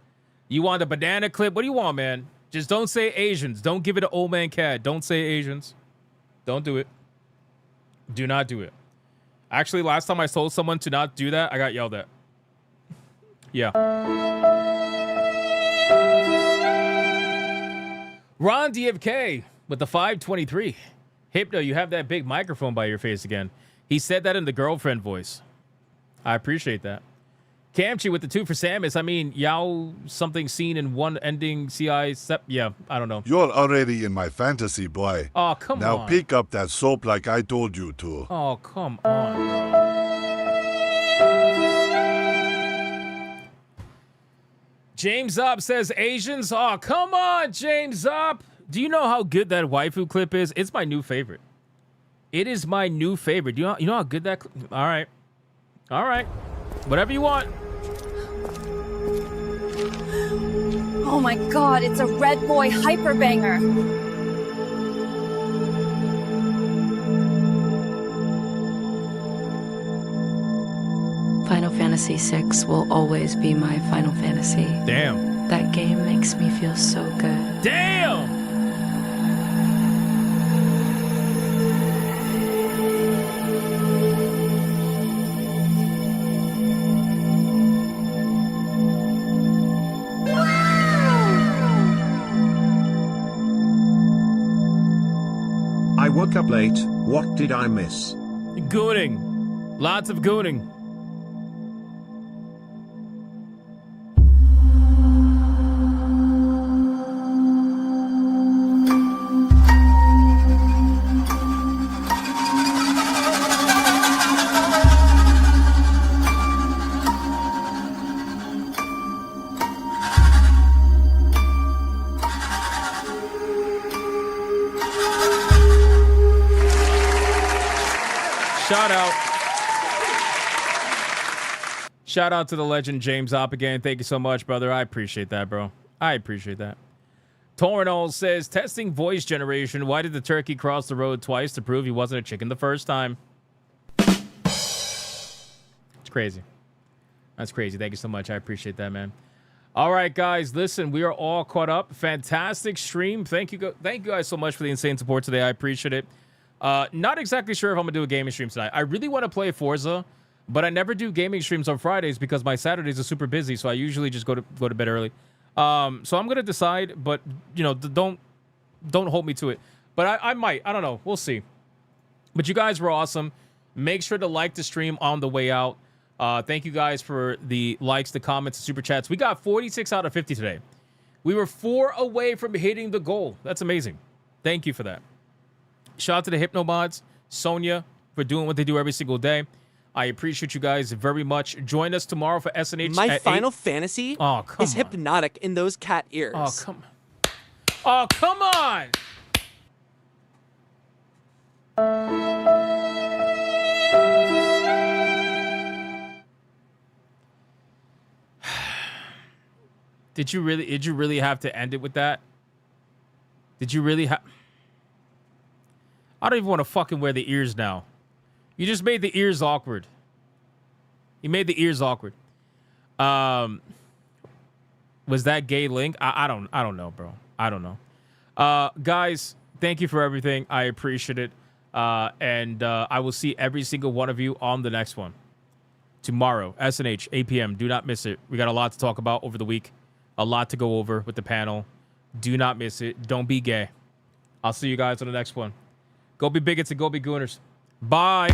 S2: You want a banana clip? What do you want, man? Just don't say Asians. Don't give it to old man cat. Don't say Asians. Don't do it. Do not do it. Actually, last time I told someone to not do that, I got yelled at. Yeah. Ron DFK with the 523. Hypno, you have that big microphone by your face again. He said that in the girlfriend voice. I appreciate that. Camchi with the 2 for Samus. I mean, Yao something seen in one ending CI. Yeah, I don't know.
S9: You're already in my fantasy, boy.
S2: Oh, come
S9: now
S2: on.
S9: pick up that soap like I told you to.
S2: Oh, come on, bro. James Up says Asians. Oh, come on, James Up. Do you know how good that waifu clip is? It's my new favorite. It is my new favorite. You know how good that... All right. All right. Whatever you want.
S16: Oh my God, it's a Red Boy Hyperbanger.
S10: Final Fantasy VI will always be my Final Fantasy.
S2: Damn.
S10: That game makes me feel so good.
S2: Damn!
S3: I woke up late, what did I miss?
S2: Gooning. Lots of gooning. Shout out to the legend James Opp again. Thank you so much, brother. I appreciate that, bro. I appreciate that. Torinol says, testing voice generation. Why did the turkey cross the road twice to prove he wasn't a chicken the first time? It's crazy. That's crazy. Thank you so much. I appreciate that, man. All right, guys. Listen, we are all caught up. Fantastic stream. Thank you guys so much for the insane support today. I appreciate it. Not exactly sure if I'm going to do a gaming stream tonight. I really want to play Forza, but I never do gaming streams on Fridays because my Saturdays are super busy, so I usually just go to bed early. So I'm going to decide, but, you know, don't hold me to it. But I might. I don't know. We'll see. But you guys were awesome. Make sure to like the stream on the way out. Thank you guys for the likes, the comments, the super chats. We got 46 out of 50 today. We were 4 away from hitting the goal. That's amazing. Thank you for that. Shout out to the Hypno mods, Sonia, for doing what they do every single day. I appreciate you guys very much. Join us tomorrow for SNH.
S12: My Final Fantasy is hypnotic in those cat ears.
S2: Oh, come on. Oh, come on. Did you really have to end it with that? Did you really have... I don't even want to fucking wear the ears now. You just made the ears awkward. You made the ears awkward. Was that gay link? I don't know, bro. I don't know. Guys, thank you for everything. I appreciate it. And I will see every single one of you on the next one. Tomorrow, SNH, 8 p.m. Do not miss it. We got a lot to talk about over the week. A lot to go over with the panel. Do not miss it. Don't be gay. I'll see you guys on the next one. Go be bigots and go be gooners. Bye.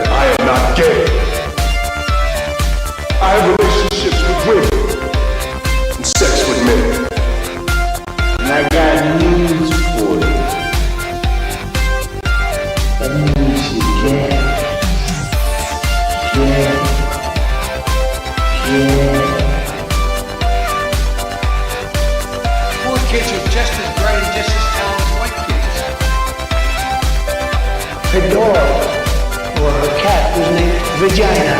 S17: I am not gay. I have relationships with women and sex with men. And I got news for you. That means you gay. Poor kids are just as bright and just as talented as white kids. Her dog or her cat was named Vagina.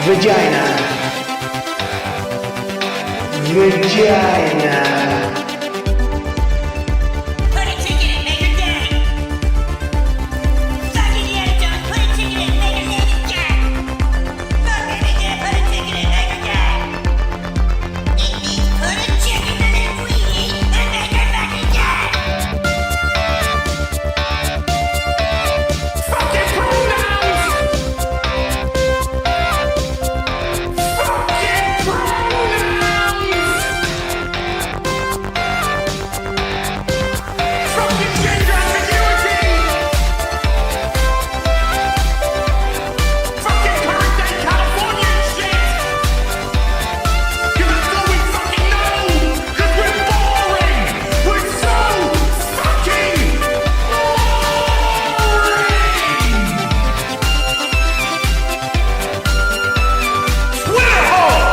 S17: Vagina.
S18: Put a ticket in, make her gay. Suck it, yeah, Jones. Put a ticket in, make her lady gay. Fuck baby, yeah, put a ticket in, make her gay. It means put a chicken in it we eat and make her fucking gay. Fucking pronouns! Fucking pronouns! Fucking gender ambiguity! Fucking current day California shit! Cause it's all we fucking know! Cause we're boring! We're so fucking Twitter hole!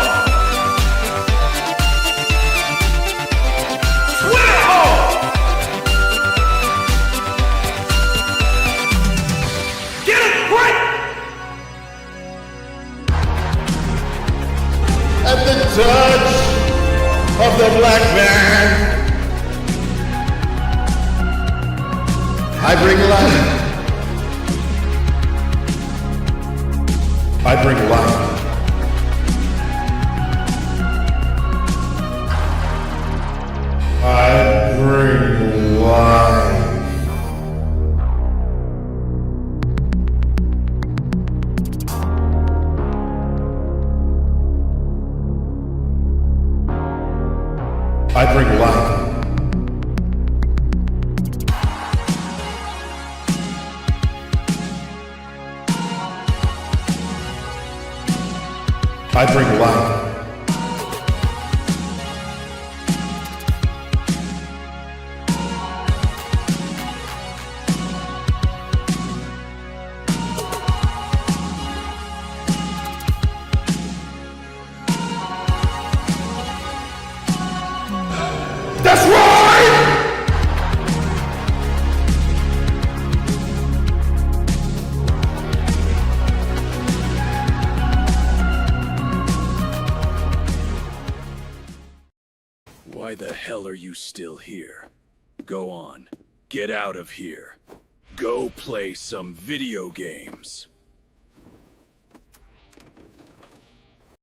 S18: Twitter hole! Get it right!
S17: At the touch of the black man, I bring life. I bring life. I bring life. I bring life. I bring life.
S19: Why the hell are you still here? Go on. Get out of here. Go play some video games.